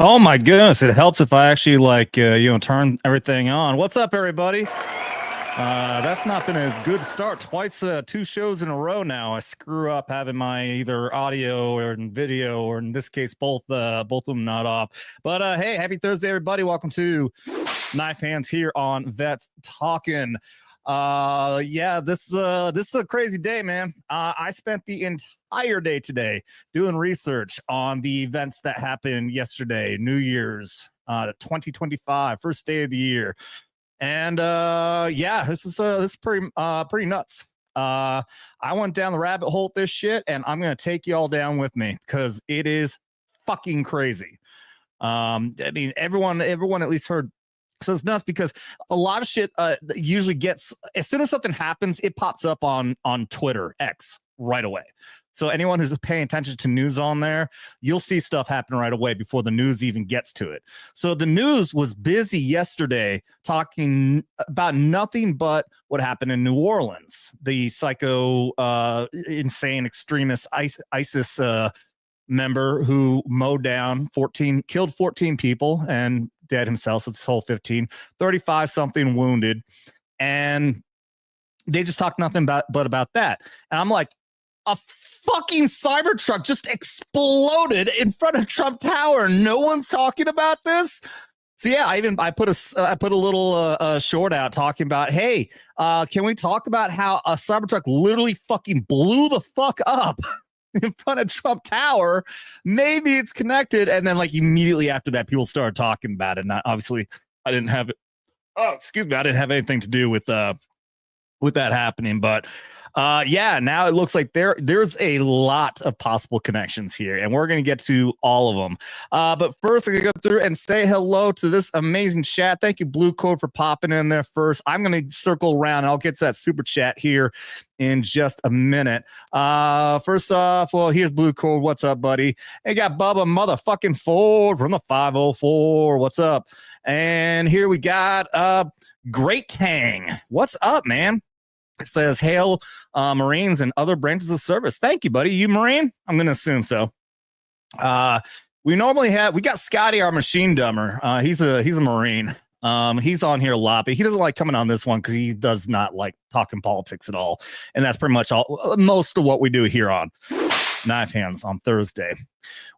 Oh my goodness, it helps if I actually turn everything on. What's up, everybody? That's not been a good start. Twice, 2 shows in a row now. I screw up having my either audio or video, or in this case, both of them not off. But hey, happy Thursday, everybody! Welcome to Knife Hands here on Vets Talkin. Yeah, this is a crazy day, man. I spent the entire day today doing research on the events that happened yesterday, New Year's 2025, first day of the year. And yeah, this is pretty nuts. I went down the rabbit hole with this shit, and I'm gonna take you all down with me because it is fucking crazy. I mean, everyone at least heard. So it's nuts because a lot of shit usually gets, as soon as something happens, it pops up on Twitter, X, right away. So anyone who's paying attention to news on there, you'll see stuff happen right away before the news even gets to it. So the news was busy yesterday talking about nothing but what happened in New Orleans. The psycho, insane extremist ISIS member who mowed down killed 14 people and dead himself. So it's whole 15, 35 something wounded. And they just talked nothing but about that. And I'm like, a fucking Cybertruck just exploded in front of Trump Tower. No one's talking about this. So yeah, I put a little short out talking about, hey, can we talk about how a Cybertruck literally fucking blew the fuck up in front of Trump Tower? Maybe it's connected. And then like immediately after that, people started talking about it. And obviously I didn't have it. Oh, excuse me. I didn't have anything to do with that happening, but yeah, now it looks like there's a lot of possible connections here, and we're going to get to all of them. But first, I'm going to go through and say hello to this amazing chat. Thank you, Blue Code, for popping in there first. I'm going to circle around. I'll get to that super chat here in just a minute. First off, well, here's Blue Code. What's up, buddy? Hey, got Bubba motherfucking Ford from the 504. What's up? And here we got Great Tang. What's up, man? It says, hail Marines and other branches of service. Thank you, buddy. You Marine? I'm going to assume so. We got Scotty, our machine dumber. He's a Marine. He's on here a lot, but he doesn't like coming on this one because he does not like talking politics at all. And that's pretty much most of what we do here on Knife Hands on Thursday.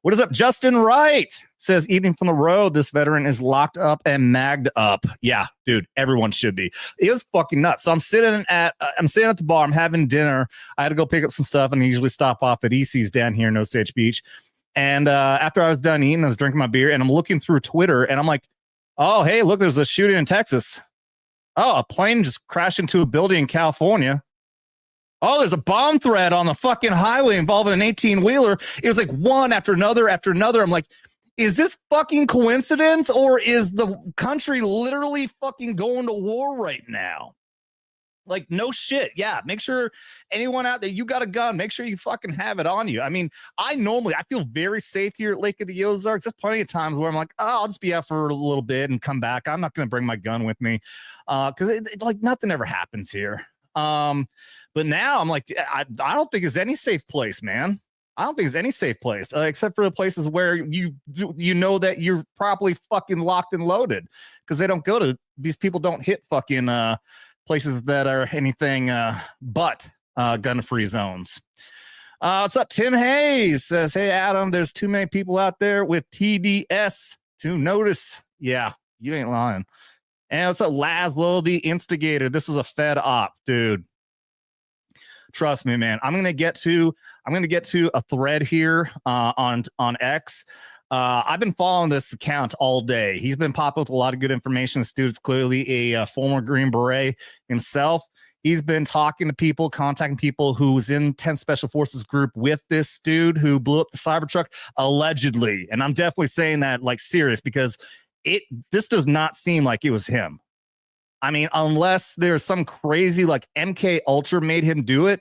What is up? Justin Wright says, eating from the road, this veteran is locked up and magged up. Yeah, dude, everyone should be. It was fucking nuts. So I'm sitting at the bar. I'm having dinner. I had to go pick up some stuff, and I usually stop off at EC's down here in Osage Beach. And after I was done eating, I was drinking my beer, and I'm looking through Twitter, and I'm like, oh, hey, look, there's a shooting in Texas. Oh, a plane just crashed into a building in California. Oh, there's a bomb threat on the fucking highway involving an 18-wheeler. It was like one after another after another. I'm like, is this fucking coincidence, or is the country literally fucking going to war right now? Like, no shit. Yeah, make sure anyone out there, you got a gun, make sure you fucking have it on you. I mean, I feel very safe here at Lake of the Ozarks. There's plenty of times where I'm like, oh, I'll just be out for a little bit and come back. I'm not going to bring my gun with me because like nothing ever happens here. But now I'm like, I don't think there's any safe place, man. I don't think there's any safe place except for the places where you know that you're properly fucking locked and loaded, because these people don't hit fucking places that are anything but gun-free zones. What's up? Tim Hayes says, hey, Adam, there's too many people out there with TDS to notice. Yeah, you ain't lying. And what's up, Laszlo, the instigator? This was a Fed op, dude. Trust me, man. I'm gonna get to a thread here on X. I've been following this account all day. He's been popping with a lot of good information. This dude's clearly a former Green Beret himself. He's been talking to people, contacting people who was in 10th Special Forces group with this dude who blew up the Cybertruck, allegedly. And I'm definitely saying that like serious, because this does not seem like it was him. I mean, unless there's some crazy like MK Ultra made him do it,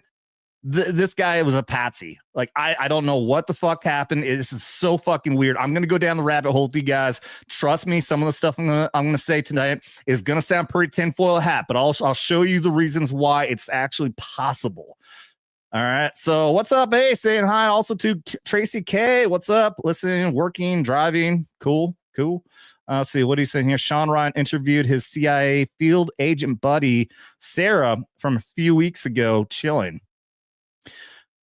this guy was a patsy. Like, I don't know what the fuck happened. This is so fucking weird. I'm gonna go down the rabbit hole with you guys. Trust me, some of the stuff I'm gonna say tonight is gonna sound pretty tinfoil hat, but I'll show you the reasons why it's actually possible. All right. So what's up? Hey, saying hi also to Tracy K. What's up? Listening, working, driving. Cool. Let's see. What are you saying here? Sean Ryan interviewed his CIA field agent buddy, Sarah, from a few weeks ago, chilling.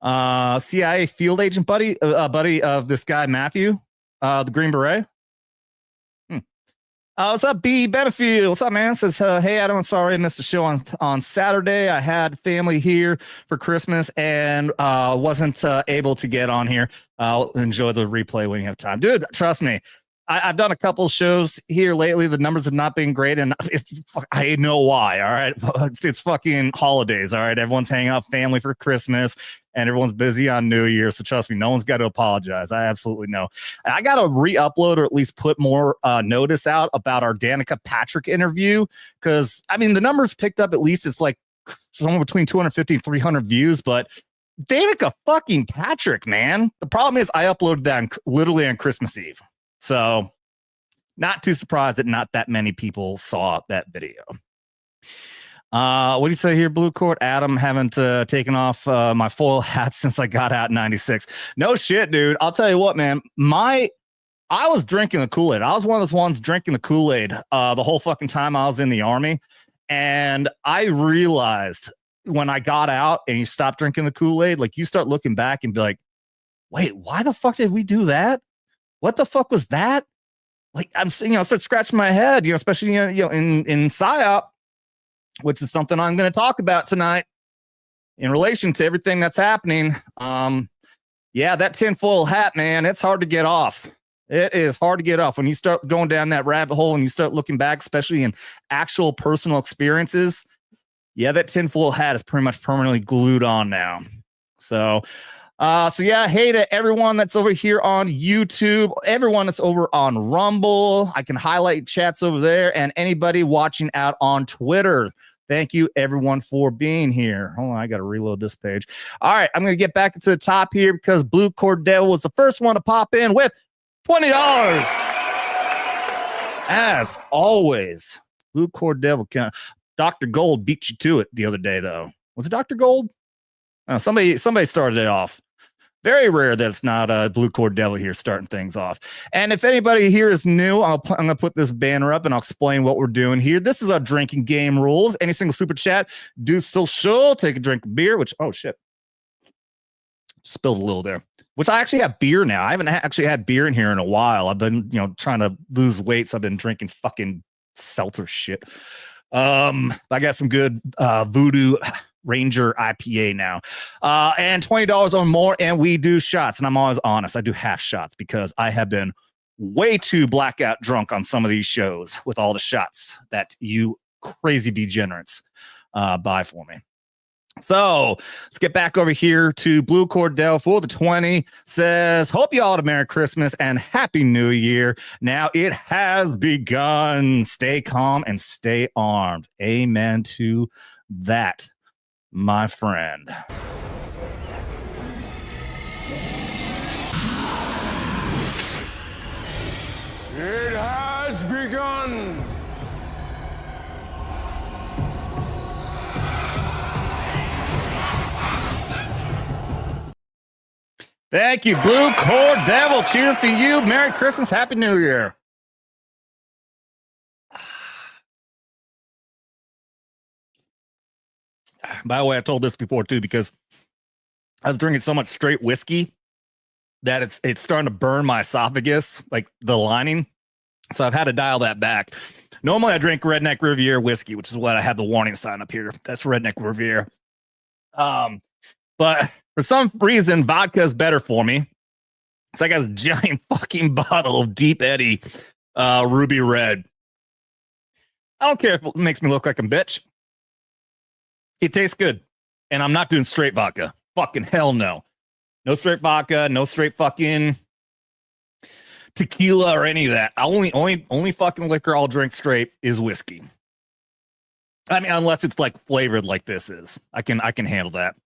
CIA field agent buddy of this guy, Matthew, the Green Beret. What's up, B. Benefield? What's up, man? Says, hey, Adam, I'm sorry I missed the show on Saturday. I had family here for Christmas and wasn't able to get on here. I'll enjoy the replay when you have time. Dude, trust me. I've done a couple shows here lately. The numbers have not been great, and I know why, all right? It's fucking holidays, all right? Everyone's hanging out family for Christmas, and everyone's busy on New Year, so trust me, no one's got to apologize. I absolutely know. I got to re-upload or at least put more notice out about our Danica Patrick interview, because, I mean, the numbers picked up, at least it's like somewhere between 250 and 300 views, but Danica fucking Patrick, man. The problem is I uploaded that literally on Christmas Eve. So not too surprised that not that many people saw that video. What do you say here, Blue Court? Adam, haven't taken off my foil hat since I got out in 96. No shit, dude. I'll tell you what, man. I was drinking the Kool-Aid. I was one of those ones drinking the Kool-Aid the whole fucking time I was in the Army. And I realized when I got out and you stop drinking the Kool-Aid, like you start looking back and be like, wait, why the fuck did we do that? What the fuck was that? Like, I'm, start scratching my head, especially, in PSYOP, which is something I'm going to talk about tonight in relation to everything that's happening. Yeah, that tinfoil hat, man, it's hard to get off. It is hard to get off when you start going down that rabbit hole and you start looking back, especially in actual personal experiences. Yeah, that tinfoil hat is pretty much permanently glued on now. So yeah, hey to everyone that's over here on YouTube, everyone that's over on Rumble. I can highlight chats over there, and anybody watching out on Twitter. Thank you, everyone, for being here. Hold on, I got to reload this page. All right, I'm going to get back to the top here because Blue Cord Devil was the first one to pop in with $20. As always, Blue Cord Devil. Dr. Gold beat you to it the other day, though. Was it Dr. Gold? Somebody started it off. Very rare that it's not a Blue Cord Devil here starting things off. And if anybody here is new, I'm going to put this banner up and I'll explain what we're doing here. This is our drinking game rules. Any single super chat, do social, take a drink of beer, which, oh shit, spilled a little there, which I actually have beer now. I haven't actually had beer in here in a while. I've been, trying to lose weight. So I've been drinking fucking seltzer shit. I got some good Voodoo Ranger IPA now, and $20 or more, and we do shots. And I'm always honest, I do half shots because I have been way too blackout drunk on some of these shows with all the shots that you crazy degenerates buy for me. So let's get back over here to Blue Cordell for the 20. Says, hope you all had a Merry Christmas and Happy New Year. Now it has begun. Stay calm and stay armed. Amen to that, my friend. It has begun. Thank you, Blue Cord Devil. Cheers to you. Merry Christmas. Happy New Year. By the way, I told this before too, because I was drinking so much straight whiskey that it's starting to burn my esophagus, like the lining. So I've had to dial that back. Normally I drink Redneck Riviera whiskey, which is what I have the warning sign up here. That's Redneck Riviera. But for some reason, vodka is better for me. So I got a giant fucking bottle of Deep Eddy Ruby Red. I don't care if it makes me look like a bitch. It tastes good. And I'm not doing straight vodka. Fucking hell no. No straight vodka, no straight fucking tequila or any of that. Only fucking liquor I'll drink straight is whiskey. I mean, unless it's like flavored like this is. I can handle that.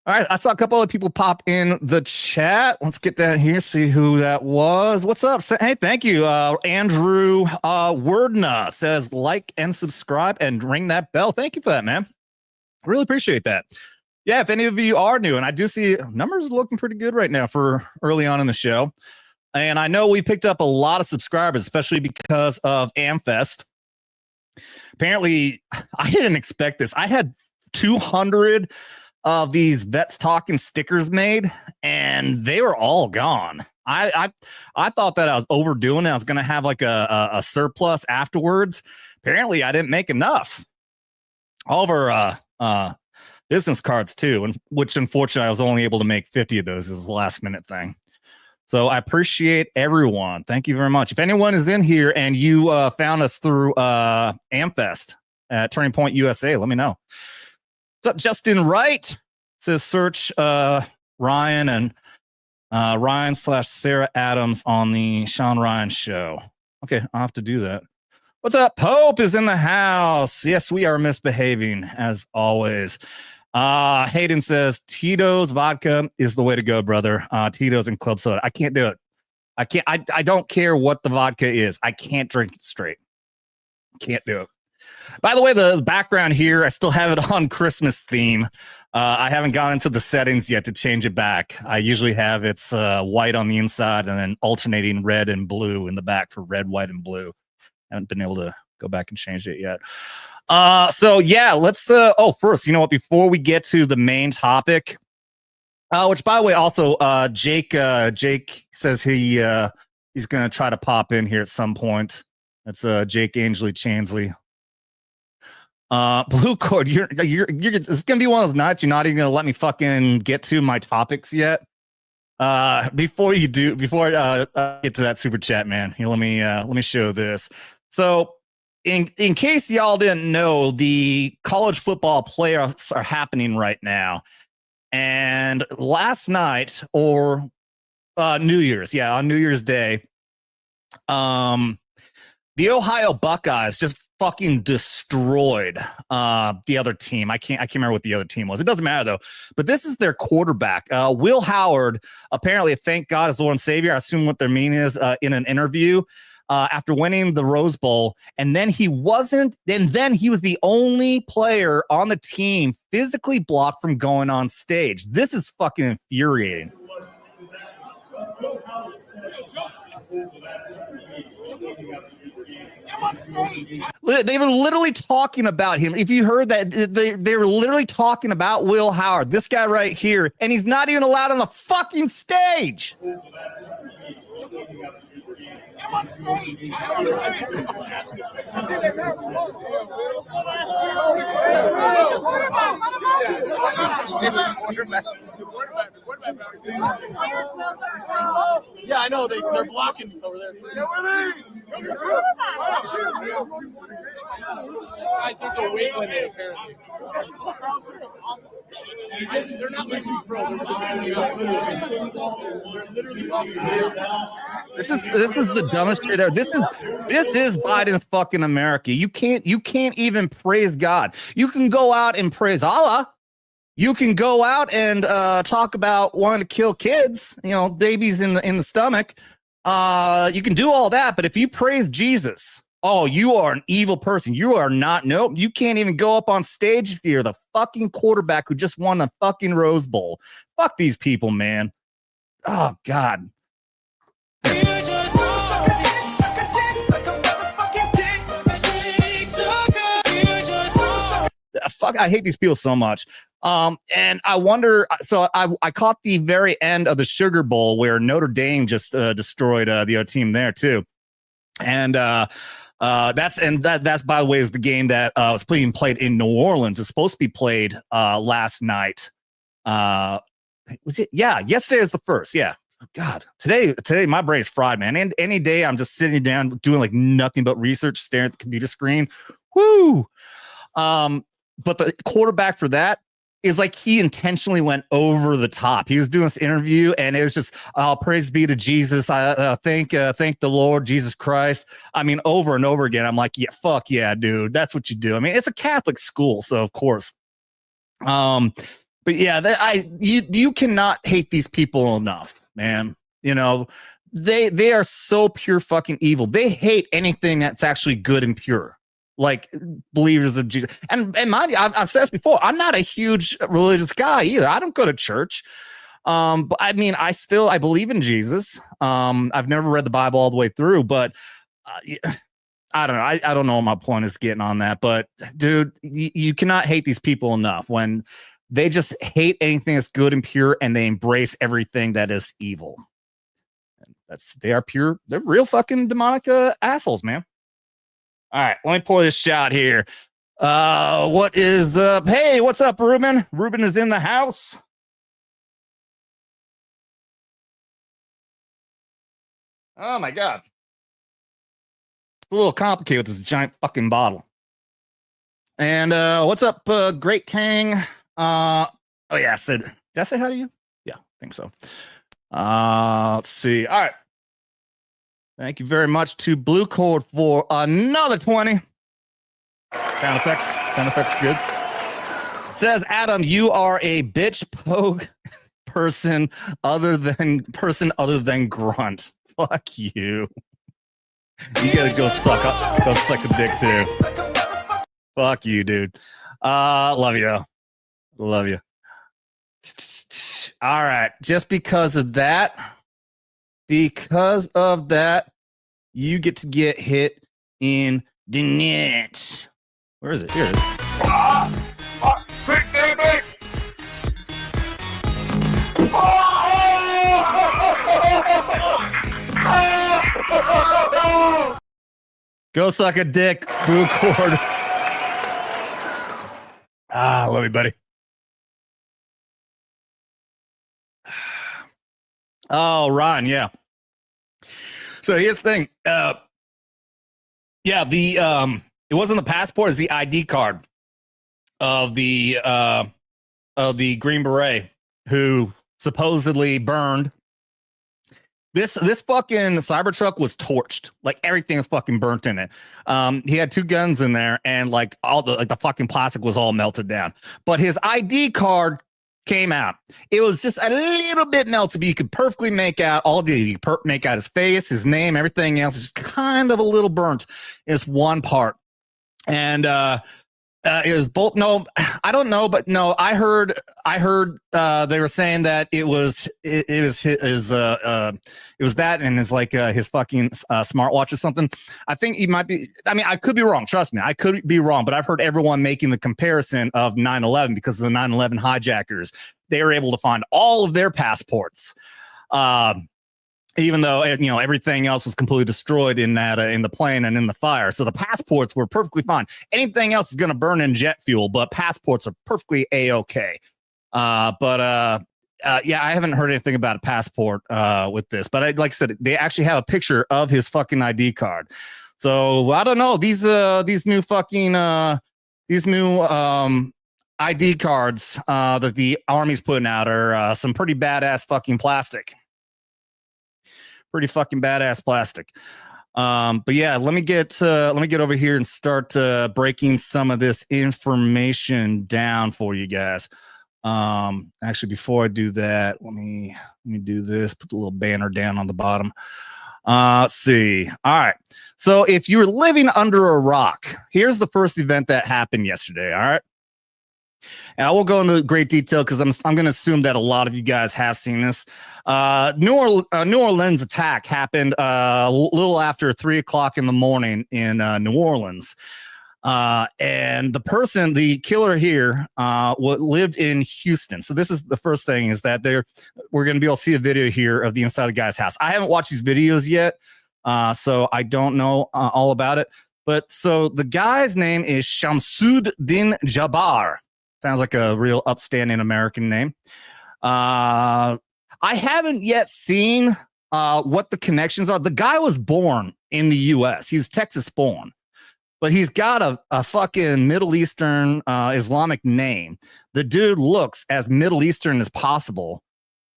All right, I saw a couple of people pop in the chat. Let's get that here, see who that was. What's up? Hey, thank you. Andrew Wordna says, like and subscribe and ring that bell. Thank you for that, man. I really appreciate that. Yeah, if any of you are new, and I do see numbers looking pretty good right now for early on in the show. And I know we picked up a lot of subscribers, especially because of AmFest. Apparently, I didn't expect this. I had 200 of these Vets Talkin stickers made, and they were all gone. I thought that I was overdoing it. I was going to have like a surplus afterwards. Apparently, I didn't make enough. All of our business cards too, and which unfortunately I was only able to make 50 of those. It was a last minute thing. So I appreciate everyone. Thank you very much. If anyone is in here and you found us through AmFest at Turning Point USA, let me know. What's up, Justin Wright? Says search Ryan and Ryan/Sarah Adams on the Sean Ryan show. Okay, I'll have to do that. What's up? Pope is in the house. Yes, we are misbehaving as always. Hayden says Tito's vodka is the way to go, brother. Tito's and club soda. I can't do it. I can't. I don't care what the vodka is. I can't drink it straight. Can't do it. By the way, the background here, I still have it on Christmas theme. I haven't gone into the settings yet to change it back. I usually have it's white on the inside and then alternating red and blue in the back for red, white, and blue. Haven't been able to go back and change it yet. So yeah, let's first, you know what, before we get to the main topic, which by the way, also Jake says he's gonna try to pop in here at some point. That's Jake Angley Chansley. Blue Cord, you're it's gonna be one of those nights you're not even gonna let me fucking get to my topics yet. Before I get to that super chat, man, let me show this. So in case y'all didn't know, the college football playoffs are happening right now. And last night, or New Year's, on New Year's Day, the Ohio Buckeyes just fucking destroyed the other team. I can't remember what the other team was. It doesn't matter though. But this is their quarterback, Will Howard. Apparently, thank God, is Lord and Savior. I assume what their meaning is in an interview after winning the Rose Bowl, and then he wasn't. And then he was the only player on the team physically blocked from going on stage. This is fucking infuriating. They were literally talking about him. If you heard that, they were literally talking about Will Howard, this guy right here, and he's not even allowed on the fucking stage. Yeah, I know they're blocking over there too. Guys, there's a weight limit apparently. They're not like you, bro. They're literally boxing. This is the dumbest shit ever. This is Biden's fucking America. You can't even praise God. You can go out and praise Allah. You can go out and talk about wanting to kill kids, babies in the stomach. You can do all that, but if you praise Jesus, oh, you are an evil person. You are not. Nope. You can't even go up on stage if you're the fucking quarterback who just won the fucking Rose Bowl. Fuck these people, man. Oh God. Fuck, I hate these people so much. And I wonder, so I caught the very end of the Sugar Bowl where Notre Dame just destroyed the other team there too. And that's by the way is the game that was being played in New Orleans. It's supposed to be played last night. Was it? Yeah, yesterday is the first. Yeah. God, today my brain's fried, man. And any day I'm just sitting down doing like nothing but research, staring at the computer screen. Woo. But the quarterback for that is like he intentionally went over the top. He was doing this interview, and it was just, "Oh, praise be to Jesus. I thank the Lord Jesus Christ." I mean, over and over again. I'm like, yeah, fuck yeah, dude. That's what you do. I mean, it's a Catholic school, so of course. But yeah, you cannot hate these people enough, man. They are so pure fucking evil. They hate anything that's actually good and pure. like believers of Jesus. And mind you, I've said this before, I'm not a huge religious guy either. I don't go to church. But I mean, I believe in Jesus. I've never read the Bible all the way through, but I don't know. I don't know what my point is getting on that, but dude, you cannot hate these people enough when they just hate anything that's good and pure, and they embrace everything that is evil. They're real fucking demonic assholes, man. All right, let me pour this shot here. What is up? Hey, what's up, Ruben? Ruben is in the house. Oh my God. It's a little complicated with this giant fucking bottle. And what's up, Great Tang? Oh yeah, did I say hi to you? Yeah, I think so. Let's see. All right. Thank you very much to Blue Cord for another 20. Sound effects good. It says, Adam, you are a bitch poke person other than grunt. Fuck you. You gotta go suck a dick too. Fuck you, dude. Love you though. Love you. All right. Just because of that, you get to get hit in the net. Where is it? Here it is. Quick, baby! Go suck a dick, Blue Cord. Love you, buddy. Oh, Ron, yeah. So here's the thing. It wasn't the passport, it's the ID card of the Green Beret who supposedly burned. This fucking Cybertruck was torched. Like everything was fucking burnt in it. He had 2 guns in there, and like all the fucking plastic was all melted down. But his ID card came out. It was just a little bit melted, but you could perfectly make out make out his face, his name, everything else. It's just kind of a little burnt. It's one part. And it was both. No, I don't know, but no, I heard they were saying that it was that, and it's like his fucking smartwatch or something. I think he might be. I mean, I could be wrong. Trust me, I could be wrong. But I've heard everyone making the comparison of 9/11 because of the 9/11 hijackers. They were able to find all of their passports. Even though everything else was completely destroyed in the plane and in the fire, so the passports were perfectly fine. Anything else is going to burn in jet fuel, but passports are perfectly a-okay. Yeah, I haven't heard anything about a passport with this, but like I said, they actually have a picture of his fucking ID card. So I don't know, these new ID cards that the Army's putting out are some pretty badass fucking plastic. Pretty fucking badass plastic. But yeah, let me get over here and start breaking some of this information down for you guys. Actually, before I do that, let me do this. Put the little banner down on the bottom. Let's see. All right. So if you were living under a rock, here's the first event that happened yesterday. All right. And I will go into great detail because I'm going to assume that a lot of you guys have seen this. New Orleans attack happened a little after 3:00 in the morning in New Orleans. And the killer here, lived in Houston. So this is the first thing, is that we're going to be able to see a video here of the inside of the guy's house. I haven't watched these videos yet, so I don't know all about it. But so the guy's name is Shamsuddin Jabbar. Sounds like a real upstanding American name. I haven't yet seen what the connections are. The guy was born in the U.S. He was Texas born, but he's got a fucking Middle Eastern Islamic name. The dude looks as Middle Eastern as possible.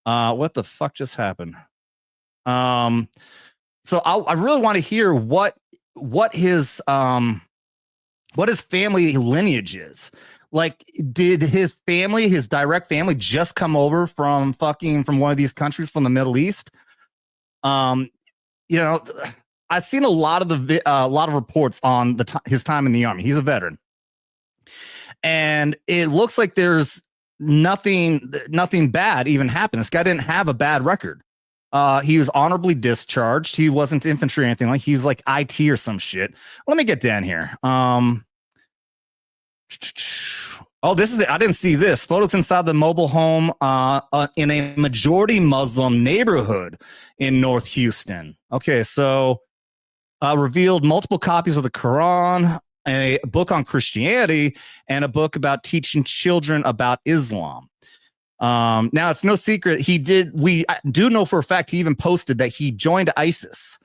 What the fuck just happened? So I really want to hear what his family lineage is. Like, did his direct family just come over from one of these countries from the Middle East? I've seen a lot of reports on his time in the Army. He's a veteran, and it looks like there's nothing bad even happened. This guy didn't have a bad record. He was honorably discharged. He wasn't infantry or anything. Like, he was like IT or some shit. Let me get down here. Oh, this is it. I didn't see this. Photos inside the mobile home in a majority Muslim neighborhood in North Houston. Okay, so revealed multiple copies of the Quran, a book on Christianity, and a book about teaching children about Islam. Now, it's no secret I do know for a fact he even posted that he joined ISIS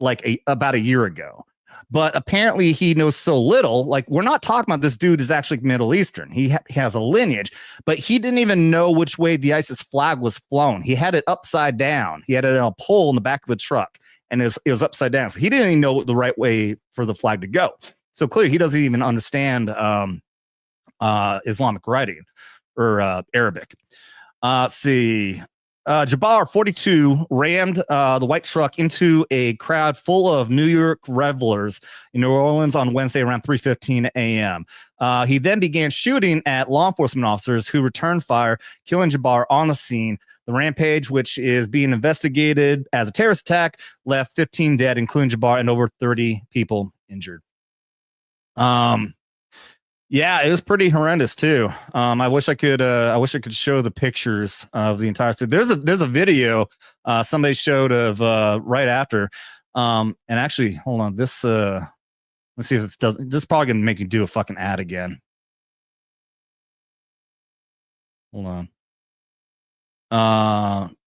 like about a year ago. But apparently he knows so little. Like, we're not talking about this dude is actually Middle Eastern. He has a lineage, but he didn't even know which way the ISIS flag was flown. He had it upside down. He had it on a pole in the back of the truck, and it was upside down. So he didn't even know the right way for the flag to go. So clearly he doesn't even understand Islamic writing or Arabic. Let's see. Jabbar, 42, rammed the white truck into a crowd full of New York revelers in New Orleans on Wednesday around 3:15 a.m. He then began shooting at law enforcement officers who returned fire, killing Jabbar on the scene. The rampage, which is being investigated as a terrorist attack, left 15 dead, including Jabbar, and over 30 people injured. Yeah, it was pretty horrendous too. I wish I could show the pictures of the entire city. There's a video somebody showed of right after. And actually, hold on. This let's see if it doesn't. This is probably gonna make you do a fucking ad again. Hold on.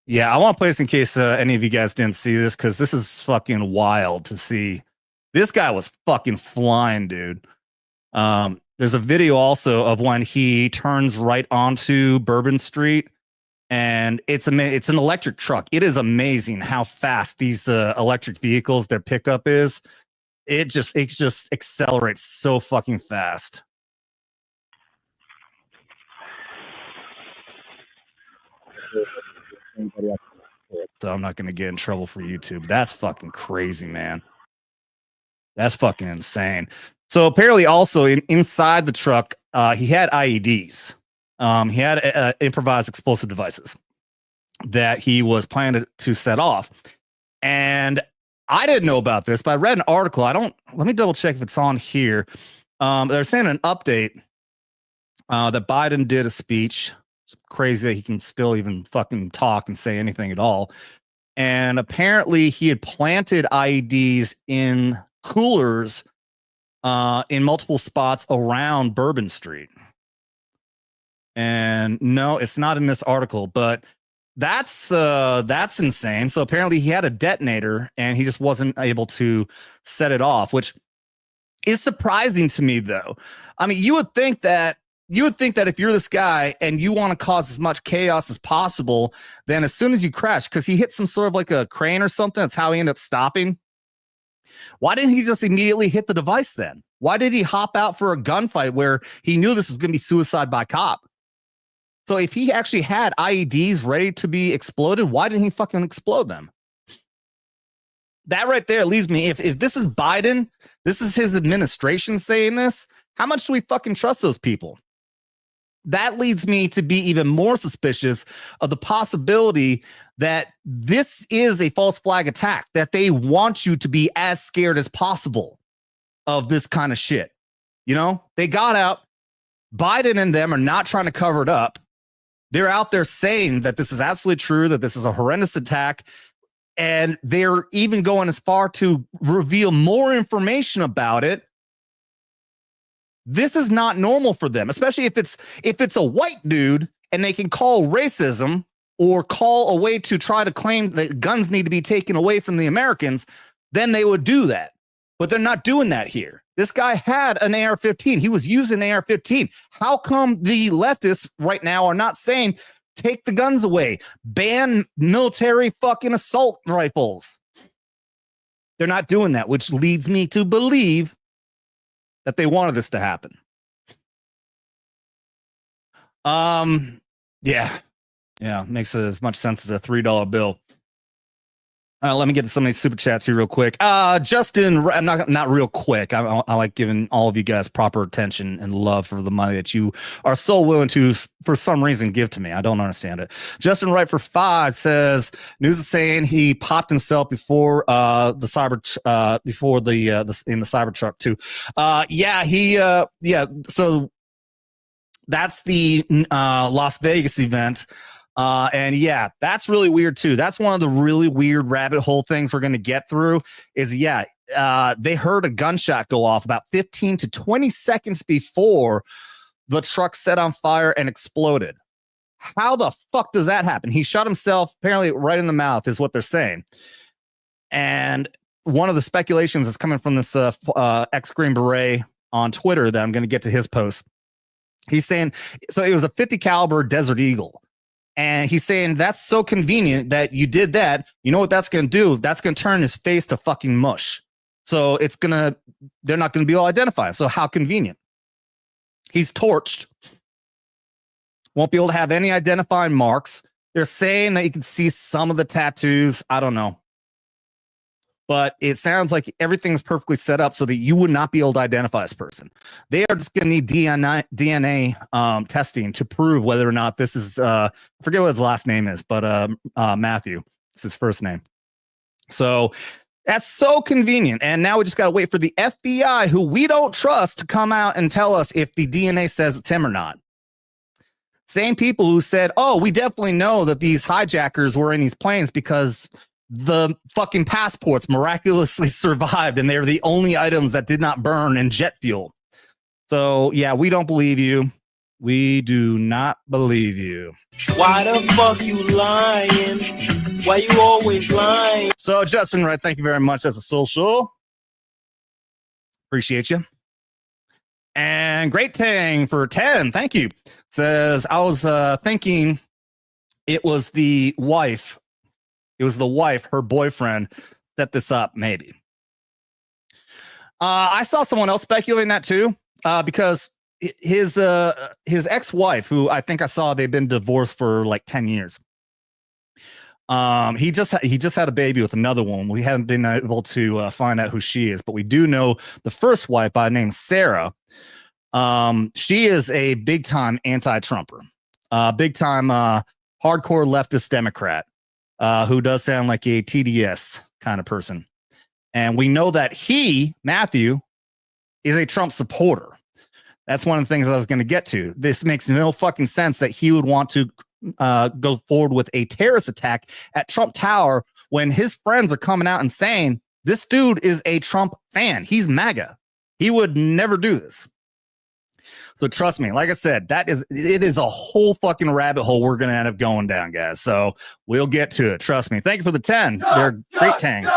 Yeah, I want to play this in case any of you guys didn't see this, because this is fucking wild to see. This guy was fucking flying, dude. There's a video also of when he turns right onto Bourbon Street, and it's an electric truck. It is amazing how fast these electric vehicles, their pickup is. It just accelerates so fucking fast. So I'm not going to get in trouble for YouTube. That's fucking crazy, man. That's fucking insane. So apparently also inside the truck, he had IEDs. He had improvised explosive devices that he was planning to set off. And I didn't know about this, but I read an article. Let me double check if it's on here. They're saying an update that Biden did a speech. It's crazy that he can still even fucking talk and say anything at all. And apparently he had planted IEDs in coolers in multiple spots around Bourbon Street. And no, it's not in this article, but that's insane. So apparently he had a detonator and he just wasn't able to set it off, which is surprising to me, though. I mean, you would think that if you're this guy and you want to cause as much chaos as possible, then as soon as you crash, because he hit some sort of like a crane or something, that's how he ended up stopping. Why didn't he just immediately hit the device then? Why did he hop out for a gunfight where he knew this was going to be suicide by cop? So if he actually had IEDs ready to be exploded, why didn't he fucking explode them? That right there leaves me, if this is Biden, this is his administration saying this, how much do we fucking trust those people? That leads me to be even more suspicious of the possibility that this is a false flag attack, that they want you to be as scared as possible of this kind of shit. You know, they got out. Biden and them are not trying to cover it up. They're out there saying that this is absolutely true, that this is a horrendous attack. And they're even going as far to reveal more information about it. This is not normal for them, especially if it's a white dude and they can call racism or call a way to try to claim that guns need to be taken away from the Americans, then they would do that. But they're not doing that here. This guy had an AR-15. He was using an AR-15. How come the leftists right now are not saying, take the guns away, ban military fucking assault rifles? They're not doing that, which leads me to believe that they wanted this to happen. Yeah, makes as much sense as a $3 bill. Let me get to some of these super chats here real quick. Justin, I'm not real quick. I like giving all of you guys proper attention and love for the money that you are so willing to, for some reason, give to me. I don't understand it. Justin Wright for 5 says news is saying he popped himself before in the Cybertruck too. So that's the Las Vegas event. And yeah, that's really weird too. That's one of the really weird rabbit hole things we're going to get through is they heard a gunshot go off about 15 to 20 seconds before the truck set on fire and exploded. How the fuck does that happen? He shot himself apparently right in the mouth is what they're saying. And one of the speculations is coming from this ex-Green Beret on Twitter that I'm going to get to his post. He's saying, so it was a 50 caliber Desert Eagle. And he's saying that's so convenient that you did that. You know what that's going to do? That's going to turn his face to fucking mush. So they're not going to be able to identify him. So how convenient. He's torched. Won't be able to have any identifying marks. They're saying that you can see some of the tattoos. I don't know. But it sounds like everything's perfectly set up so that you would not be able to identify this person. They are just going to need DNA testing to prove whether or not this is, I forget what his last name is, but Matthew. It's his first name. So that's so convenient. And now we just got to wait for the FBI, who we don't trust, to come out and tell us if the DNA says it's him or not. Same people who said, oh, we definitely know that these hijackers were in these planes because the fucking passports miraculously survived and they're the only items that did not burn in jet fuel. So yeah, we don't believe you. We do not believe you. Why the fuck you lying? Why you always lying? So Justin Wright, thank you very much as a social. Appreciate you. And Great Tang for 10, thank you. Says, I was thinking it was the wife. It was the wife, her boyfriend, set this up, maybe. I saw someone else speculating that too, because his ex-wife, who I think I saw, they've been divorced for like 10 years. He just had a baby with another woman. We haven't been able to find out who she is, but we do know the first wife by the name Sarah. She is a big time anti-Trumper, big time hardcore leftist Democrat. Who does sound like a TDS kind of person. And we know that Matthew, is a Trump supporter. That's one of the things I was going to get to. This makes no fucking sense that he would want to go forward with a terrorist attack at Trump Tower when his friends are coming out and saying, this dude is a Trump fan. He's MAGA. He would never do this. So trust me, like I said, it is a whole fucking rabbit hole we're going to end up going down, guys. So we'll get to it. Trust me. Thank you for the 10. They're great tang.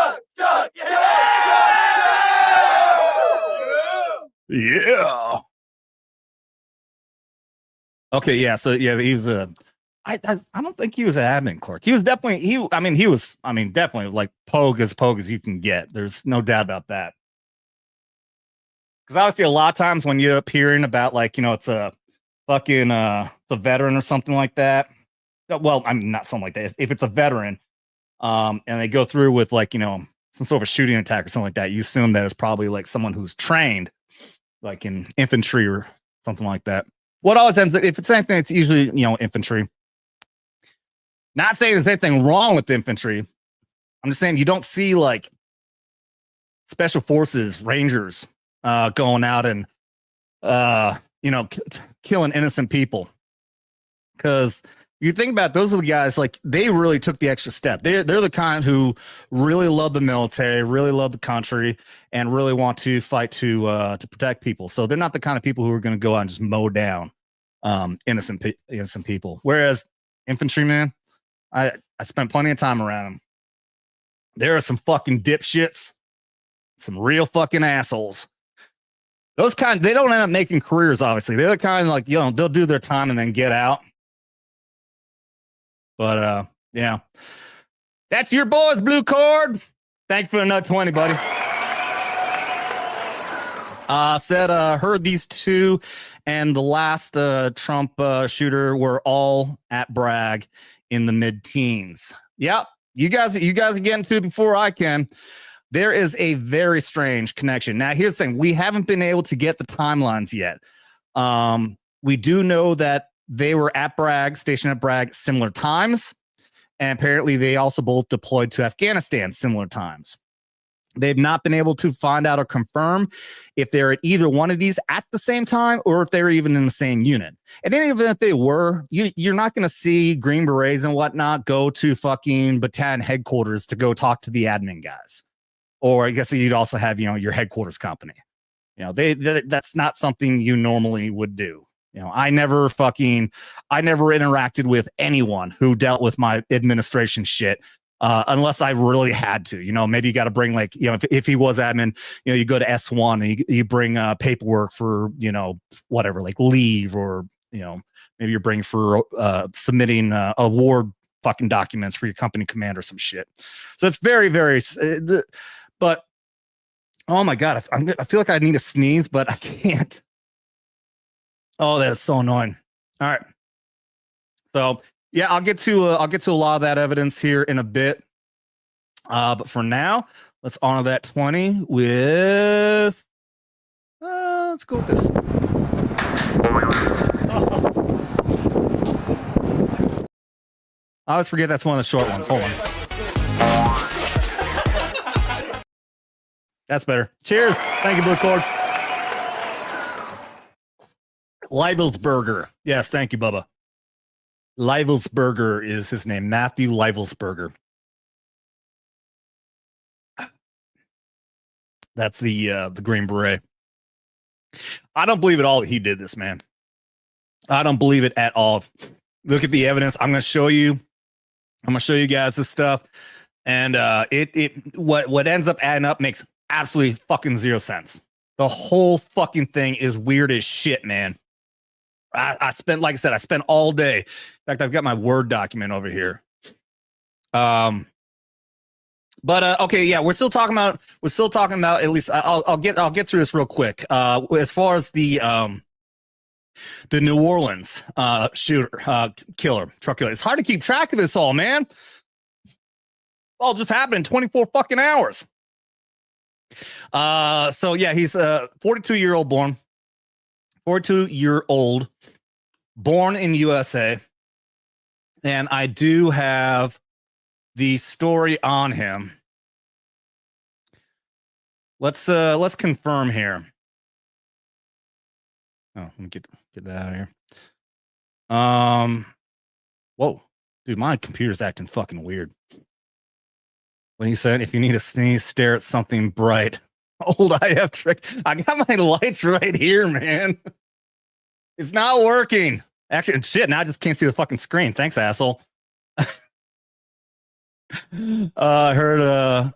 Yeah. Okay, yeah. So yeah, he was I don't think he was an admin clerk. He was definitely definitely like pogue as you can get. There's no doubt about that. Because obviously a lot of times when you're up hearing about like, it's a fucking the veteran or something like that. Well, I mean, not something like that. If it's a veteran, and they go through with like, some sort of a shooting attack or something like that, you assume that it's probably like someone who's trained like in infantry or something like that. What always ends up, if it's anything, it's usually, infantry. Not saying there's anything wrong with infantry. I'm just saying you don't see like special forces, Rangers, going out and, killing innocent people. Because you think about it, those are the guys, like, they really took the extra step. They're the kind who really love the military, really love the country, and really want to fight to protect people. So they're not the kind of people who are going to go out and just mow down innocent people. Whereas infantrymen, I spent plenty of time around them. There are some fucking dipshits, some real fucking assholes. Those kind, they don't end up making careers, obviously. They're the kind like, they'll do their time and then get out. But, yeah. That's your boys, Blue Cord. Thank you for another 20, buddy. Heard these two and the last Trump shooter were all at Bragg in the mid-teens. Yep. you guys are getting to it before I can. There is a very strange connection. Now, here's the thing. We haven't been able to get the timelines yet. We do know that they were at Bragg, stationed at Bragg, similar times. And apparently they also both deployed to Afghanistan similar times. They've not been able to find out or confirm if they're at either one of these at the same time or if they're even in the same unit. And even if they were, you're not going to see Green Berets and whatnot go to fucking battalion headquarters to go talk to the admin guys. Or I guess you'd also have, your headquarters company. That's not something you normally would do. I never interacted with anyone who dealt with my administration shit unless I really had to. Maybe you got to bring if he was admin, you go to S1 and you bring paperwork for whatever, like leave, or maybe you're bringing for submitting award fucking documents for your company command or some shit. So it's very, very. But oh my god, I feel like I need to sneeze, but I can't. Oh, that is so annoying. All right. So yeah, I'll get to a lot of that evidence here in a bit. But for now, let's honor that 20 with let's go with this. I always forget that's one of the short ones. Hold on. That's better. Cheers. Thank you, Blue Cord. Leivelsberger. Yes, thank you, Bubba. Leivelsberger is his name. Matthew Leivelsberger. That's the Green Beret. I don't believe at all that he did this, man. I don't believe it at all. Look at the evidence. I'm going to show you guys this stuff. And what ends up adding up makes absolutely fucking zero sense. The whole fucking thing is weird as shit, man. I spent all day. In fact, I've got my Word document over here. But okay, yeah, we're still talking about at least I'll get through this real quick. As far as the New Orleans shooter, truck killer. It's hard to keep track of this all, man. All just happened in 24 fucking hours. So yeah, he's 42-year-old born in USA. And I do have the story on him. Let's confirm here. Oh, let me get that out of here. Whoa, dude, my computer's acting fucking weird. When he said, if you need to sneeze, stare at something bright. Old IF trick. I got my lights right here, man. It's not working. Actually, shit, now I just can't see the fucking screen. Thanks, asshole. I heard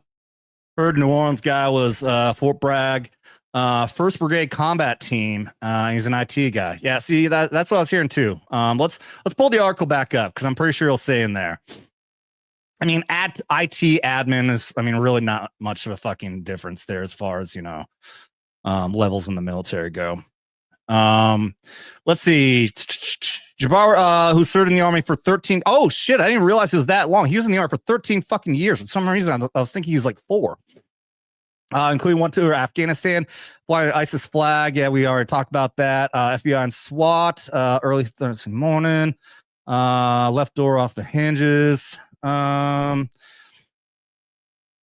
New Orleans guy was Fort Bragg, 1st Brigade combat team. He's an IT guy. Yeah, see, that's what I was hearing too. Let's pull the article back up because I'm pretty sure he'll say in there. I mean, at IT admin is, really not much of a fucking difference there as far as, levels in the military go. Let's see. Jabbar, who served in the Army for 13. Oh, shit. I didn't realize it was that long. He was in the Army for 13 fucking years. For some reason, I was thinking he was like 4. Including one to Afghanistan, flying an ISIS flag. Yeah, we already talked about that. FBI and SWAT, early Thursday morning. Left door off the hinges. All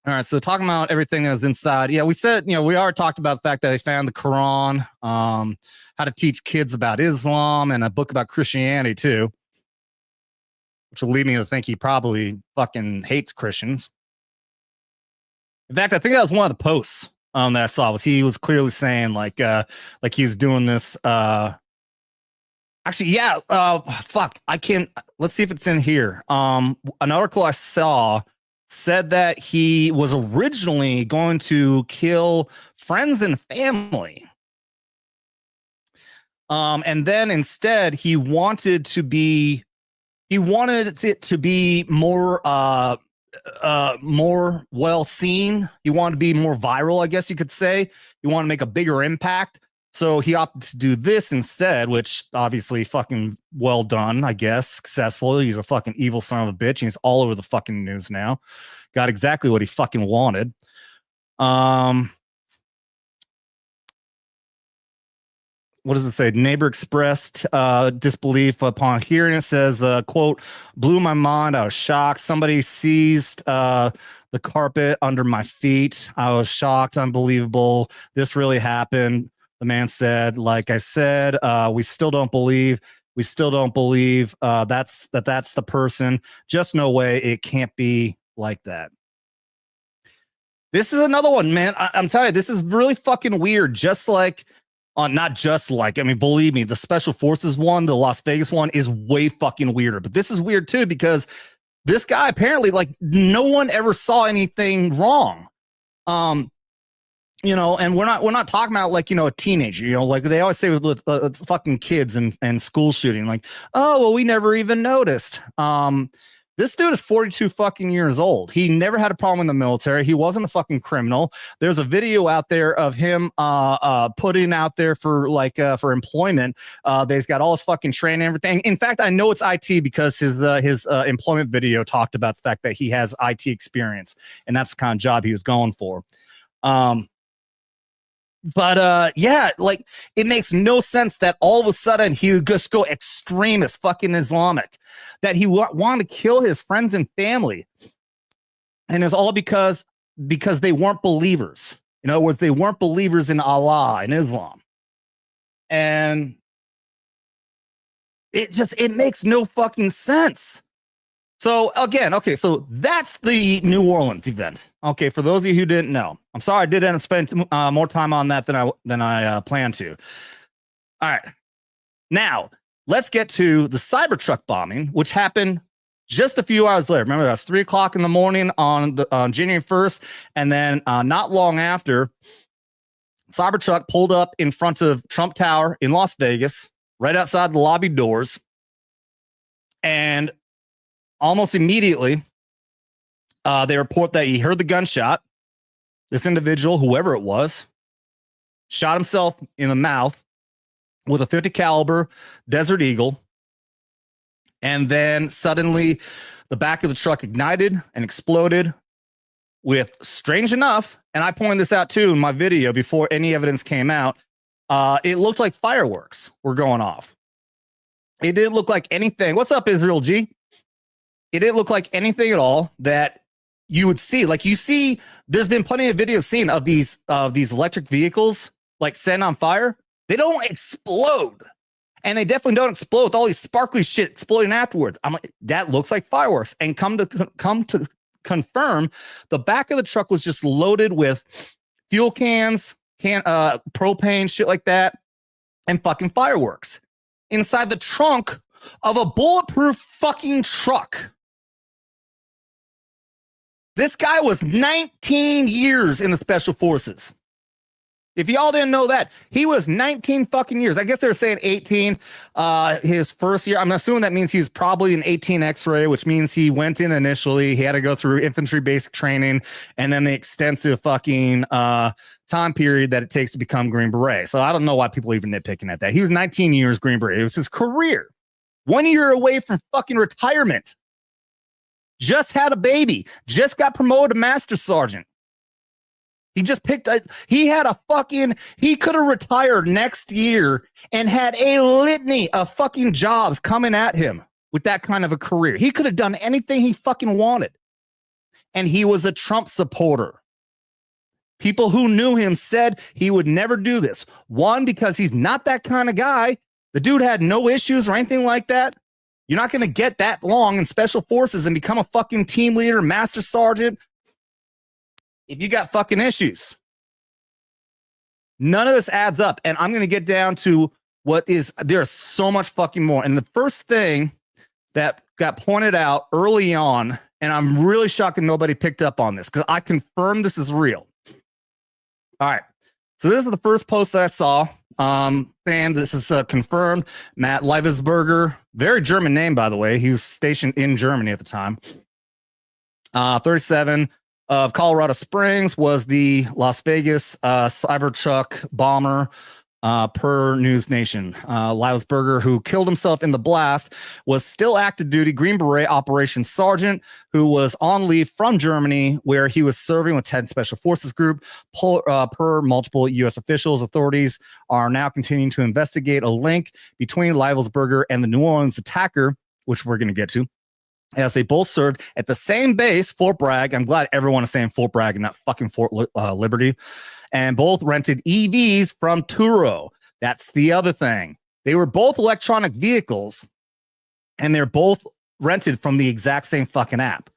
right, so talking about everything that was inside. Yeah, we said, we already talked about the fact that they found the Quran, how to teach kids about Islam, and a book about Christianity too, which will lead me to think he probably fucking hates Christians. In fact, I think that was one of the posts that I saw. He was clearly saying like he's doing this. Actually, yeah. Fuck. I can't. Let's see if it's in here. An article I saw said that he was originally going to kill friends and family. And then instead he wanted it to be more well seen. He wanted to be more viral, I guess you could say. He wanted to make a bigger impact. So he opted to do this instead, which obviously fucking well done, I guess. Successful. He's a fucking evil son of a bitch. And he's all over the fucking news now. Got exactly what he fucking wanted. What does it say? Neighbor expressed disbelief upon hearing it. Says, quote, blew my mind. I was shocked. Somebody seized the carpet under my feet. I was shocked. Unbelievable. This really happened. The man said, like I said, we still don't believe. We still don't believe that's the person. Just no way. It can't be like that. This is another one, man. I'm telling you, this is really fucking weird. Just like, not just like, I mean, believe me, the Special Forces one, the Las Vegas one is way fucking weirder. But this is weird too, because this guy apparently, like, no one ever saw anything wrong. You know, and we're not talking about, like, you know, a teenager, you know, like they always say with fucking kids and school shooting, like, oh, well, we never even noticed. This dude is 42 fucking years old. He never had a problem in the military. He wasn't a fucking criminal. There's a video out there of him putting out there for like for employment. They've got all his fucking training and everything. In fact, I know it's IT because his employment video talked about the fact that he has IT experience, and that's the kind of job he was going for. But yeah, like, it makes no sense that all of a sudden he would just go extremist fucking Islamic, that he wanted to kill his friends and family. And it's all because they weren't believers. In other words, they weren't believers in Allah and Islam. And it makes no fucking sense. So again, okay, so that's the New Orleans event. Okay, for those of you who didn't know, I'm sorry I did end up spending more time on that than I planned to. All right, now let's get to the Cybertruck bombing, which happened just a few hours later. Remember, that was 3:00 in the morning on January 1st, and then not long after, Cybertruck pulled up in front of Trump Tower in Las Vegas, right outside the lobby doors, and almost immediately, they report that he heard the gunshot. This individual, whoever it was, shot himself in the mouth with a .50 caliber Desert Eagle. And then suddenly the back of the truck ignited and exploded with, strange enough, and I pointed this out too in my video before any evidence came out, it looked like fireworks were going off. It didn't look like anything. What's up, Israel G? It didn't look like anything at all that you would see. Like, you see, there's been plenty of videos seen of these electric vehicles like set on fire. They don't explode, and they definitely don't explode with all these sparkly shit exploding afterwards. I'm like, that looks like fireworks. And come to confirm, the back of the truck was just loaded with fuel cans, propane, shit like that, and fucking fireworks inside the trunk of a bulletproof fucking truck. This guy was 19 years in the Special Forces. If y'all didn't know that, he was 19 fucking years. I guess they're saying 18 his first year. I'm assuming that means he was probably an 18 X-ray, which means he went in initially. He had to go through infantry basic training and then the extensive fucking time period that it takes to become Green Beret. So I don't know why people are even nitpicking at that. He was 19 years Green Beret. It was his career. 1 year away from fucking retirement. Just had a baby. Just got promoted to Master Sergeant. He just he could have retired next year and had a litany of fucking jobs coming at him with that kind of a career. He could have done anything he fucking wanted. And he was a Trump supporter. People who knew him said he would never do this. One, because he's not that kind of guy. The dude had no issues or anything like that. You're not going to get that long in Special Forces and become a fucking team leader, Master Sergeant, if you got fucking issues. None of this adds up. And I'm going to get down to there's so much fucking more. And the first thing that got pointed out early on, and I'm really shocked that nobody picked up on this because I confirmed this is real. All right. So this is the first post that I saw. And this is confirmed. Matt Leivesberger, very German name, by the way. He was stationed in Germany at the time. 37 of Colorado Springs was the Las Vegas Cybertruck bomber. per News Nation. Leisberger, who killed himself in the blast, was still active duty Green Beret operations sergeant who was on leave from Germany, where he was serving with 10 Special Forces Group. Per multiple U.S. officials, authorities are now continuing to investigate a link between Leisberger and the New Orleans attacker, which we're going to get to, as they both served at the same base, Fort Bragg. I'm glad everyone is saying Fort Bragg and not fucking Fort Liberty. And both rented EVs from Turo. That's the other thing. They were both electronic vehicles, and they're both rented from the exact same fucking app.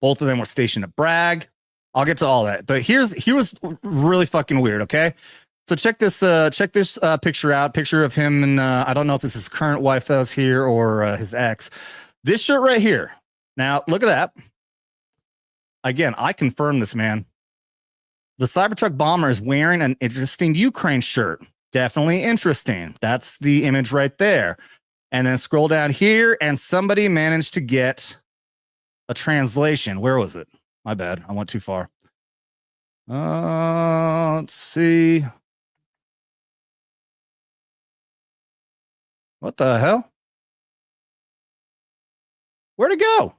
Both of them were stationed at Bragg. I'll get to all that. But he was really fucking weird, okay? So check this picture out. Picture of him, and I don't know if this is his current wife that was here or his ex. This shirt right here. Now, look at that. Again, I confirm this, man. The Cybertruck bomber is wearing an interesting Ukraine shirt. Definitely interesting. That's the image right there. And then scroll down here, and somebody managed to get a translation. Where was it? My bad. I went too far. Let's see. What the hell? Where'd it go?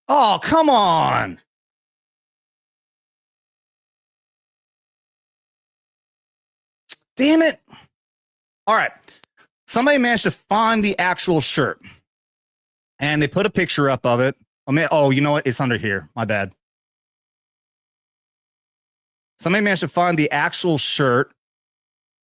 Oh, come on. Damn it. All right. Somebody managed to find the actual shirt, and they put a picture up of it. Oh, you know what? It's under here. My bad. Somebody managed to find the actual shirt.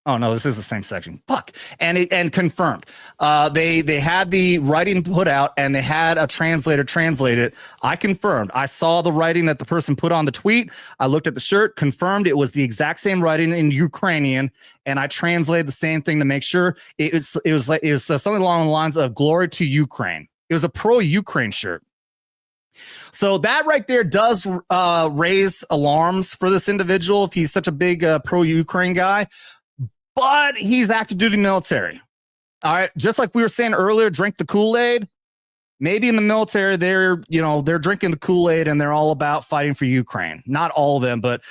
Oh no, this is the same section. Fuck. And confirmed. They had the writing put out, and they had a translator translate it. I confirmed. I saw the writing that the person put on the tweet. I looked at the shirt, confirmed it was the exact same writing in Ukrainian, and I translated the same thing to make sure it was something along the lines of "Glory to Ukraine." It was a pro-Ukraine shirt. So that right there does raise alarms for this individual if he's such a big pro-Ukraine guy. But he's active duty military. All right. Just like we were saying earlier, drink the Kool-Aid. Maybe in the military, they're drinking the Kool-Aid and they're all about fighting for Ukraine. Not all of them, but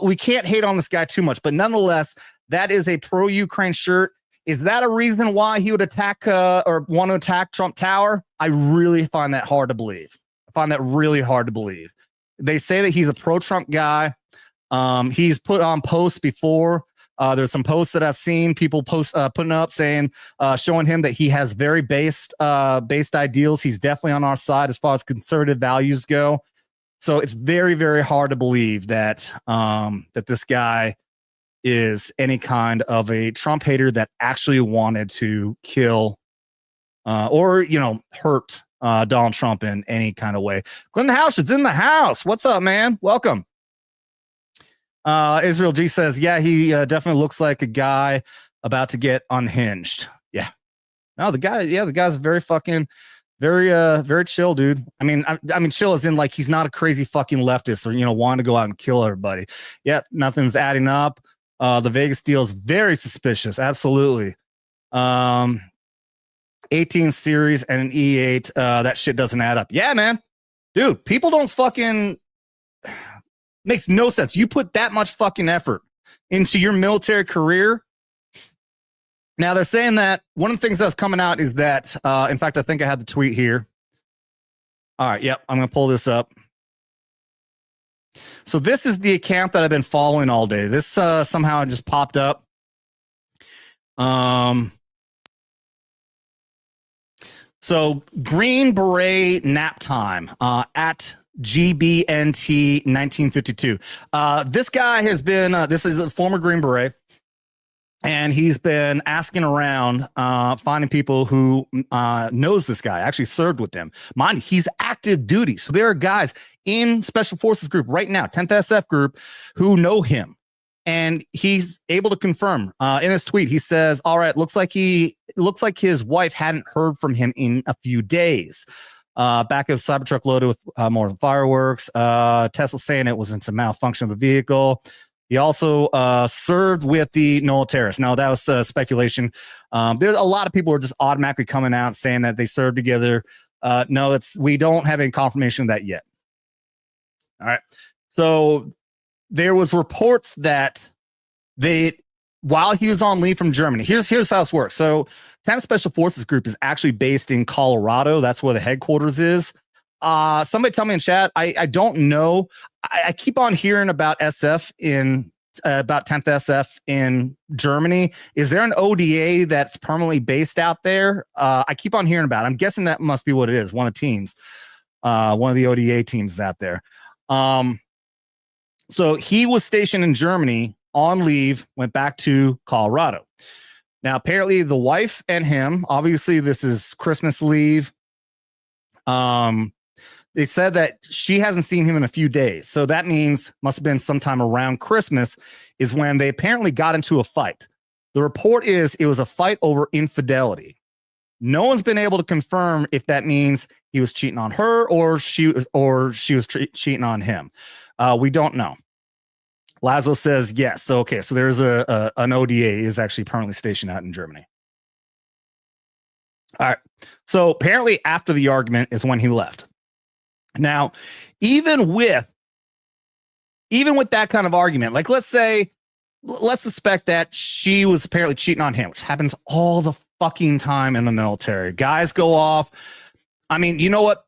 we can't hate on this guy too much. But nonetheless, that is a pro-Ukraine shirt. Is that a reason why he would attack or want to attack Trump Tower? I really find that hard to believe. I find that really hard to believe. They say that he's a pro-Trump guy. He's put on posts before. There's some posts that I've seen people putting up saying, showing him that he has very based ideals. He's definitely on our side as far as conservative values go. So it's very, very hard to believe that that this guy is any kind of a Trump hater that actually wanted to kill or hurt Donald Trump in any kind of way. Glenn House is in the house. What's up, man? Welcome. Israel G says, yeah, he definitely looks like a guy about to get unhinged. Yeah. No, the guy's very fucking, very chill, dude. I mean, chill as in like he's not a crazy fucking leftist or wanting to go out and kill everybody. Yeah, nothing's adding up. The Vegas deal is very suspicious. Absolutely. 18 series and an E8. That shit doesn't add up. Yeah, man. Dude, people don't fucking. Makes no sense. You put that much fucking effort into your military career. Now they're saying that one of the things that's coming out is that, in fact, I think I had the tweet here. All right. Yep. I'm going to pull this up. So this is the account that I've been following all day. This somehow just popped up. So Green Beret nap time at GBNT 1952. This guy has been, this is a former Green Beret, and he's been asking around, finding people who knows this guy, actually served with him. Mind you, he's active duty. So there are guys in Special Forces Group right now, 10th SF Group, who know him. And he's able to confirm in his tweet, he says, all right, looks like his wife hadn't heard from him in a few days. Back of Cybertruck loaded with more fireworks. Tesla saying it was into malfunction of the vehicle. He also served with the Noel terrorists. Now, that was speculation. There's a lot of people who are just automatically coming out saying that they served together. No, we don't have any confirmation of that yet. All right. So there was reports that while he was on leave from Germany, here's how this works. So 10th Special Forces Group is actually based in Colorado. That's where the headquarters is. Somebody tell me in chat. I don't know. I keep on hearing about SF about 10th SF in Germany. Is there an ODA that's permanently based out there? I keep on hearing about it. I'm guessing that must be what it is. One of the teams, one of the ODA teams is out there. So he was stationed in Germany on leave, went back to Colorado. Now, apparently the wife and him, obviously this is Christmas leave. They said that she hasn't seen him in a few days. So that means must have been sometime around Christmas is when they apparently got into a fight. The report is it was a fight over infidelity. No one's been able to confirm if that means he was cheating on her or she was cheating on him. We don't know. Lazo says yes. So, okay. So there's an ODA is actually permanently stationed out in Germany. All right. So apparently after the argument is when he left. Now, even with that kind of argument, like let's suspect that she was apparently cheating on him, which happens all the fucking time in the military. Guys go off. I mean, you know what?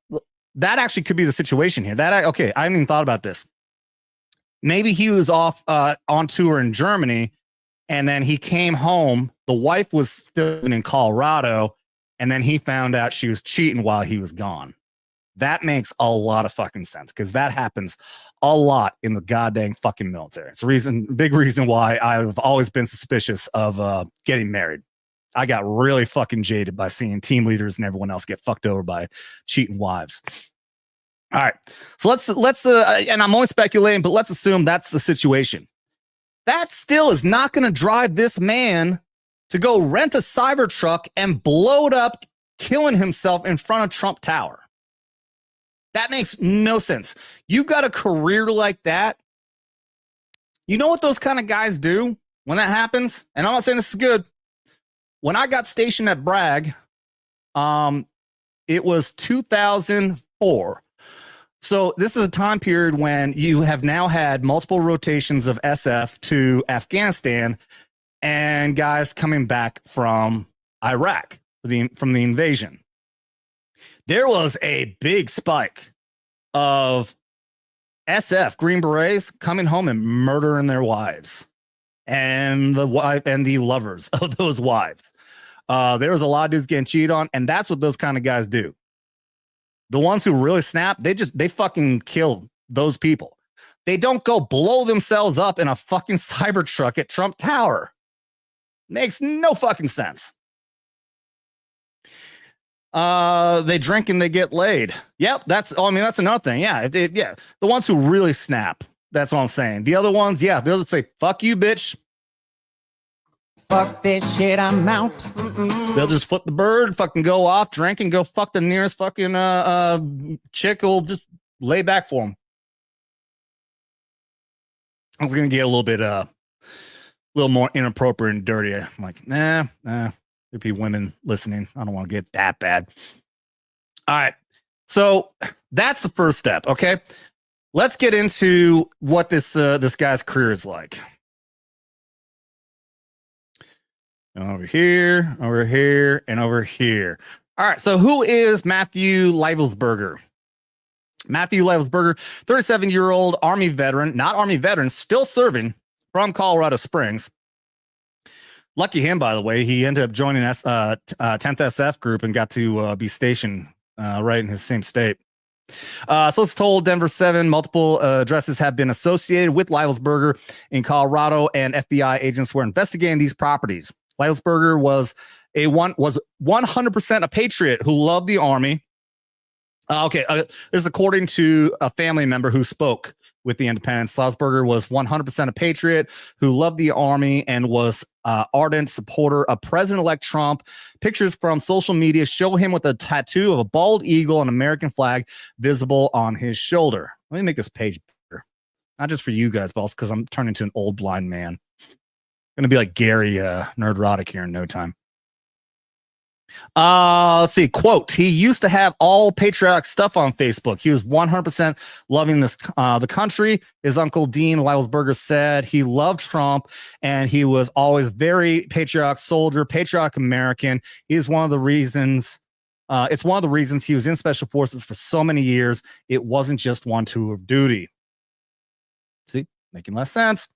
That actually could be the situation here. Okay, I haven't even thought about this. Maybe he was off on tour in Germany, and then he came home. The wife was still in Colorado, and then he found out she was cheating while he was gone. That makes a lot of fucking sense because that happens a lot in the goddamn fucking military. It's a big reason why I've always been suspicious of getting married. I got really fucking jaded by seeing team leaders and everyone else get fucked over by cheating wives. All right. So let's and I'm only speculating, but let's assume that's the situation. That still is not going to drive this man to go rent a cyber truck and blow it up, killing himself in front of Trump Tower. That makes no sense. You got a career like that. You know what those kind of guys do when that happens? And I'm not saying this is good. When I got stationed at Bragg, it was 2004. So this is a time period when you have now had multiple rotations of SF to Afghanistan and guys coming back from Iraq from the invasion. There was a big spike of SF Green Berets coming home and murdering their wives and the lovers of those wives. There was a lot of dudes getting cheated on, and that's what those kind of guys do. The ones who really snap, they fucking kill those people. They don't go blow themselves up in a fucking Cybertruck at Trump Tower. Makes no fucking sense. They drink and they get laid. Yep, that's another thing. Yeah, the ones who really snap. That's what I'm saying. The other ones, yeah, they'll just say, fuck you, bitch. Fuck this shit, I'm out. They'll just flip the bird, fucking go off, drink, and go fuck the nearest fucking chick who'll just lay back for them. I was gonna get a little more inappropriate and dirty. I'm like, nah. There'd be women listening. I don't want to get that bad. All right. So that's the first step. Okay. Let's get into what this guy's career is like. Over here, and over here. All right. So who is Matthew Leibelsberger? Matthew Leibelsberger, 37-year-old Army veteran, not Army veteran, still serving from Colorado Springs. Lucky him, by the way. He ended up joining 10th SF group and got to be stationed right in his same state. So it's told Denver 7 multiple addresses have been associated with Leibelsberger in Colorado, and FBI agents were investigating these properties. Leibelsberger was 100% a patriot who loved the Army. This is according to a family member who spoke with the Independents. Leibelsberger was 100% a patriot who loved the Army and was ardent supporter of President-elect Trump. Pictures from social media show him with a tattoo of a bald eagle and American flag visible on his shoulder. Let me make this page bigger. Not just for you guys, but also because I'm turning into an old blind man. Going to be like Gary Nerdrotic here in no time. Let's see. Quote: He used to have all patriotic stuff on Facebook. He was 100% loving this the country. His uncle Dean Lylesberger said he loved Trump and he was always very patriotic soldier, patriotic American. He is one of the reasons. It's one of the reasons he was in special forces for so many years. It wasn't just one tour of duty. See, making less sense.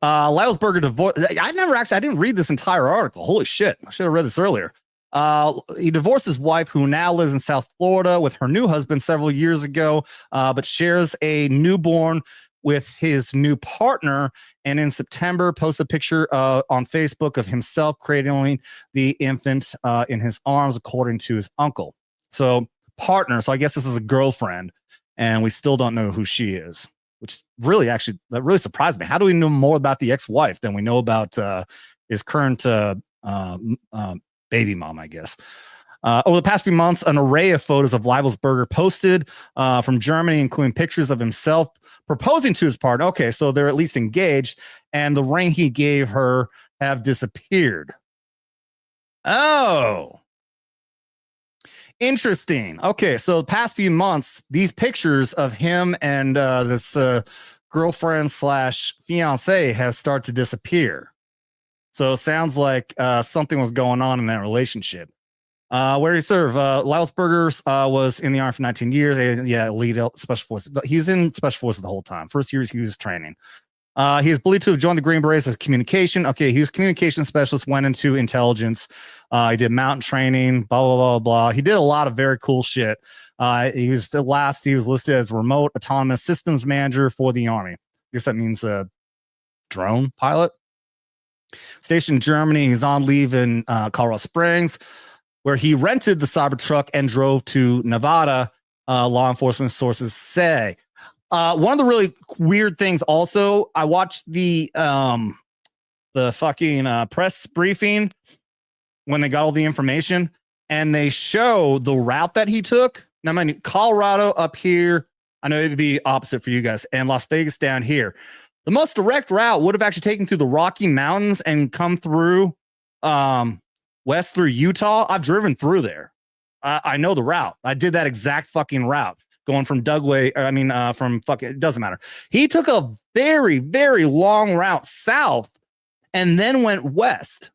Lylesberger divorced. I didn't read this entire article. Holy shit. I should have read this earlier. He divorced his wife, who now lives in South Florida with her new husband several years ago, but shares a newborn with his new partner. And in September, posted a picture on Facebook of himself cradling the infant in his arms, according to his uncle. So partner. So I guess this is a girlfriend, and we still don't know who she is, which really that really surprised me. How do we know more about the ex-wife than we know about his current baby mom, I guess. Over the past few months, an array of photos of Lylesberger posted from Germany, including pictures of himself proposing to his partner. Okay, so they're at least engaged, and the ring he gave her have disappeared. Oh, interesting. Okay, so the past few months, these pictures of him and this girlfriend / fiance have started to disappear. So it sounds like something was going on in that relationship. Where did he serve? Lylesberger was in the Army for 19 years. Lead Special Forces. He was in Special Forces the whole time. First years he was training. He is believed to have joined the Green Berets as communication. Okay, he was communication specialist, went into intelligence. He did mountain training, blah, blah, blah, blah. He did a lot of very cool shit. He was listed as remote autonomous systems manager for the Army. I guess that means a drone pilot. Stationed in Germany, he's on leave in Colorado Springs, where he rented the Cybertruck and drove to Nevada, law enforcement sources say. One of the really weird things also, I watched the fucking press briefing when they got all the information, and they show the route that he took. Now, mind you, Colorado up here, I know it'd be opposite for you guys, and Las Vegas down here. The most direct route would have actually taken through the Rocky Mountains and come through west through Utah. I've driven through there. I know the route. I did that exact fucking route going from it doesn't matter. He took a very, very long route south and then went west.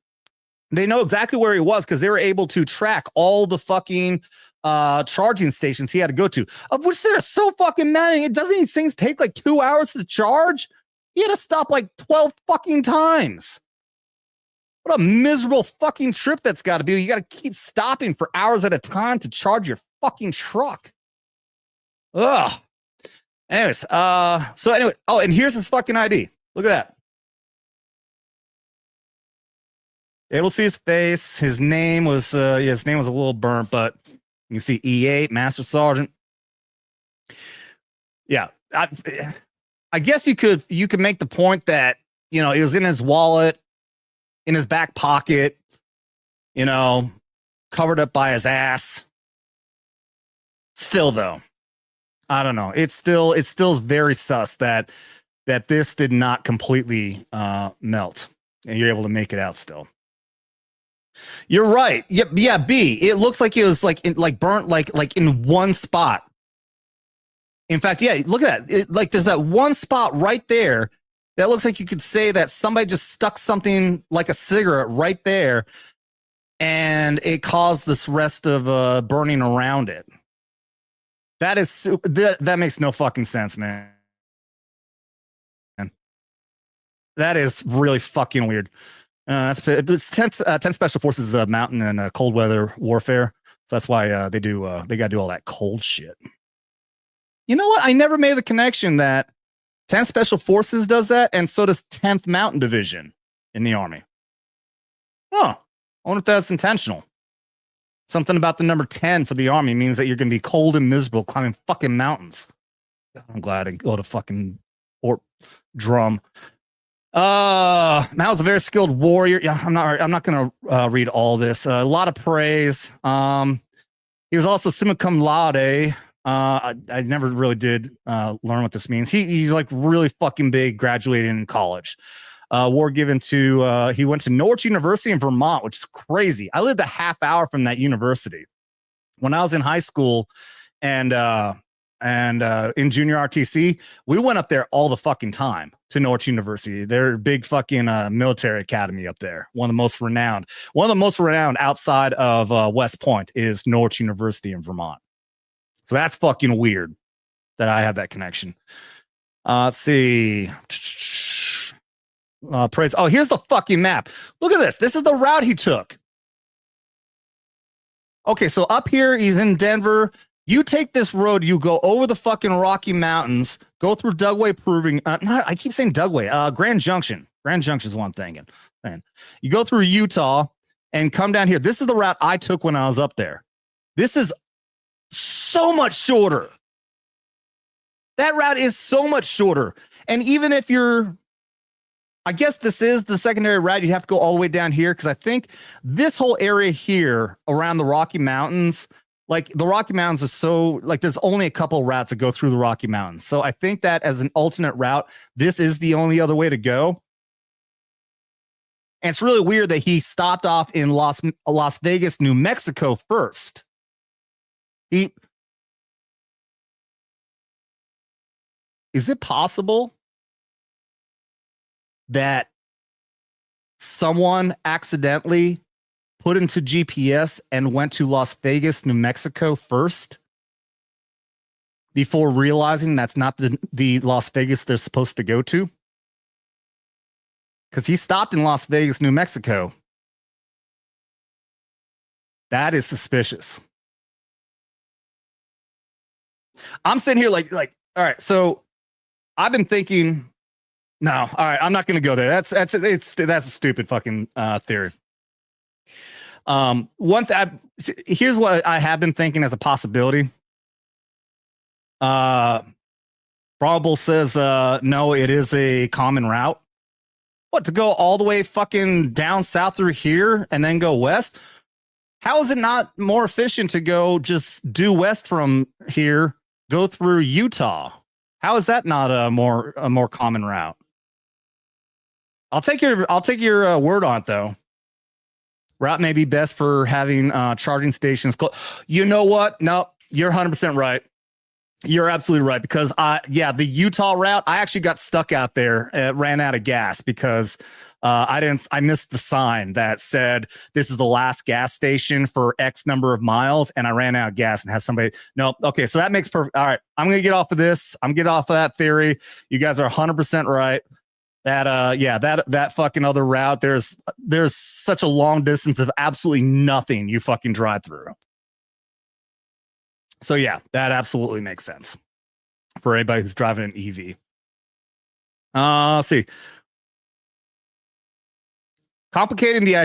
They know exactly where he was because they were able to track all the fucking charging stations he had to go to, of which there are so fucking many. Doesn't these things take like 2 hours to charge? He had to stop like 12 fucking times. What a miserable fucking trip that's got to be. You got to keep stopping for hours at a time to charge your fucking truck. Ugh. Anyways, so anyway, and here's his fucking ID. Look at that. Able to see his face. His name was his name was a little burnt, but you can see E8, Master Sergeant. Yeah. I guess you could make the point that, it was in his wallet, in his back pocket, covered up by his ass. Still, though, I don't know. It's still very sus that this did not completely melt, and you're able to make it out still. You're right. Yeah, B. It looks like it was burnt in one spot. In fact, yeah, look at that. There's that one spot right there that looks like you could say that somebody just stuck something like a cigarette right there, and it caused this rest of burning around it. That makes no fucking sense, man. That is really fucking weird. It's 10 Special Forces mountain and cold weather warfare, so that's why they got to do all that cold shit. You know what? I never made the connection that 10 Special Forces does that, and so does 10th Mountain Division in the Army. Huh. I wonder if that's intentional. Something about the number 10 for the Army means that you're going to be cold and miserable climbing fucking mountains. I'm glad I go to fucking Fort Drum. Mal's a very skilled warrior. Yeah, I'm not going to read all this. A lot of praise. He was also summa cum laude. I never really did learn what this means. He's like really fucking big, graduating in college. award given to, he went to Norwich University in Vermont, which is crazy. I lived a half hour from that university. When I was in high school and in junior RTC, we went up there all the fucking time to Norwich University. They're a big fucking military academy up there. One of the most renowned outside of West Point is Norwich University in Vermont. So that's fucking weird that I have that connection. Let's see. Praise. Oh, here's the fucking map. Look at this. This is the route he took. Okay, so up here, he's in Denver. You take this road, you go over the fucking Rocky Mountains, go through Dugway Proving. I keep saying Dugway. Grand Junction. Grand Junction is one thing. And you go through Utah and come down here. This is the route I took when I was up there. This is so much shorter. That route is so much shorter. And even if you're, I guess this is the secondary route, you have to go all the way down here because I think this whole area here around the Rocky Mountains, like the Rocky Mountains is so, like there's only a couple routes that go through the Rocky Mountains. So I think that as an alternate route, this is the only other way to go. And it's really weird that he stopped off in Las Vegas, New Mexico first. Is it possible that someone accidentally put into GPS and went to Las Vegas, New Mexico first before realizing that's not the Las Vegas they're supposed to go to? Because he stopped in Las Vegas, New Mexico. That is suspicious. I'm sitting here like, all right, so I've been thinking, no, all right, I'm not going to go there. That's a stupid fucking theory. Here's what I have been thinking as a possibility. Probable says no, it is a common route. What, to go all the way fucking down south through here and then go west? How is it not more efficient to go just due west from here, go through Utah? How is that not a more common route? I'll take your word on it though. Route may be best for having charging stations. You know what? No, you're 100% right. You're absolutely right because the Utah route, I actually got stuck out there, ran out of gas because I missed the sign that said this is the last gas station for X number of miles, and I ran out of gas and had somebody. No, okay, so that makes perfect. All right, I'm gonna get off of this. I'm getting off of that theory. You guys are 100% right. That fucking other route. There's such a long distance of absolutely nothing you fucking drive through. So yeah, that absolutely makes sense for anybody who's driving an EV. Let's see. Complicating the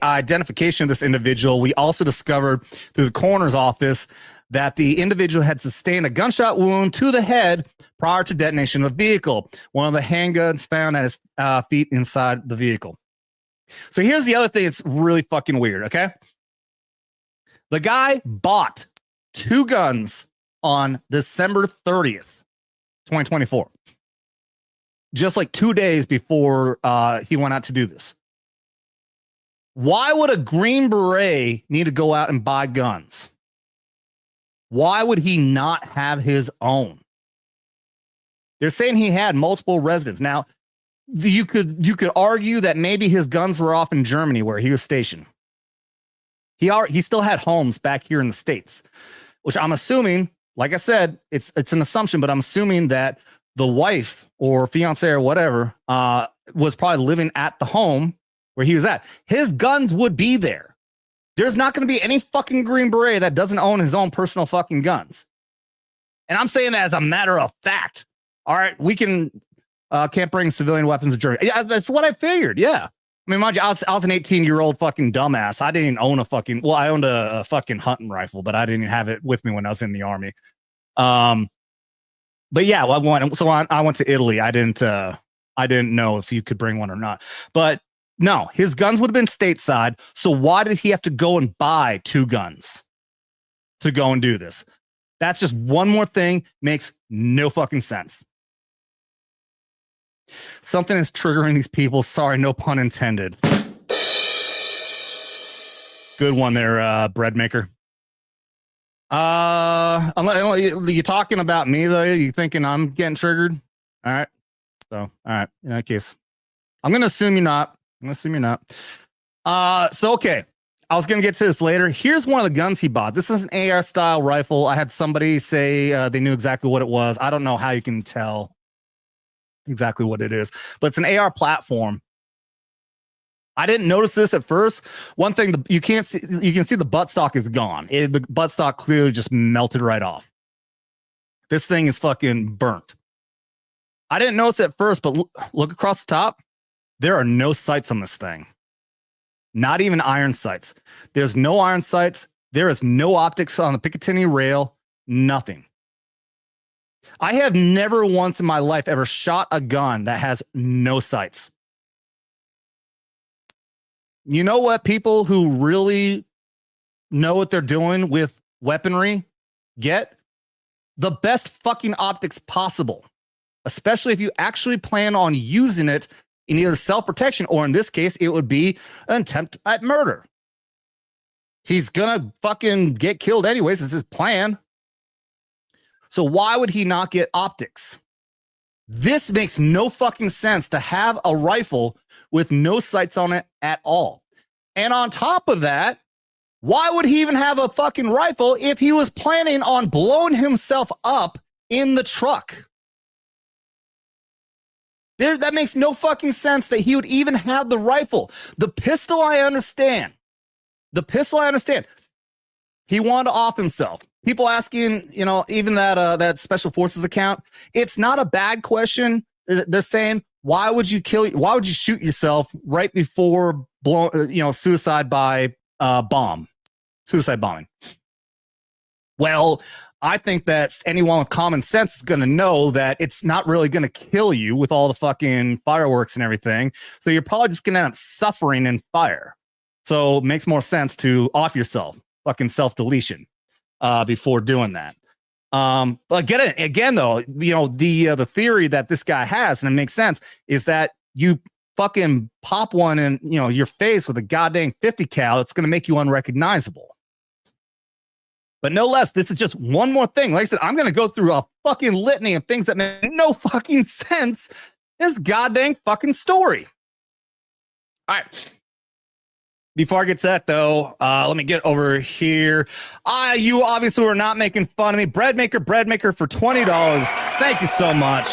identification of this individual, we also discovered through the coroner's office that the individual had sustained a gunshot wound to the head prior to detonation of the vehicle. One of the handguns found at his feet inside the vehicle. So here's the other thing that's really fucking weird, okay? The guy bought 2 guns on December 30th, 2024. Just like 2 days before he went out to do this. Why would a Green Beret need to go out and buy guns? Why would he not have his own? They're saying he had multiple residents. Now, you could argue that maybe his guns were off in Germany where he was stationed. He still had homes back here in the States, which I'm assuming, like I said, it's an assumption, but I'm assuming that the wife or fiance or whatever was probably living at the home where he was at. His guns would be there. There's not going to be any fucking Green Beret that doesn't own his own personal fucking guns. And I'm saying that as a matter of fact. All right, we can't bring civilian weapons to Germany. Yeah, that's what I figured. Yeah. I mean, mind you, I was an 18-year-old fucking dumbass. I didn't own I owned a fucking hunting rifle, but I didn't have it with me when I was in the army. But yeah, I went to Italy. I didn't know if you could bring one or not. But no, his guns would have been stateside. So why did he have to go and buy 2 guns to go and do this? That's just one more thing. Makes no fucking sense. Something is triggering these people. Sorry, no pun intended. Good one there, bread maker. You talking about me though? You thinking I'm getting triggered? All right. So, all right. In that case, I'm gonna assume you're not. So okay. I was gonna get to this later. Here's one of the guns he bought. This is an AR style rifle. I had somebody say they knew exactly what it was. I don't know how you can tell exactly what it is, but it's an AR platform. I didn't notice this at first. One thing you can see the buttstock is gone. The buttstock clearly just melted right off. This thing is fucking burnt. I didn't notice it at first, but look across the top. There are no sights on this thing. Not even iron sights. There's no iron sights. There is no optics on the Picatinny rail. Nothing. I have never once in my life ever shot a gun that has no sights. You know what people who really know what they're doing with weaponry get? The best fucking optics possible, especially if you actually plan on using it in either self-protection or in this case, it would be an attempt at murder. He's gonna fucking get killed anyways. It's his plan. So why would he not get optics? This makes no fucking sense to have a rifle with no sights on it at all. And on top of that, why would he even have a fucking rifle if he was planning on blowing himself up in the truck? That makes no fucking sense that he would even have the rifle. The pistol, I understand. He wanted to off himself. People asking, even that Special Forces account, it's not a bad question. They're saying, why would you shoot yourself right before suicide by suicide bombing? Well, I think that anyone with common sense is going to know that it's not really going to kill you with all the fucking fireworks and everything. So you're probably just going to end up suffering in fire. So it makes more sense to off yourself, fucking self-deletion, before doing that. But again, though, the theory that this guy has, and it makes sense, is that you fucking pop one in, your face with a goddamn 50 cal. It's going to make you unrecognizable. But no less, this is just one more thing. Like I said, I'm going to go through a fucking litany of things that make no fucking sense in this goddamn fucking story. All right. Before I get to that, though, let me get over here. You obviously were not making fun of me. Bread maker for $20. Thank you so much.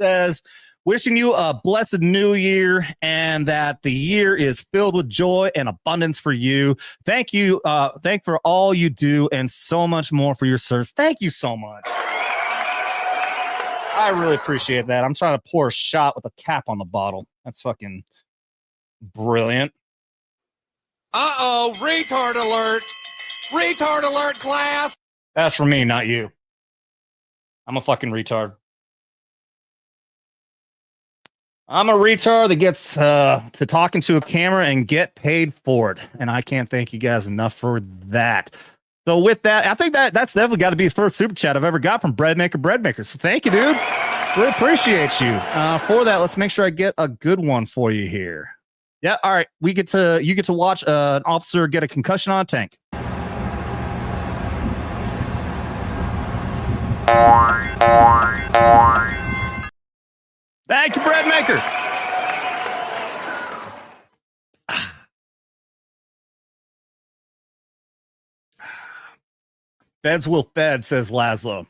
Says, wishing you a blessed new year and that the year is filled with joy and abundance for you. Thank you. Thank for all you do and so much more for your service. Thank you so much. I really appreciate that. I'm trying to pour a shot with a cap on the bottle. That's fucking brilliant. Uh-oh, retard alert. Retard alert, class. That's for me, not you. I'm a fucking retard. I'm a retard that gets to talk into a camera and get paid for it. And I can't thank you guys enough for that. So with that, I think that's definitely got to be his first super chat I've ever got from Breadmaker. So thank you, dude. Really appreciate you. For that, let's make sure I get a good one for you here. Yeah, all right. You get to watch an officer get a concussion on a tank. Thank you, Breadmaker. Feds will fed, says Laszlo.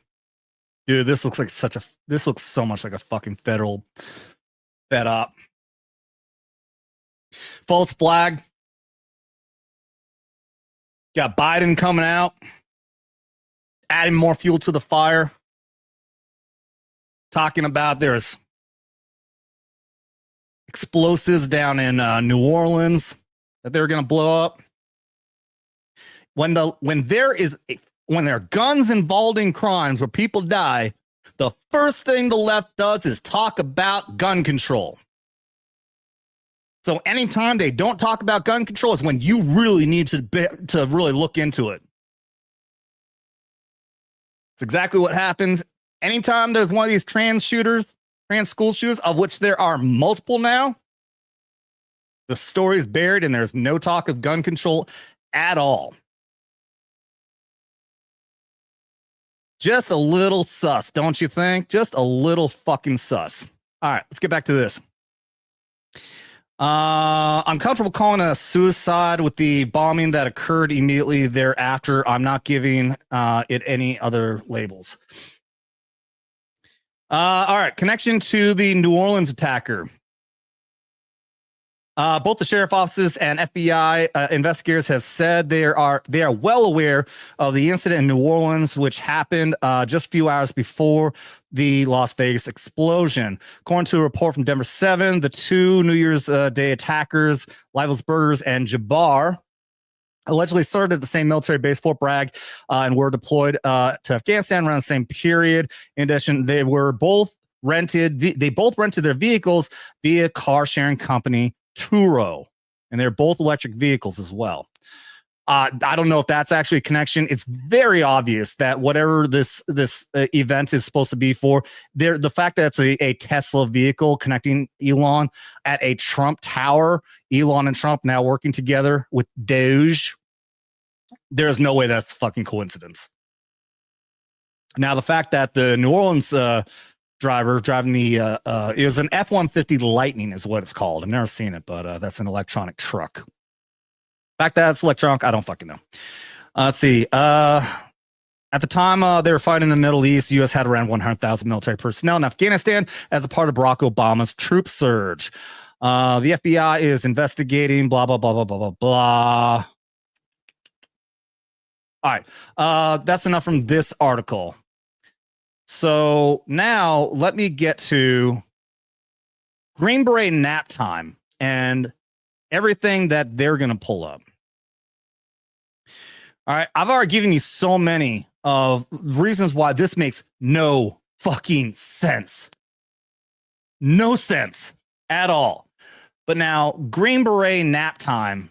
Dude, this looks so much like a fucking federal fed op. False flag. Got Biden coming out, adding more fuel to the fire. Talking about there's explosives down in New Orleans that they're going to blow up. When there are guns involved in crimes where people die, the first thing the left does is talk about gun control. So anytime they don't talk about gun control is when you really need to really look into it. It's exactly what happens. Anytime there's one of these trans shooters trans school shooters, of which there are multiple now. The story's buried and there's no talk of gun control at all. Just a little sus, don't you think? Just a little fucking sus. All right, let's get back to this. I'm comfortable calling it a suicide with the bombing that occurred immediately thereafter. I'm not giving it any other labels. All right, connection to the New Orleans attacker. Both the sheriff offices and FBI investigators have said they are well aware of the incident in New Orleans, which happened just a few hours before the Las Vegas explosion. According to a report from Denver 7, the two New Year's Day attackers, Livelsburgers and Jabbar, allegedly served at the same military base, Fort Bragg, and were deployed to Afghanistan around the same period. In addition, they both rented their vehicles via car sharing company Turo, and they're both electric vehicles as well. I don't know if that's actually a connection. It's very obvious that whatever this event is supposed to be for, the fact that it's a Tesla vehicle connecting Elon at a Trump tower, Elon and Trump now working together with Doge, there's no way that's fucking coincidence. Now, the fact that the New Orleans driver driving the is an F-150 Lightning is what it's called. I've never seen it, but that's an electronic truck. The fact that it's electronic, I don't fucking know. Let's see. At the time they were fighting in the Middle East, the U.S. had around 100,000 military personnel in Afghanistan as a part of Barack Obama's troop surge. The FBI is investigating, blah, blah, blah, blah, blah, blah, blah. All right. That's enough from this article. So now let me get to Green Beret nap time and everything that they're going to pull up. All right. I've already given you so many of reasons why this makes no fucking sense. No sense at all. But now Green Beret nap time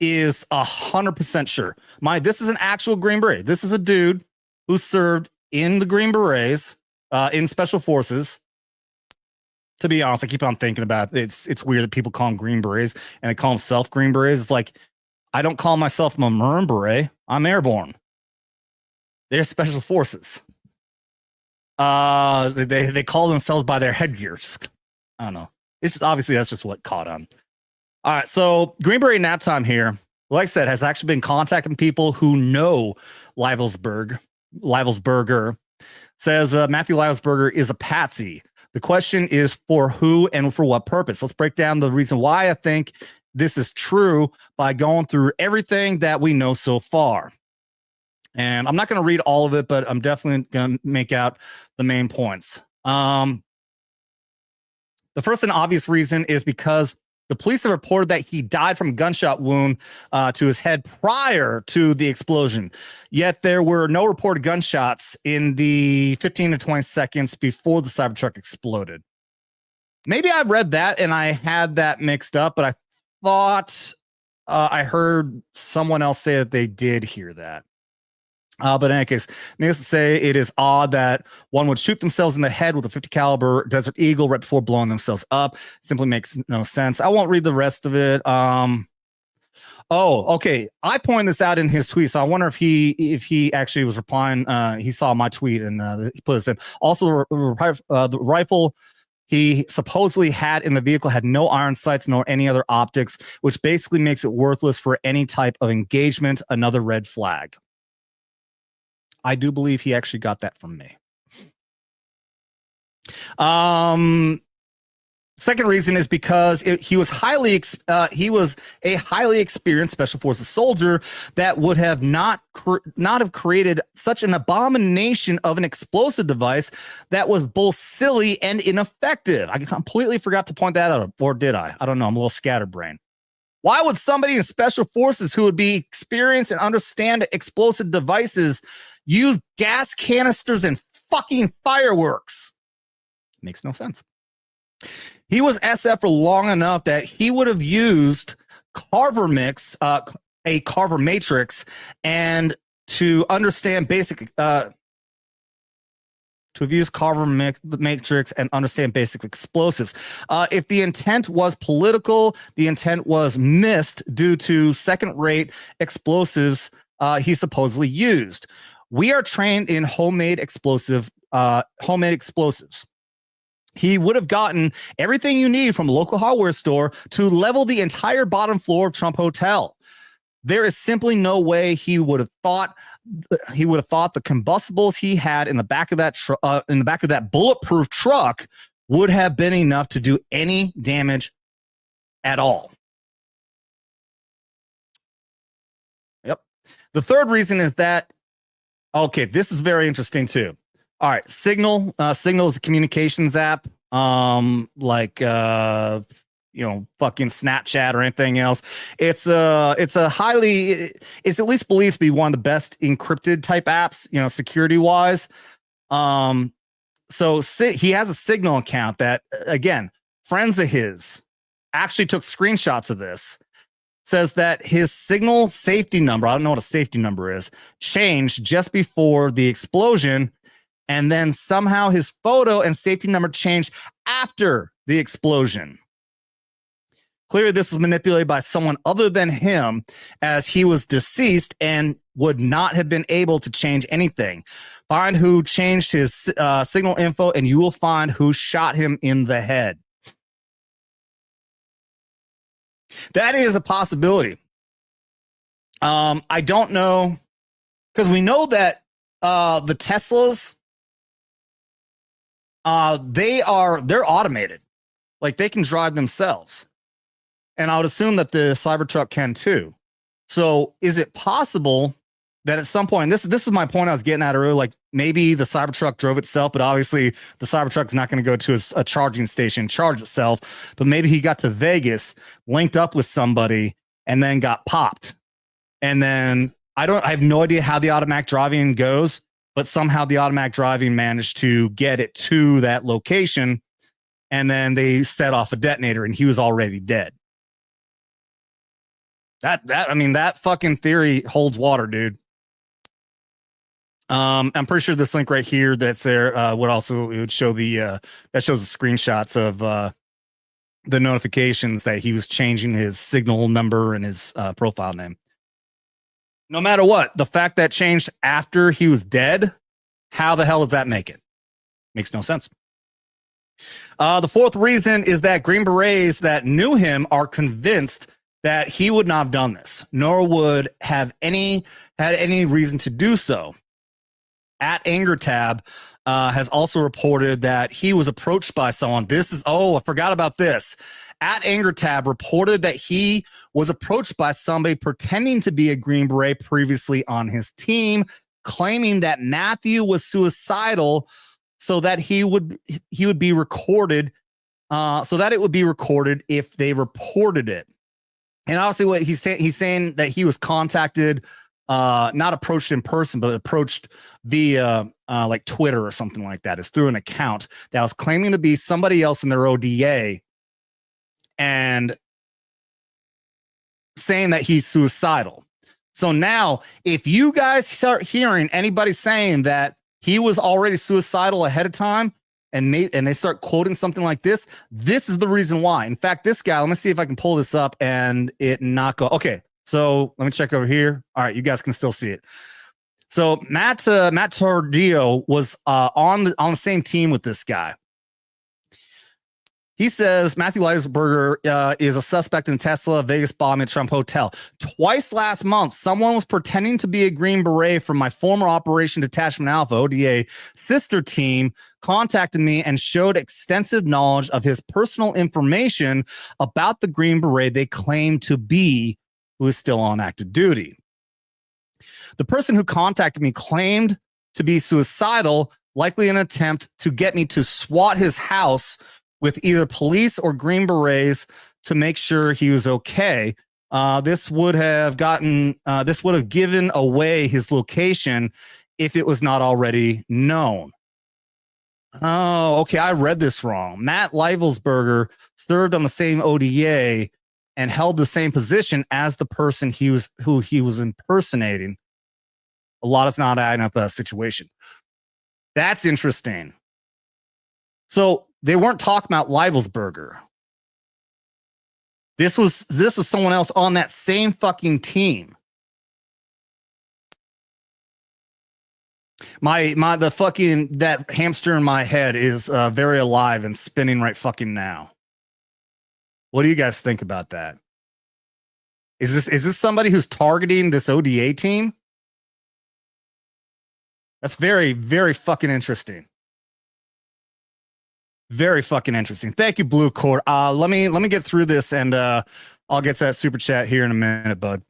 is 100% sure. This is an actual Green Beret. This is a dude who served in the Green Berets, in Special Forces. To be honest, I keep on thinking about it. It's weird that people call them Green Berets and they call themselves Green Berets. It's like, I don't call myself a Maroon Beret. I'm airborne. They're Special Forces. They call themselves by their headgears. I don't know. It's just, obviously that's just what caught on. All right, so Green Beret nap time here, like I said, has actually been contacting people who know Livelsburger. Says Matthew Livelsburger is a patsy. The question is for who and for what purpose. Let's break down the reason why I think this is true by going through everything that we know so far. And I'm not going to read all of it, but I'm definitely going to make out the main points. The first and obvious reason is because the police have reported that he died from a gunshot wound to his head prior to the explosion. Yet there were no reported gunshots in the 15 to 20 seconds before the Cybertruck exploded. Maybe I read that and I had that mixed up, but I thought I heard someone else say that they did hear that. But in any case, needless to say, it is odd that one would shoot themselves in the head with a 50 caliber Desert Eagle right before blowing themselves up. Simply makes no sense. I won't read the rest of it. Oh, okay. I pointed this out in his tweet, so I wonder if he actually was replying. He saw my tweet and he put this in. Also, the rifle he supposedly had in the vehicle had no iron sights nor any other optics, which basically makes it worthless for any type of engagement. Another red flag. I do believe he actually got that from me. Second reason is because he was a highly experienced Special Forces soldier that would have not have created such an abomination of an explosive device that was both silly and ineffective. I completely forgot to point that out, or did I? I don't know. I'm a little scatterbrained. Why would somebody in Special Forces who would be experienced and understand explosive devices use gas canisters and fucking fireworks? Makes no sense. He was SF for long enough that he would have used Carver Mix, a Carver Matrix, and to understand basic to have used carbon matrix and understand basic explosives. If the intent was political, the intent was missed due to second-rate explosives he supposedly used. We are trained in homemade explosives. He would have gotten everything you need from a local hardware store to level the entire bottom floor of Trump Hotel. There is simply no way he would have thought the combustibles he had in the back of that bulletproof truck would have been enough to do any damage at all. Yep. The third reason is that, okay, this is very interesting too. All right, Signal. Signal is a communications app, like fucking Snapchat or anything else. It's at least believed to be one of the best encrypted type apps, security wise. So he has a Signal account that, again, friends of his actually took screenshots of this. Says that his Signal safety number, I don't know what a safety number is, changed just before the explosion. And then somehow his photo and safety number changed after the explosion. Clearly, this was manipulated by someone other than him, as he was deceased and would not have been able to change anything. Find who changed his Signal info, and you will find who shot him in the head. That is a possibility. I don't know, because we know that the Teslas, they're automated, like they can drive themselves, and I would assume that the Cybertruck can too. So, is it possible that at some point, this is my point I was getting at earlier, like maybe the Cybertruck drove itself, but obviously the Cybertruck is not going to go to a charging station, charge itself, but maybe he got to Vegas, linked up with somebody, and then got popped. And then I have no idea how the automatic driving goes, but somehow the automatic driving managed to get it to that location, and then they set off a detonator and he was already dead. That fucking theory holds water, dude. I'm pretty sure this link right here that's there would show that shows the screenshots of the notifications that he was changing his Signal number and his profile name. No matter what, the fact that changed after he was dead, how the hell does that make it? Makes no sense. The fourth reason is that Green Berets that knew him are convinced that he would not have done this, nor would have had any reason to do so. At AngerTab has also reported that he was approached by someone. I forgot about this. At AngerTab reported that he was approached by somebody pretending to be a Green Beret previously on his team, claiming that Matthew was suicidal so that he would be recorded, so that it would be recorded if they reported it. And obviously what he's saying that he was contacted, not approached in person, but approached via like Twitter or something like that. It's through an account that was claiming to be somebody else in their ODA and saying that he's suicidal. So now, if you guys start hearing anybody saying that he was already suicidal ahead of time, and they start quoting something like this is the reason why. In fact, this guy, let me see if I can pull this up and it not go. Okay, so let me check over here. All right, you guys can still see it. So Matt Tardillo was on the same team with this guy. He says Matthew Leisberger is a suspect in Tesla Vegas bombing at Trump Hotel. Twice last month, someone was pretending to be a Green Beret from my former Operation Detachment Alpha, ODA, sister team, contacted me and showed extensive knowledge of his personal information about the Green Beret they claim to be, who is still on active duty. The person who contacted me claimed to be suicidal, likely an attempt to get me to SWAT his house with either police or Green Berets to make sure he was okay. This would have given away his location if it was not already known. Oh, okay. I read this wrong. Matt Leivelsberger served on the same ODA and held the same position as the person who he was impersonating. A lot is not adding up a situation. That's interesting. So they weren't talking about Leibelsberger. This was someone else on that same fucking team. The fucking that hamster in my head is very alive and spinning right fucking now. What do you guys think about that? Is this somebody who's targeting this ODA team? That's very, very fucking interesting. Very fucking interesting. Thank you, Blue Cord. Let me get through this, and I'll get to that super chat here in a minute, bud.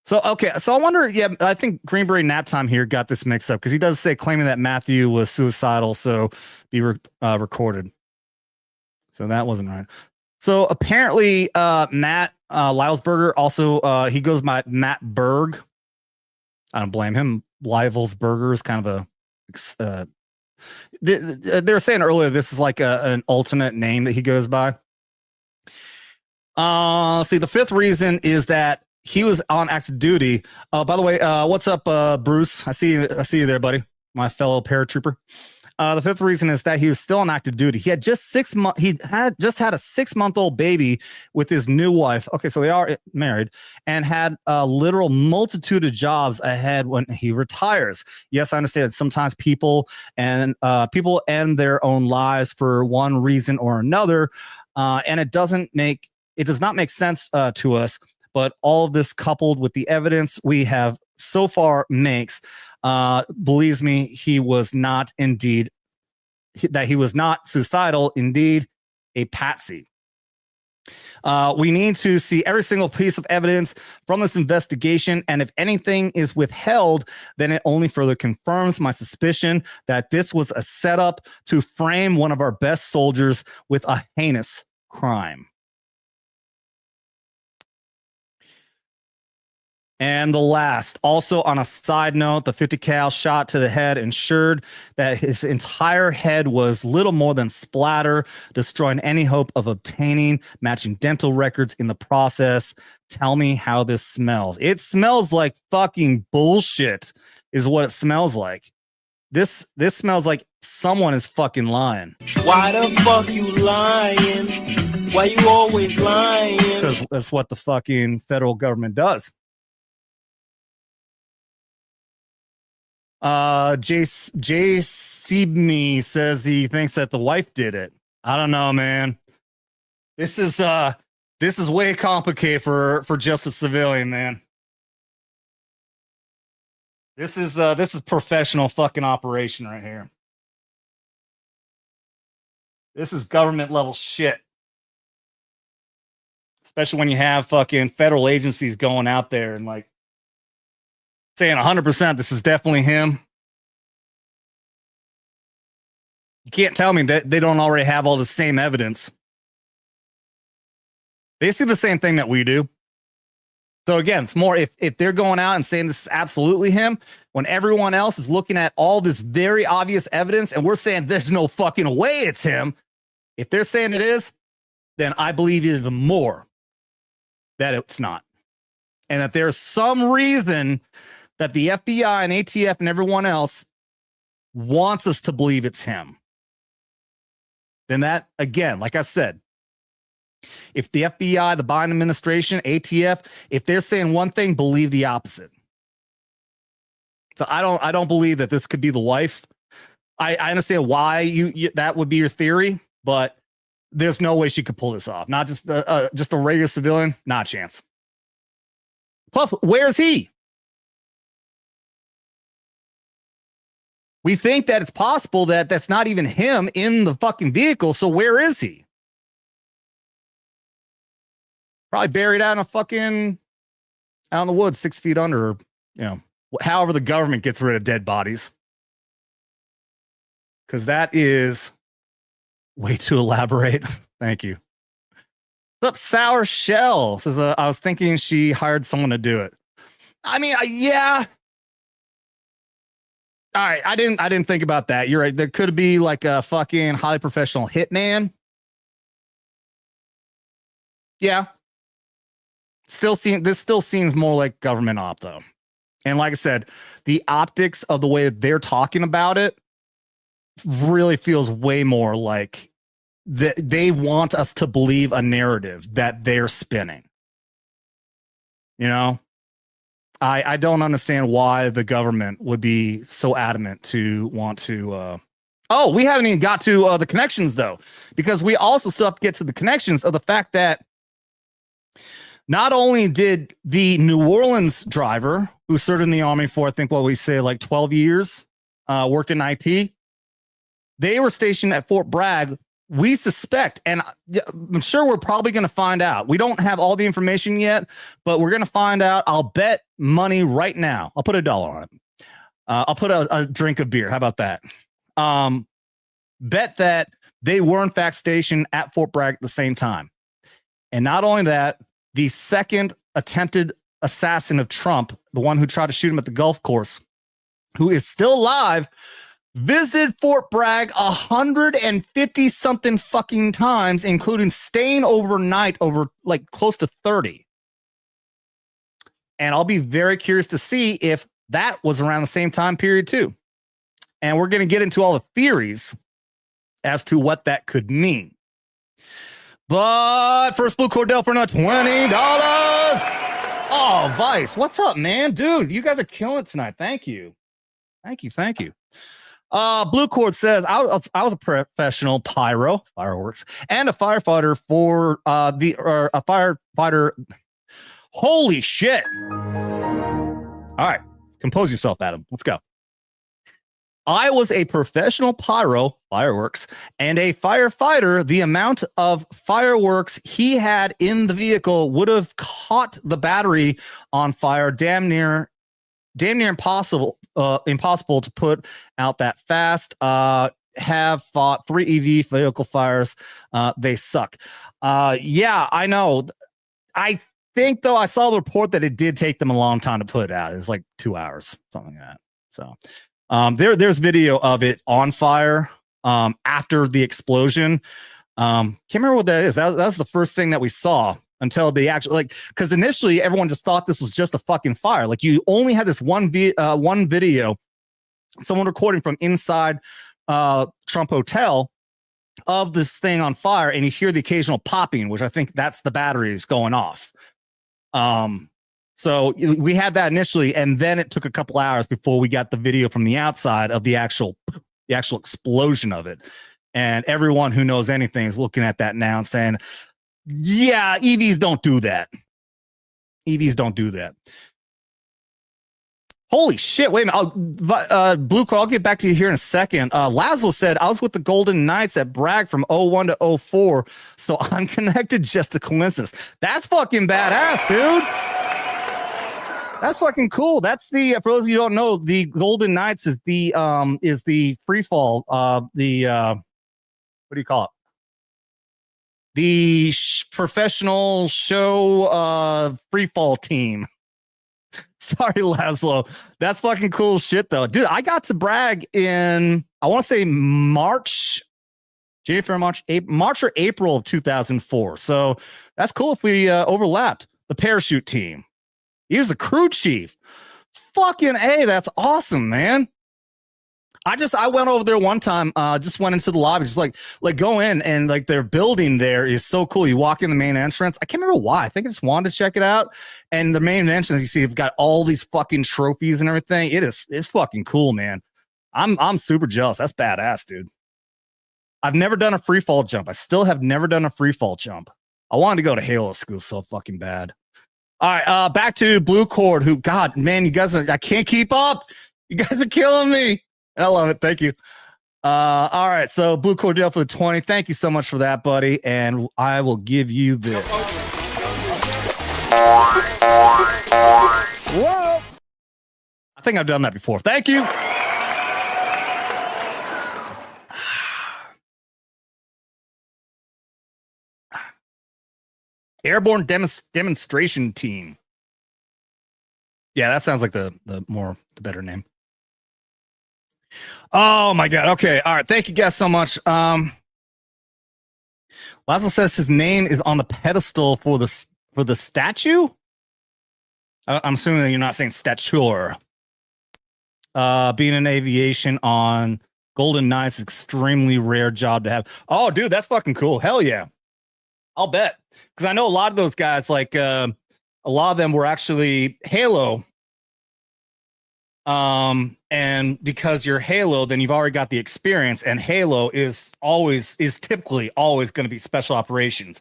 So I wonder. Yeah, I think Greenberry Nap Time here got this mixed up because he does say claiming that Matthew was suicidal, so be recorded. So that wasn't right. So apparently, Matt Leibelsberger also he goes by Matt Berg. I don't blame him. Leibelsberger is kind of a. They were saying earlier this is like an alternate name that he goes by. See, the fifth reason is that he was on active duty. By the way, what's up, Bruce? I see you there, buddy. My fellow paratrooper. The fifth reason is that he was still on active duty. He had just 6 months. He had just had a 6-month-old baby with his new wife. Okay, so they are married and had a literal multitude of jobs ahead when he retires. Yes, I understand that sometimes people end their own lives for one reason or another, and it does not make sense to us. But all of this coupled with the evidence we have so far makes believes me he was not suicidal, indeed a patsy. We need to see every single piece of evidence from this investigation, and if anything is withheld, then it only further confirms my suspicion that this was a setup to frame one of our best soldiers with a heinous crime. And the last, also on a side note, the 50 cal shot to the head ensured that his entire head was little more than splatter, destroying any hope of obtaining matching dental records in the process. Tell me how this smells. It smells like fucking bullshit is what it smells like. This smells like someone is fucking lying. Why the fuck you lying? Why you always lying? Because that's what the fucking federal government does. Jay Seebney says he thinks that the wife did it. I don't know, man. This is way complicated for just a civilian, man. This is professional fucking operation right here. This is government level shit. Especially when you have fucking federal agencies going out there and like saying 100% this is definitely him. You can't tell me that they don't already have all the same evidence. They see the same thing that we do. So again, it's more if they're going out and saying this is absolutely him, when everyone else is looking at all this very obvious evidence and we're saying there's no fucking way it's him. If they're saying it is, then I believe even more that it's not. And that there's some reason that the FBI and ATF and everyone else wants us to believe it's him. Then that, again, like I said, if the FBI, the Biden administration, ATF, if they're saying one thing, believe the opposite. So I don't believe that this could be the wife. I understand why you that would be your theory, but there's no way she could pull this off. Not just a regular civilian, not a chance. Plus, where's he? We think that it's possible that that's not even him in the fucking vehicle. So where is he? Probably buried out in the woods, 6 feet under, or, however the government gets rid of dead bodies. Because that is way too elaborate. Thank you. What's up, Sour Shell? Says, I was thinking she hired someone to do it. I mean, yeah. All right, I didn't think about that. You're right. There could be like a fucking highly professional hitman. Yeah. This still seems more like government op though. And like I said, the optics of the way that they're talking about it really feels way more like they want us to believe a narrative that they're spinning. You know, I don't understand why the government would be so adamant to want to. Oh, we haven't even got to the connections, though, because we also still have to get to the connections of the fact that not only did the New Orleans driver who served in the Army for, I think, what we say, like 12 years, worked in IT, they were stationed at Fort Bragg. We suspect, and I'm sure we're probably going to find out. We don't have all the information yet, but we're going to find out. I'll bet money right now. I'll put $1 on it. I'll put a drink of beer. How about that? Bet that they were, in fact, stationed at Fort Bragg at the same time. And not only that, the second attempted assassin of Trump, the one who tried to shoot him at the golf course, who is still alive, visited Fort Bragg 150 something fucking times, including staying overnight over like close to 30. And I'll be very curious to see if that was around the same time period too. And we're going to get into all the theories as to what that could mean. But first, Blue Cordell for another $20. Oh, Vice, what's up, man? Dude, you guys are killing it tonight. Thank you. Thank you. Blue Cord says, I was a professional fireworks, and a firefighter for a firefighter. Holy shit. All right, compose yourself, Adam. Let's go. I was a professional fireworks, and a firefighter. The amount of fireworks he had in the vehicle would have caught the battery on fire. Damn near impossible to put out that fast. Have fought 3 EV vehicle fires. They suck. Yeah, I know. I think, though, I saw the report that it did take them a long time to put it out. It was like 2 hours, something like that. So there's video of it on fire after the explosion. Can't remember what that is. That's the first thing that we saw until they actually, because initially everyone just thought this was just a fucking fire. Like, you only had this one video, someone recording from inside Trump Hotel of this thing on fire, and you hear the occasional popping, which I think that's the batteries going off. So we had that initially, and then it took a couple hours before we got the video from the outside of the actual explosion of it. And everyone who knows anything is looking at that now and saying, yeah, EVs don't do that. Holy shit. Wait a minute. Blue Car, I'll get back to you here in a second. Laszlo said, I was with the Golden Knights at Bragg from 01 to 04, so I'm connected, just a coincidence. That's fucking badass, dude. That's fucking cool. That's the, for those of you who don't know, the Golden Knights is the free fall, what do you call it? The professional show free fall team. Sorry, Laszlo. That's fucking cool shit, though. Dude, I got to Bragg in, I want to say March or April of 2004. So that's cool if we overlapped. The parachute team. He was a crew chief. Fucking A, that's awesome, man. I went over there one time, just went into the lobby, just like go in, and like their building there is so cool. You walk in the main entrance. I can't remember why. I think I just wanted to check it out. And the main entrance, you see, it's got all these fucking trophies and everything. It's fucking cool, man. I'm super jealous. That's badass, dude. I've never done a free fall jump. I still have never done a free fall jump. I wanted to go to Halo school so fucking bad. All right, back to Blue Cord, who, God, man, you guys I can't keep up. You guys are killing me. I love it. Thank you. All right. So Blue Cordell for the 20. Thank you so much for that, buddy. And I will give you this. Whoa. I think I've done that before. Thank you. Airborne Demonstration Team. Yeah, that sounds like the better name. Oh my God. Okay. All right. Thank you guys so much. Laszlo says his name is on the pedestal for the statue. I'm assuming that you're not saying stature. Being in aviation on Golden Knight's extremely rare job to have. Oh, dude, that's fucking cool. Hell yeah. I'll bet. Because I know a lot of those guys, like a lot of them were actually Halo. And because you're Halo, then you've already got the experience, and Halo is typically always going to be special operations.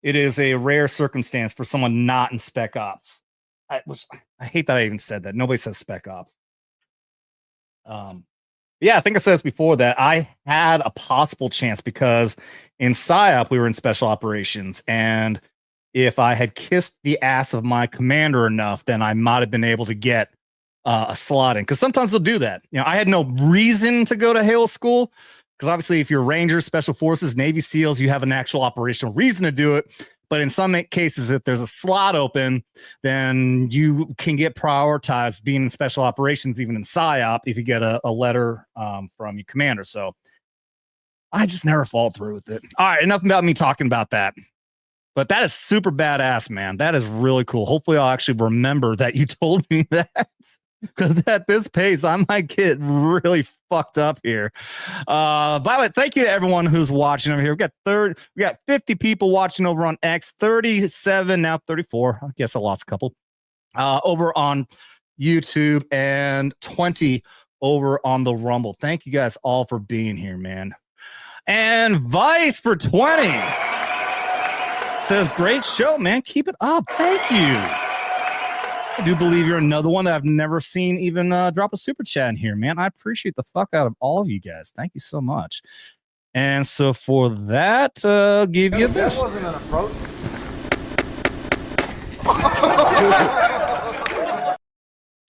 It is a rare circumstance for someone not in Spec Ops. I hate that I even said that. Nobody says Spec Ops. Yeah, I think I said this before that I had a possible chance because in PSYOP we were in special operations, and if I had kissed the ass of my commander enough, then I might have been able to get a slot in. Because sometimes they'll do that. You know, I had no reason to go to Halo school because obviously, if you're Rangers, Special Forces, Navy SEALs, you have an actual operational reason to do it. But in some cases, if there's a slot open, then you can get prioritized being in special operations, even in PSYOP, if you get a letter from your commander. So I just never fall through with it. All right, enough about me talking about that. But that is super badass, man. That is really cool. Hopefully I'll actually remember that you told me that. Because at this pace, I might get really fucked up here. By the way, thank you to everyone who's watching over here. We got 50 people watching over on X, 37, now 34. I guess I lost a couple. Over on YouTube, and 20 over on the Rumble. Thank you guys all for being here, man. And Vice for 20 says, great show, man. Keep it up. Thank you. I do believe you're another one that I've never seen even drop a super chat in here, man. I appreciate the fuck out of all of you guys. Thank you so much. And so for that, I'll give you this. That wasn't an approach.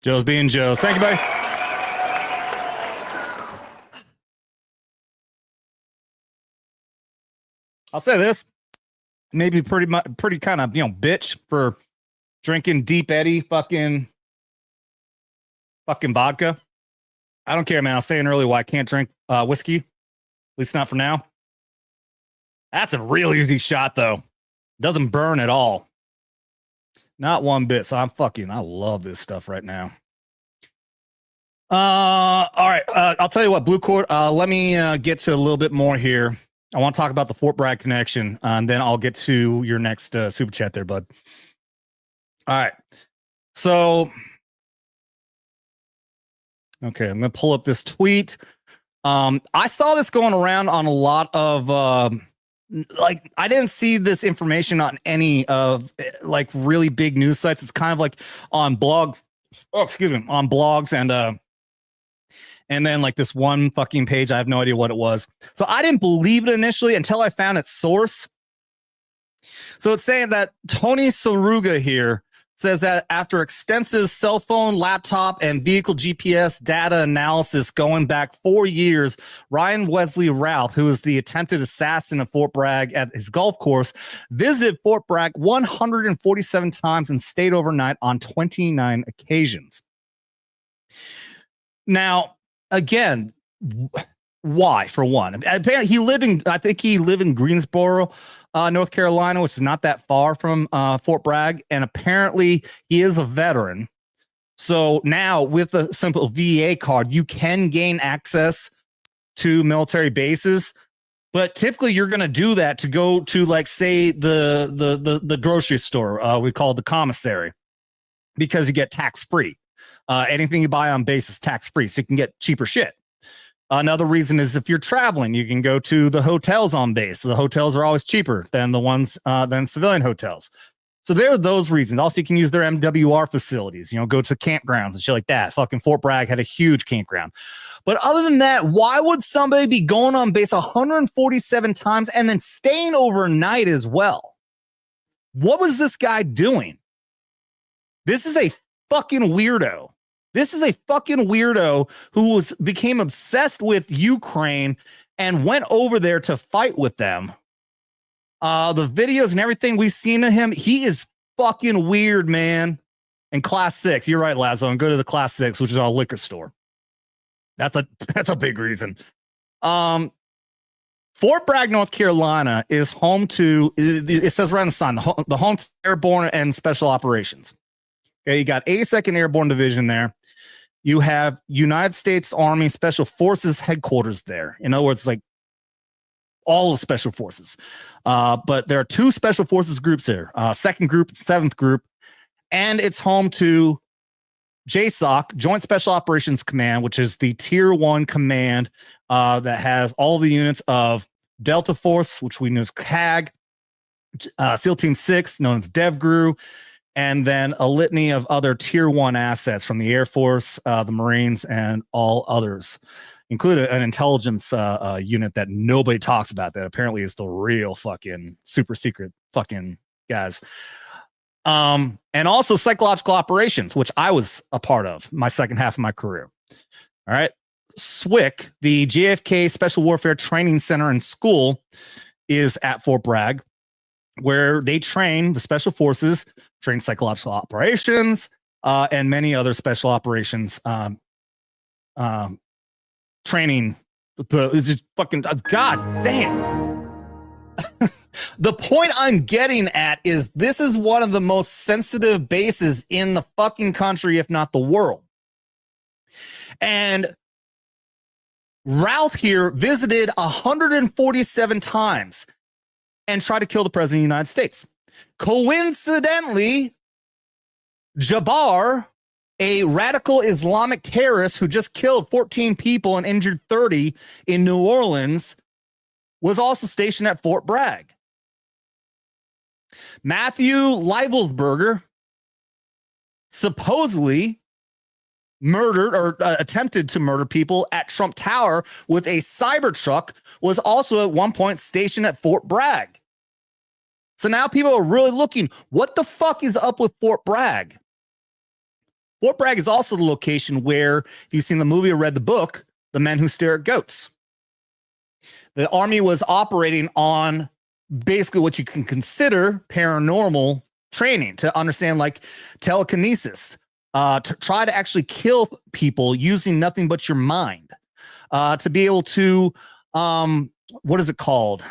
Joe's being Joe's. Thank you, buddy. I'll say this. Maybe pretty kind of, bitch for drinking Deep Eddy fucking vodka. I don't care, man. I was saying earlier why I can't drink whiskey. At least not for now. That's a real easy shot, though. Doesn't burn at all. Not one bit. So I love this stuff right now. All right. I'll tell you what, Blue Court, let me get to a little bit more here. I want to talk about the Fort Bragg connection, and then I'll get to your next super chat there, bud. All right. So, okay, I'm going to pull up this tweet. I saw this going around on a lot of, I didn't see this information on any of, really big news sites. It's kind of like on blogs. Oh, excuse me, on blogs and then this one fucking page, I have no idea what it was. So I didn't believe it initially until I found its source. So it's saying that Tony Saruga here says that after extensive cell phone, laptop, and vehicle GPS data analysis going back 4 years, Ryan Wesley Routh, who is the attempted assassin of Fort Bragg at his golf course, visited Fort Bragg 147 times and stayed overnight on 29 occasions. Now, again, why? For one, apparently he lived in Greensboro, North Carolina, which is not that far from Fort Bragg, and apparently he is a veteran. So now with a simple VA card, you can gain access to military bases, but typically you're going to do that to go to say the grocery store. We call it the commissary, because you get tax free. Anything you buy on base is tax free, so you can get cheaper shit. Another reason is if you're traveling, you can go to the hotels on base. The hotels are always cheaper than the ones than civilian hotels. So there are those reasons. Also, you can use their MWR facilities, go to campgrounds and shit like that. Fucking Fort Bragg had a huge campground. But other than that, why would somebody be going on base 147 times and then staying overnight as well? What was this guy doing? This is a fucking weirdo. This is a fucking weirdo who became obsessed with Ukraine and went over there to fight with them. The videos and everything we've seen of him, he is fucking weird, man. And Class 6, you're right, Lazo, and go to the Class 6, which is our liquor store. That's a big reason. Fort Bragg, North Carolina is home to, it says right on the sign, the home to airborne and special operations. Okay, you got 82nd Airborne Division there. You have United States Army Special Forces headquarters there. In other words, like all of Special Forces. But there are two Special Forces groups here, 2nd Group, 7th Group, and it's home to JSOC, Joint Special Operations Command, which is the Tier 1 command that has all the units of Delta Force, which we know as CAG, SEAL Team 6, known as DevGru, and then a litany of other Tier 1 assets from the Air Force, the Marines, and all others, including an intelligence unit that nobody talks about that apparently is the real fucking super secret fucking guys. And also psychological operations, which I was a part of my second half of my career. All right. SWCC, the JFK Special Warfare Training Center and School, is at Fort Bragg, where they train the Special Forces, train psychological operations, and many other special operations training. It's just fucking, God damn. The point I'm getting at is this is one of the most sensitive bases in the fucking country, if not the world. And Ralph here visited 147 times and tried to kill the president of the United States. Coincidentally, Jabbar, a radical Islamic terrorist who just killed 14 people and injured 30 in New Orleans, was also stationed at Fort Bragg. Matthew Leibelsberger supposedly murdered or attempted to murder people at Trump Tower with a Cybertruck, was also at one point stationed at Fort Bragg. So now people are really looking, what the fuck is up with Fort Bragg? Fort Bragg is also the location where, if you've seen the movie or read the book, The Men Who Stare at Goats. The Army was operating on basically what you can consider paranormal training to understand, like telekinesis, to try to actually kill people using nothing but your mind, to be able to, what is it called?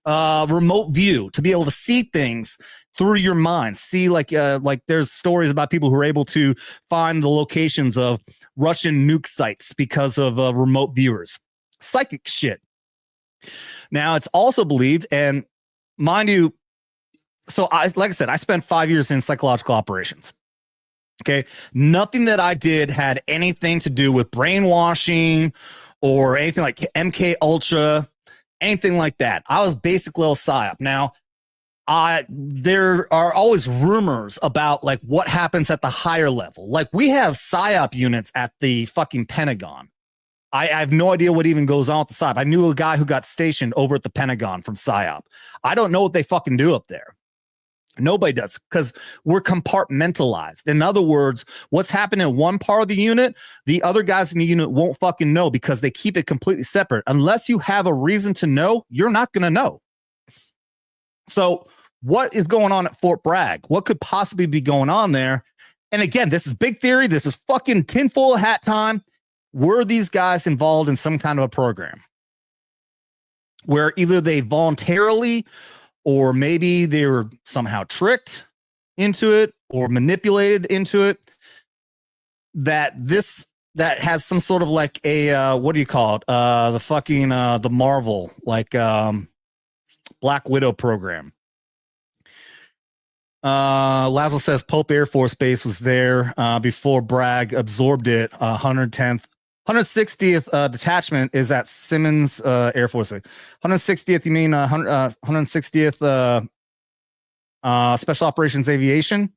Remote view, to be able to see things through your mind. See, like there's stories about people who are able to find the locations of Russian nuke sites because of remote viewers. Psychic shit. Now, it's also believed, and mind you, so like I said, I spent 5 years in psychological operations. Okay. Nothing that I did had anything to do with brainwashing or anything like MK Ultra, anything like that. I was basically a psyop. Now, there are always rumors about like what happens at the higher level. Like we have psyop units at the fucking Pentagon. I have no idea what even goes on with the psyop. I knew a guy who got stationed over at the Pentagon from psyop. I don't know what they fucking do up there. Nobody does, because we're compartmentalized. In other words, what's happening in one part of the unit, the other guys in the unit won't fucking know because they keep it completely separate. Unless you have a reason to know, you're not going to know. So what is going on at Fort Bragg? What could possibly be going on there? And again, this is big theory. This is fucking tinfoil hat time. Were these guys involved in some kind of a program where either they voluntarily or maybe they were somehow tricked into it or manipulated into it, that has some sort of like a, what do you call it? The fucking, the Marvel, like Black Widow program. Lazo says Pope Air Force Base was there before Bragg absorbed it. 160th detachment is at Simmons Air Force Base. 160th, you mean 160th Special Operations Aviation?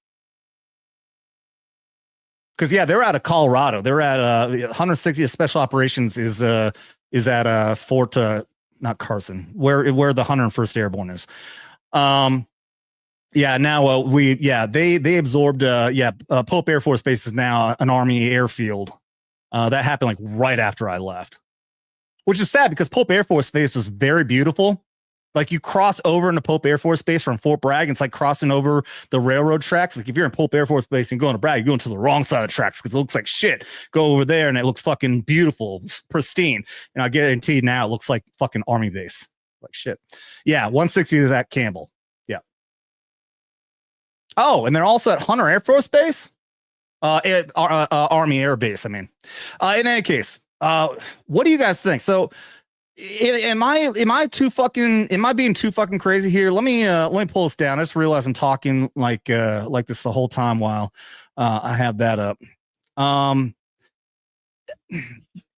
Because yeah, they're out of Colorado. They're at 160th Special Operations is at Fort not Carson, where the 101st Airborne is. Yeah, now they absorbed Pope Air Force Base is now an Army airfield. That happened like right after I left, which is sad because Pope Air Force Base was very beautiful. Like you cross over into Pope Air Force Base from Fort Bragg, and it's like crossing over the railroad tracks. Like if you're in Pope Air Force Base and going to Bragg, you're going to the wrong side of the tracks because it looks like shit. Go over there and it looks fucking beautiful, pristine. And I guarantee now it looks like fucking Army base. Like shit. Yeah, 160 is at Campbell. Yeah. Oh, and they're also at Hunter Air Force Base, Army Air Base. I mean, in any case, what do you guys think? So, am I being too fucking crazy here? Let me pull this down. I just realized I'm talking like this the whole time while I have that up.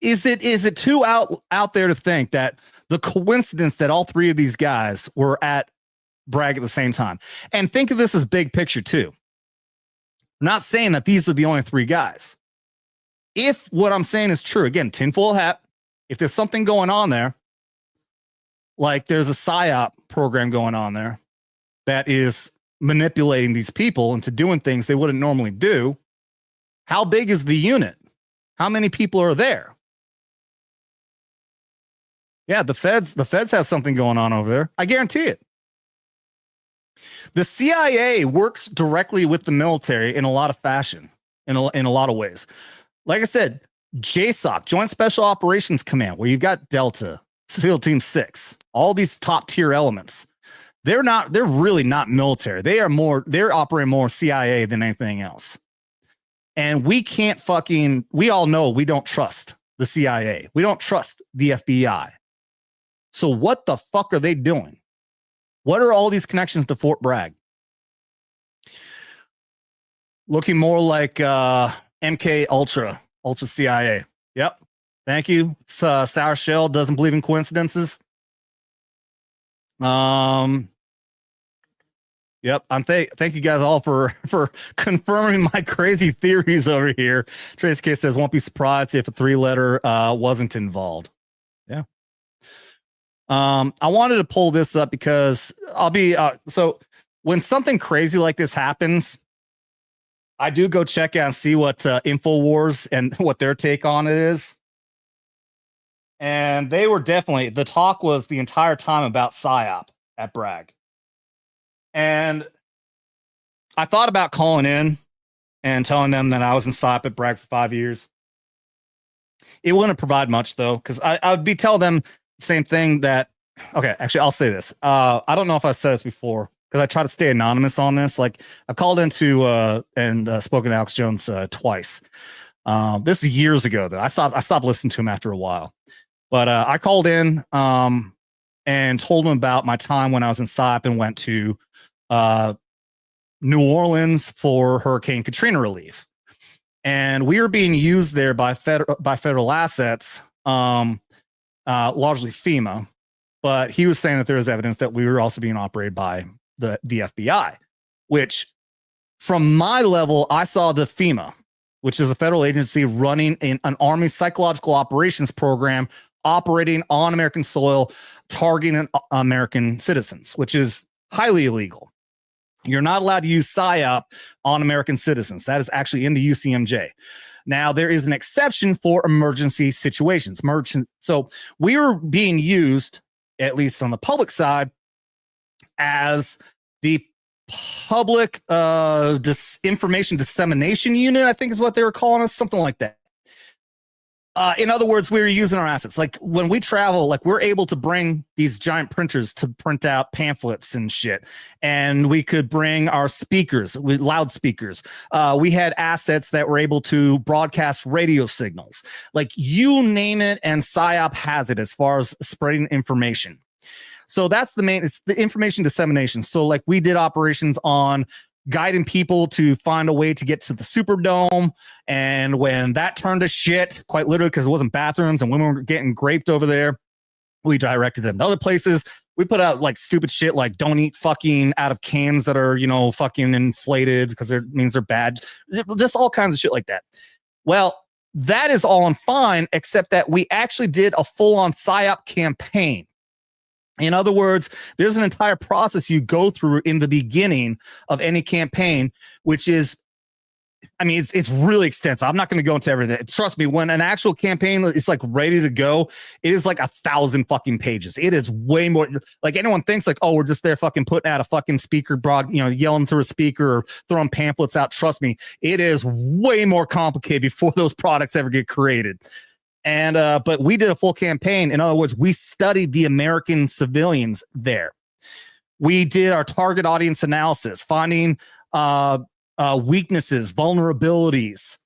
Is it too out there to think that the coincidence that all three of these guys were at Bragg at the same time? And think of this as big picture too. I'm not saying that these are the only three guys. If what I'm saying is true, again, tinfoil hat, if there's something going on there, like there's a PSYOP program going on there that is manipulating these people into doing things they wouldn't normally do, how big is the unit? How many people are there? Yeah, the feds have something going on over there. I guarantee it. The CIA works directly with the military in a lot of fashion, in a lot of ways. Like I said, JSOC, Joint Special Operations Command, where you've got Delta, SEAL Team 6, all these top tier elements. They're really not military. They're operating more CIA than anything else. And we all know we don't trust the CIA. We don't trust the FBI. So what the fuck are they doing? What are all these connections to Fort Bragg? Looking more like MK Ultra CIA. Yep. Thank you. Sour Shell doesn't believe in coincidences. Yep. Thank you guys all for confirming my crazy theories over here. Trace Case says, won't be surprised if a 3-letter wasn't involved. Yeah. I wanted to pull this up because so when something crazy like this happens, I do go check out and see what InfoWars and what their take on it is. And they were the talk was the entire time about PSYOP at Bragg. And I thought about calling in and telling them that I was in PSYOP at Bragg for 5 years. It wouldn't provide much, though, because I would be telling them the same thing that, okay, actually, I'll say this. I don't know if I said this before, because I try to stay anonymous on this. Like, I've called into and spoken to Alex Jones twice. This is years ago, though. I stopped listening to him after a while. But I called in and told him about my time when I was in PSYOP and went to New Orleans for Hurricane Katrina relief. And we were being used there by federal assets, largely FEMA. But he was saying that there was evidence that we were also being operated by the FBI, which from my level, I saw the FEMA, which is a federal agency running an Army psychological operations program operating on American soil, targeting American citizens, which is highly illegal. You're not allowed to use PSYOP on American citizens. That is actually in the UCMJ. Now, there is an exception for emergency situations. So we were being used, at least on the public side, as the public information dissemination unit, I think is what they were calling us, something like that. In other words, we were using our assets. Like when we travel, like we're able to bring these giant printers to print out pamphlets and shit. And we could bring our speakers, loudspeakers. We had assets that were able to broadcast radio signals. Like you name it, and PSYOP has it as far as spreading information. So that's it's the information dissemination. So like we did operations on guiding people to find a way to get to the Superdome. And when that turned to shit, quite literally, because it wasn't bathrooms and women were getting raped over there, we directed them to other places. We put out like stupid shit like don't eat fucking out of cans that are, fucking inflated because it means they're bad. Just all kinds of shit like that. Well, that is all fine, except that we actually did a full-on PSYOP campaign. In other words, there's an entire process you go through in the beginning of any campaign, which is, it's really extensive. I'm not going to go into everything. Trust me, when an actual campaign is like ready to go, it is like 1,000 fucking pages. It is way more. Like anyone thinks like, oh, we're just there fucking putting out a fucking speaker yelling through a speaker or throwing pamphlets out. Trust me, it is way more complicated before those products ever get created. And but we did a full campaign. In other words, we studied the American civilians there. We did our target audience analysis, finding weaknesses, vulnerabilities,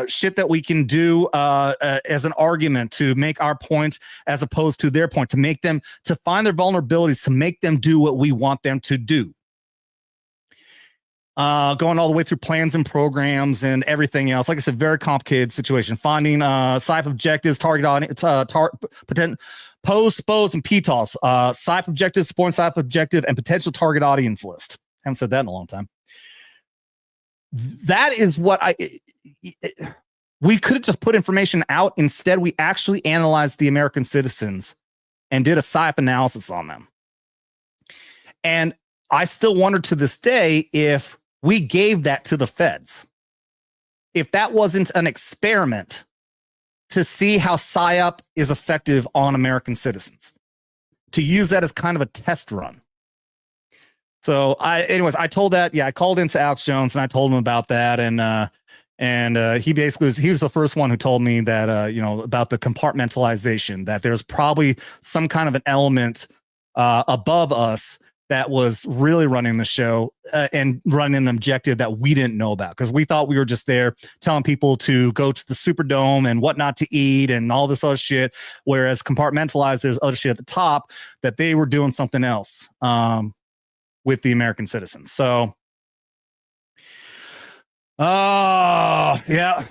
shit that we can do as an argument to make our points as opposed to their point, to make them, to find their vulnerabilities, to make them do what we want them to do. Going all the way through plans and programs and everything else. Like I said, very complicated situation. Finding SIPE objectives, target audience, post, spos, and PTOS. SIPE objectives, supporting SIPE objective, and potential target audience list. Haven't said that in a long time. That is what we could have just put information out. Instead, we actually analyzed the American citizens and did a SIPE analysis on them. And I still wonder to this day if we gave that to the feds, if that wasn't an experiment to see how PSYOP is effective on American citizens, to use that as kind of a test run. So I told that, I called into Alex Jones and I told him about that. And he basically he was the first one who told me that, about the compartmentalization, that there's probably some kind of an element above us that was really running the show and running an objective that we didn't know about, because we thought we were just there telling people to go to the Superdome and what not to eat and all this other shit. Whereas compartmentalized, there's other shit at the top that they were doing something else with the American citizens. So, yeah,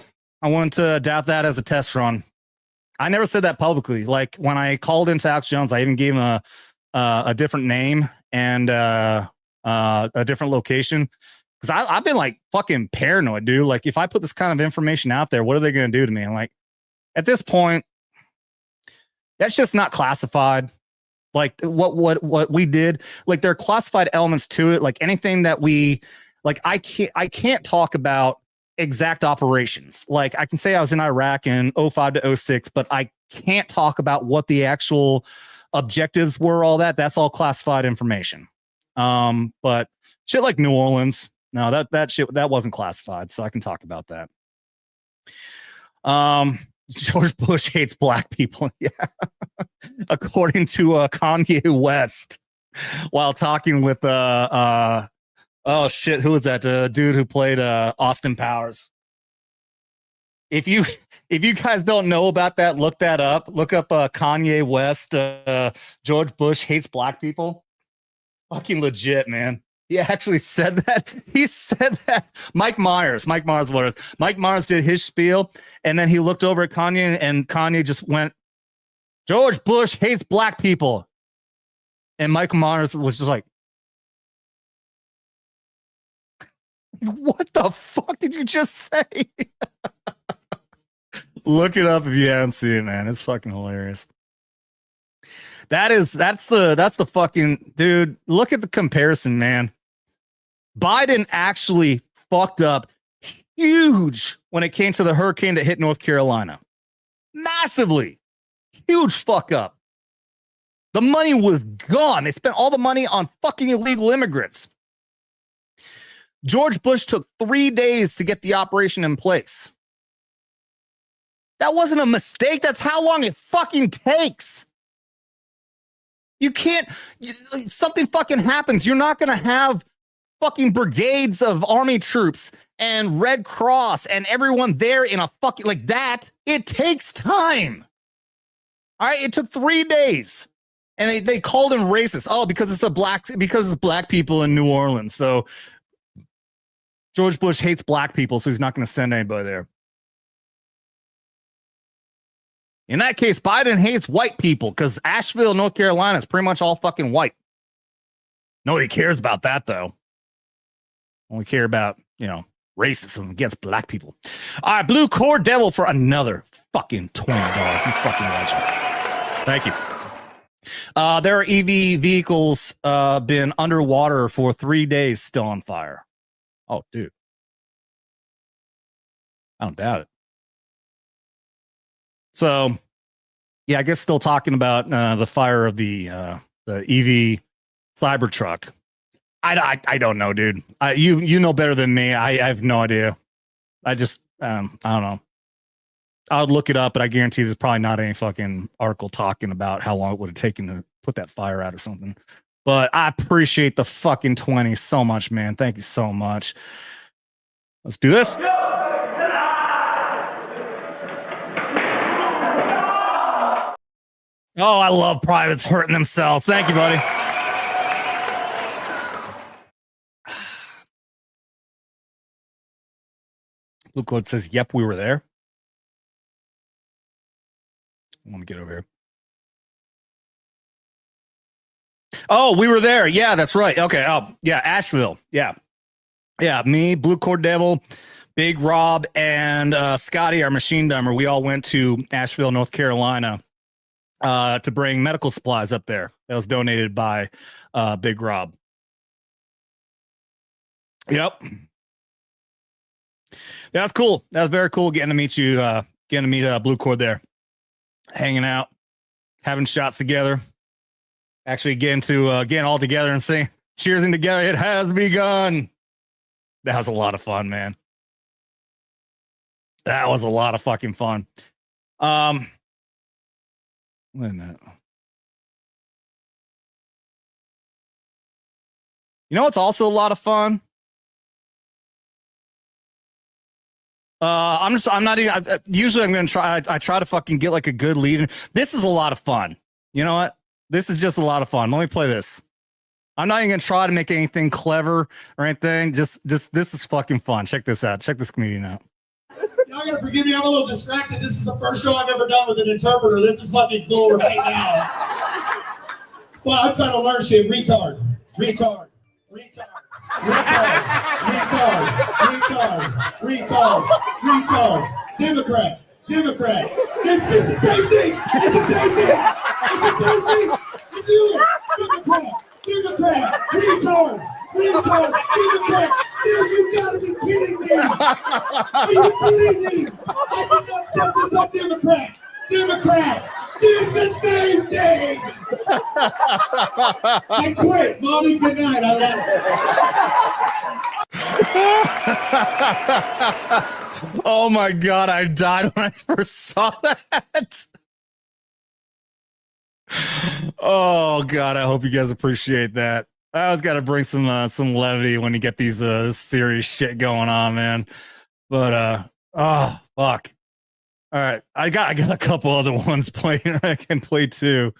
I wouldn't doubt that as a test run. I never said that publicly. Like when I called into Alex Jones, I even gave him a different name and a different location, because I've been like fucking paranoid, dude. Like if I put this kind of information out there, what are they going to do to me? I'm like, at this point, that's just not classified. Like what we did, like there are classified elements to it. Like anything that we, like I can't talk about exact operations. Like I can say I was in Iraq in 05 to 06, but I can't talk about what the actual objectives were, all that's all classified information. But shit like New Orleans, no, that shit, that wasn't classified, so I can talk about that. George Bush hates black people. Yeah. According to Kanye West, while talking with oh shit, who was that dude who played Austin Powers? If you guys don't know about that, look that up. Look up Kanye West. George Bush hates black people. Fucking legit, man. He actually said that. He said that. Mike Myers did his spiel, and then he looked over at Kanye, and Kanye just went, "George Bush hates black people," and Mike Myers was just like, "What the fuck did you just say?" Look it up if you haven't seen it, man. It's fucking hilarious. That's the fucking dude. Look at the comparison, man. Biden actually fucked up huge when it came to the hurricane that hit North Carolina. Massively. Huge fuck up. The money was gone. They spent all the money on fucking illegal immigrants. George Bush took 3 days to get the operation in place. That wasn't a mistake. That's how long it fucking takes. You can't, something fucking happens. You're not going to have fucking brigades of army troops and Red Cross and everyone there in a fucking, like that. It takes time. All right. It took 3 days and they called him racist. Oh, because it's black people in New Orleans. So George Bush hates black people, so he's not going to send anybody there. In that case, Biden hates white people because Asheville, North Carolina is pretty much all fucking white. Nobody cares about that, though. Only care about, racism against black people. All right, Blue Core Devil for another fucking $20. You fucking legend. Thank you. There are EV vehicles been underwater for 3 days, still on fire. Oh, dude. I don't doubt it. So, yeah, I guess still talking about the fire of the EV Cybertruck. I don't know, dude. You know better than me. I have no idea. I just I don't know. I would look it up, but I guarantee there's probably not any fucking article talking about how long it would have taken to put that fire out or something. But I appreciate the fucking 20 so much, man. Thank you so much. Let's do this. Oh, I love privates hurting themselves. Thank you, buddy. Blue Code says, yep, we were there. I want to get over here. Oh, we were there. Yeah, that's right. Okay. Oh, yeah, Asheville. Yeah. Yeah, me, Blue Cord Devil, Big Rob, and Scotty, our machine dumber. We all went to Asheville, North Carolina to bring medical supplies up there. That was donated by Big Rob. Yep. That's cool. That was very cool getting to meet you, getting to meet Blue Cord there. Hanging out, having shots together, actually getting all together and sing, cheersing together. It has begun. That was a lot of fun, man. That was a lot of fucking fun. Wait a minute. You know what's also a lot of fun? Usually I'm going to try. I try to fucking get like a good lead. This is a lot of fun. You know what? This is just a lot of fun. Let me play this. I'm not even going to try to make anything clever or anything. Just this is fucking fun. Check this out. Check this comedian out. Y'all gotta forgive me. I'm a little distracted. This is the first show I've ever done with an interpreter. This is fucking cool right now. Well, I'm trying to learn shit. Retard. Retard. Retard. Retard, retard, retard, retard, retard, Democrat, Democrat. This is the same thing. It's the same thing. It's the same thing. Democrat, Democrat, retard, retard, Democrat. Dude, you gotta be kidding me. Are you kidding me? I did not set this up, Democrat. Democrat. It's the same thing. I quit. Mommy, good night. I love it. Oh my God, I died when I first saw that. Oh God, I hope you guys appreciate that. I always got to bring some levity when you get these serious shit going on, man. But oh fuck. All right, I got a couple other ones playing. I can play too.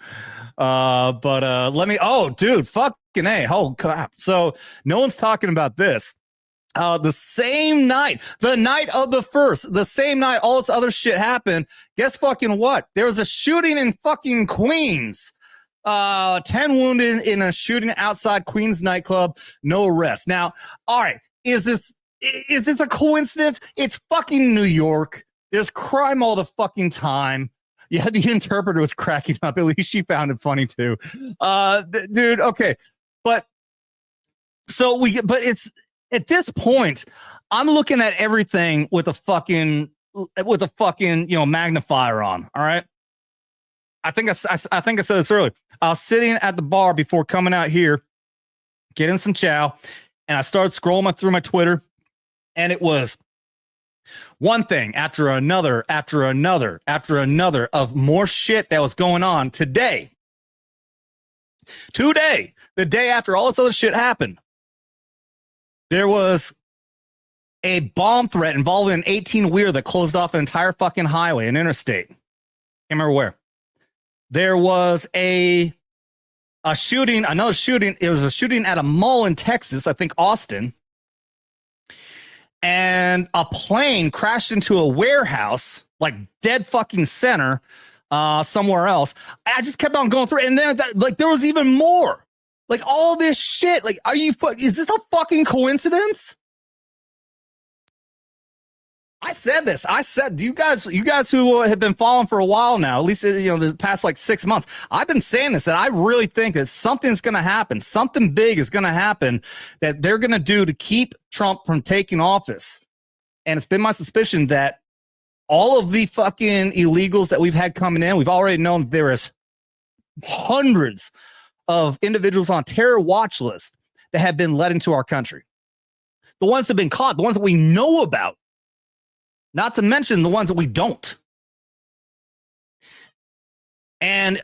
But let me. Oh, dude, fucking A. Oh crap. So no one's talking about this. The same night, the night of the first, the same night all this other shit happened. Guess fucking what? There was a shooting in fucking Queens. 10 wounded in a shooting outside Queens nightclub. No arrest. Now, all right, is this a coincidence? It's fucking New York. There's crime all the fucking time. Yeah, the interpreter was cracking up. At least she found it funny too. Dude, okay. But it's at this point, I'm looking at everything with a fucking, magnifier on. All right. I think I said this earlier. I was sitting at the bar before coming out here, getting some chow, and I started scrolling through my Twitter, and it was one thing after another, after another, after another of more shit that was going on today. Today, the day after all this other shit happened, there was a bomb threat involving an 18-wheeler that closed off an entire fucking highway, an interstate. Can't remember where. There was a shooting, another shooting. It was a shooting at a mall in Texas, I think Austin. And a plane crashed into a warehouse, like dead fucking center, somewhere else. I just kept on going through it. And then there was even more. Like all this shit. Like, is this a fucking coincidence? I said this. I said, you guys who have been following for a while now, at least, the past like 6 months, I've been saying this, that I really think that something's going to happen. Something big is going to happen that they're going to do to keep Trump from taking office. And it's been my suspicion that all of the fucking illegals that we've had coming in, we've already known there is hundreds of individuals on terror watch list that have been let into our country. The ones that have been caught, the ones that we know about. Not to mention the ones that we don't. And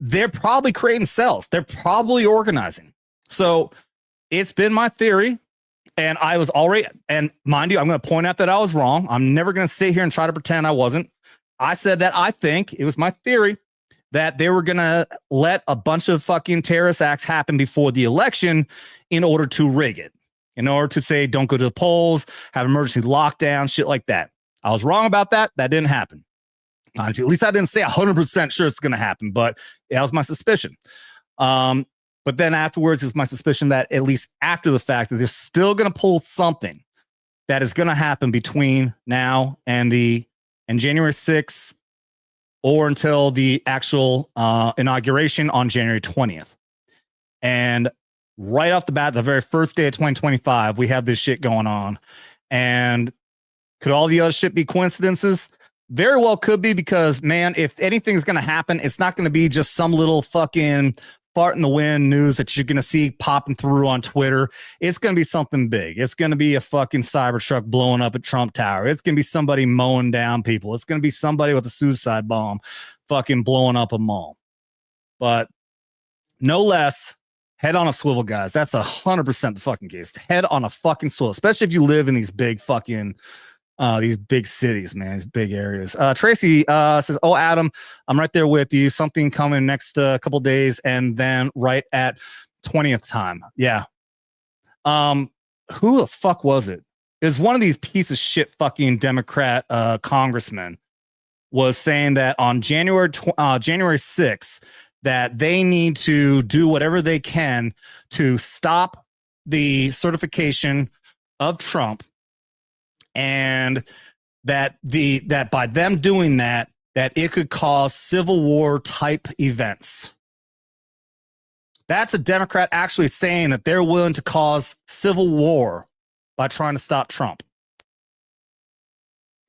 they're probably creating cells. They're probably organizing. So it's been my theory. And I was already, and mind you, I'm going to point out that I was wrong. I'm never going to sit here and try to pretend I wasn't. I said that I think it was my theory that they were going to let a bunch of fucking terrorist acts happen before the election in order to rig it, in order to say, don't go to the polls, have emergency lockdown, shit like that. I was wrong about that. That didn't happen. At least I didn't say 100% sure it's going to happen, but that was my suspicion. But then afterwards, it's my suspicion that at least after the fact that they're still going to pull something that is going to happen between now and January 6th or until the actual inauguration on January 20th. And right off the bat, the very first day of 2025, we have this shit going on. And could all the other shit be coincidences? Very well could be, because, man, if anything's going to happen, it's not going to be just some little fucking fart in the wind news that you're going to see popping through on Twitter. It's going to be something big. It's going to be a fucking Cybertruck blowing up at Trump Tower. It's going to be somebody mowing down people. It's going to be somebody with a suicide bomb fucking blowing up a mall. But no less, head on a swivel, guys. That's 100% the fucking case. Head on a fucking swivel, especially if you live in these big fucking these big cities, man, these big areas. Tracy says, "Oh, Adam, I'm right there with you. Something coming next couple days, and then right at 20th time." Yeah. Who the fuck was it? It was one of these piece of shit fucking Democrat congressmen was saying that on January 6th that they need to do whatever they can to stop the certification of Trump. And that by them doing that it could cause civil war type events. That's a Democrat actually saying that they're willing to cause civil war by trying to stop Trump.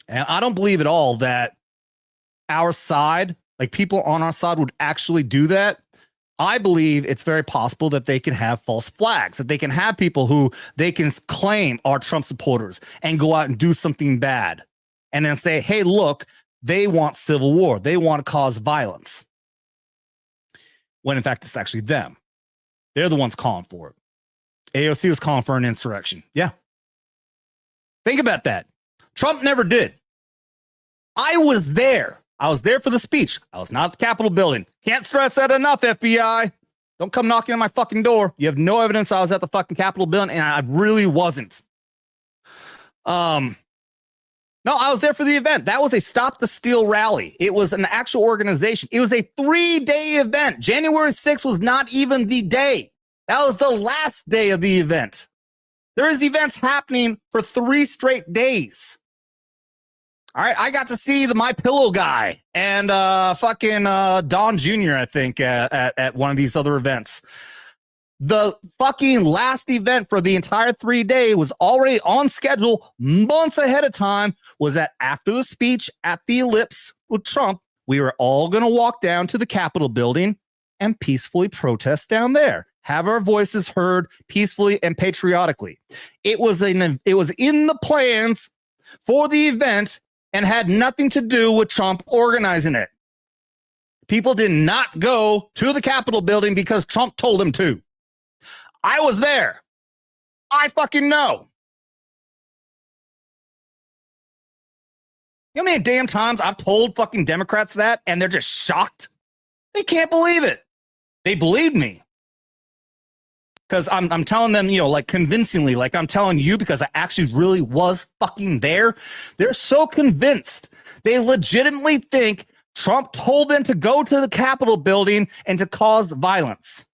And I don't believe at all that our side, like people on our side, would actually do that. I believe it's very possible that they can have false flags, that they can have people who they can claim are Trump supporters and go out and do something bad and then say, hey, look, they want civil war. They want to cause violence. When in fact, it's actually them. They're the ones calling for it. AOC was calling for an insurrection. Yeah. Think about that. Trump never did. I was there. I was there for the speech. I was not at the Capitol building. Can't stress that enough, FBI. Don't come knocking on my fucking door. You have no evidence I was at the fucking Capitol building, and I really wasn't. No, I was there for the event. That was a Stop the Steal rally. It was an actual organization. It was a 3-day event. January 6th was not even the day. That was the last day of the event. There is events happening for 3 straight days. All right, I got to see the My Pillow guy and fucking Don Jr., I think, at one of these other events. The fucking last event for the entire 3-day was already on schedule months ahead of time, was that after the speech at the Ellipse with Trump, we were all going to walk down to the Capitol building and peacefully protest down there. Have our voices heard peacefully and patriotically. It was in the plans for the event and had nothing to do with Trump organizing it. People did not go to the Capitol building because Trump told them to. I was there. I fucking know. You know how many damn times I've told fucking Democrats that and they're just shocked? They can't believe it. They believe me. Because I'm telling them, you know, like convincingly, like I'm telling you because I actually really was fucking there. They're so convinced. They legitimately think Trump told them to go to the Capitol building and to cause violence.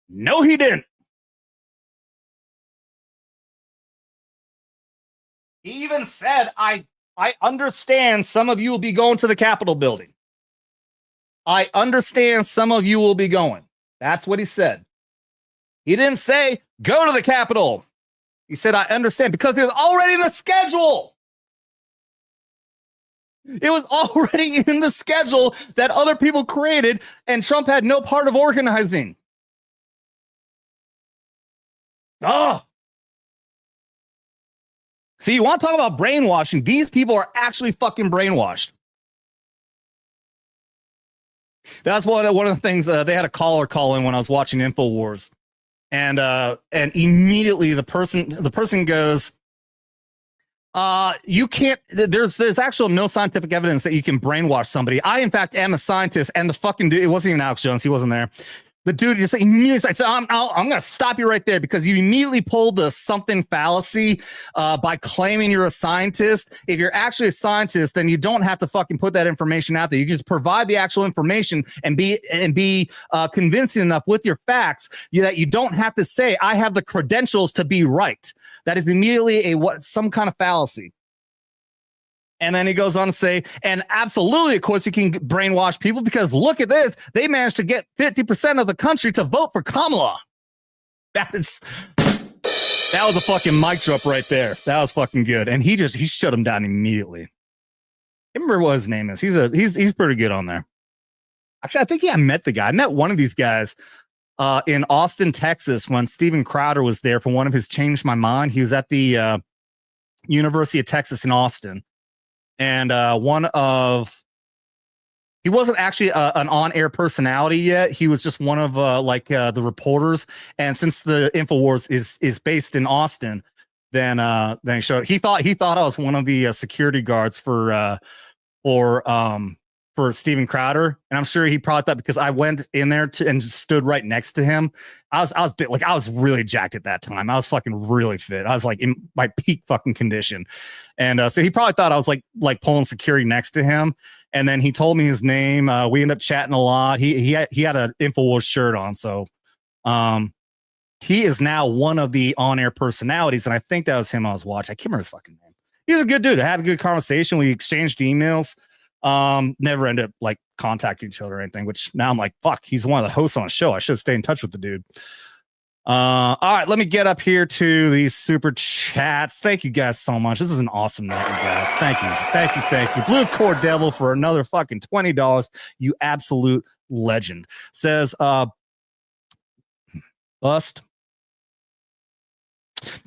No, he didn't. He even said, I understand some of you will be going to the Capitol building. I understand some of you will be going. That's what he said. He didn't say, go to the Capitol. He said, I understand, because it was already in the schedule. It was already in the schedule that other people created, and Trump had no part of organizing. Oh. See, you want to talk about brainwashing? These people are actually fucking brainwashed. That's one of the things. They had a caller call in when I was watching InfoWars, and immediately the person goes, you can't. There's actual no scientific evidence that you can brainwash somebody. I in fact am a scientist, and the fucking dude, it wasn't even Alex Jones. He wasn't there. The dude just immediately said, I'm going to stop you right there because you immediately pulled the something fallacy by claiming you're a scientist. If you're actually a scientist, then you don't have to fucking put that information out there. You can just provide the actual information and be convincing enough with your facts that you don't have to say, I have the credentials to be right. That is immediately some kind of fallacy. And then he goes on to say, and absolutely, of course, you can brainwash people because look at this. They managed to get 50% of the country to vote for Kamala. That was a fucking mic drop right there. That was fucking good. And he shut him down immediately. I can't remember what his name is. He's pretty good on there. Actually, I think I met the guy. I met one of these guys in Austin, Texas, when Steven Crowder was there for one of his Changed My Mind. He was at the University of Texas in Austin. And he wasn't actually an on-air personality yet. He was just one of the reporters. And since the InfoWars is based in Austin, then he showed. He thought I was one of the security guards for Steven Crowder, and I'm sure he probably thought because I went in there and just stood right next to him. I was really jacked at that time. I was fucking really fit. I was like in my peak fucking condition, and so he probably thought I was like pulling security next to him. And then he told me his name. We ended up chatting a lot. He had an InfoWars shirt on, so he is now one of the on-air personalities, and I think that was him I was watching. I can't remember his fucking name. He's a good dude. I had a good conversation. We exchanged emails. Never ended up like contacting each other or anything, which now I'm like, fuck, he's one of the hosts on the show. I should stay in touch with the dude. All right, let me get up here to these super chats. Thank you guys so much. This is an awesome night, you guys. Thank you. Blue Core Devil for another fucking $20. You absolute legend. Says, bust.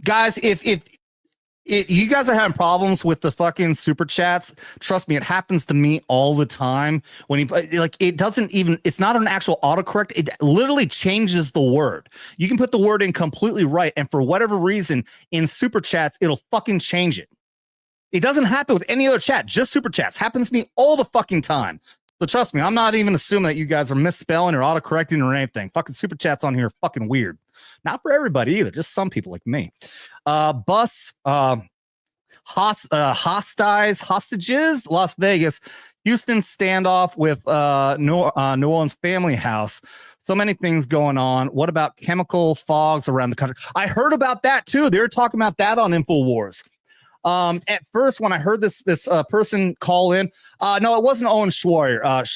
Guys, if you guys are having problems with the fucking super chats, trust me, it happens to me all the time. When it's not an actual autocorrect. It literally changes the word. You can put the word in completely right, and for whatever reason in super chats, it'll fucking change it. It doesn't happen with any other chat, just super chats. Happens to me all the fucking time. So trust me, I'm not even assuming that you guys are misspelling or autocorrecting or anything. Fucking super chats on here are fucking weird. Not for everybody either, just some people like me. Hostages, Las Vegas, Houston standoff with New Orleans family house. So many things going on. What about chemical fogs around the country? I heard about that too. They were talking about that on InfoWars. At first, when I heard this person call in, no, it wasn't Owen Schwaryer.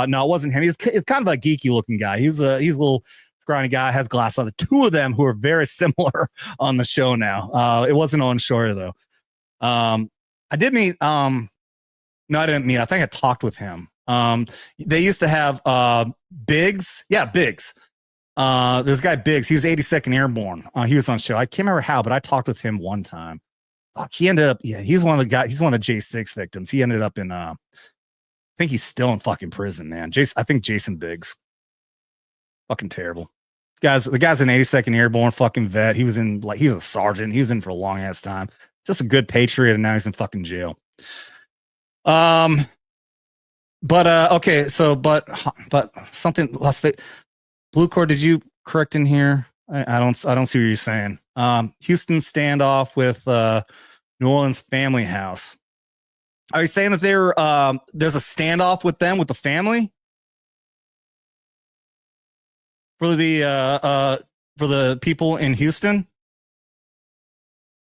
No, it wasn't him. He's kind of a geeky looking guy. He's a little scrawny guy, has glasses on. The two of them who are very similar on the show now. It wasn't Owen Schwaryer though. I did meet. No, I didn't meet. I think I talked with him. They used to have Biggs. Yeah, Biggs. There's a guy Biggs. He was 82nd Airborne. He was on show. I can't remember how, but I talked with him one time. He ended up, he's one of the guys. He's one of the J6 victims. He ended up in, I think he's still in fucking prison, man. I think Jason Biggs. Fucking terrible. The guy's an 82nd Airborne fucking vet. He was he's a sergeant. He was in for a long ass time. Just a good patriot, and now he's in fucking jail. Okay, so but something Las Vegas. Blue Core, did you correct in here? I don't see what you're saying. Houston standoff with New Orleans family house. Are you saying that there's a standoff with them with the family for the people in Houston?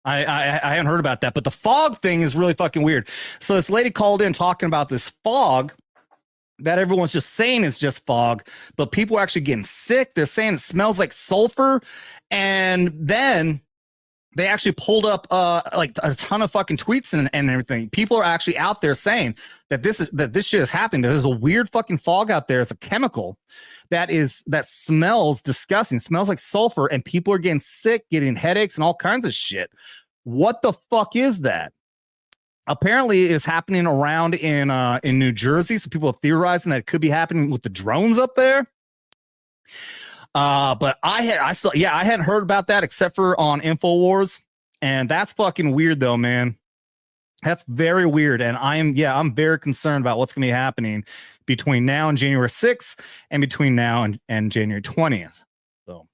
I haven't heard about that, but the fog thing is really fucking weird. So this lady called in talking about this fog that everyone's just saying is just fog, but people are actually getting sick. They're saying it smells like sulfur. And then they actually pulled up like a ton of fucking tweets and everything. People are actually out there saying that this shit is happening. There's a weird fucking fog out there. It's a chemical that smells disgusting, smells like sulfur, and people are getting sick, getting headaches and all kinds of shit. What the fuck is that? apparently is happening around in New Jersey. So people are theorizing that it could be happening with the drones up there. But I hadn't heard about that except for on InfoWars, and that's fucking weird though, man. That's very weird, and I'm very concerned about what's going to be happening between now and January 6th, and between now and January 20th. So,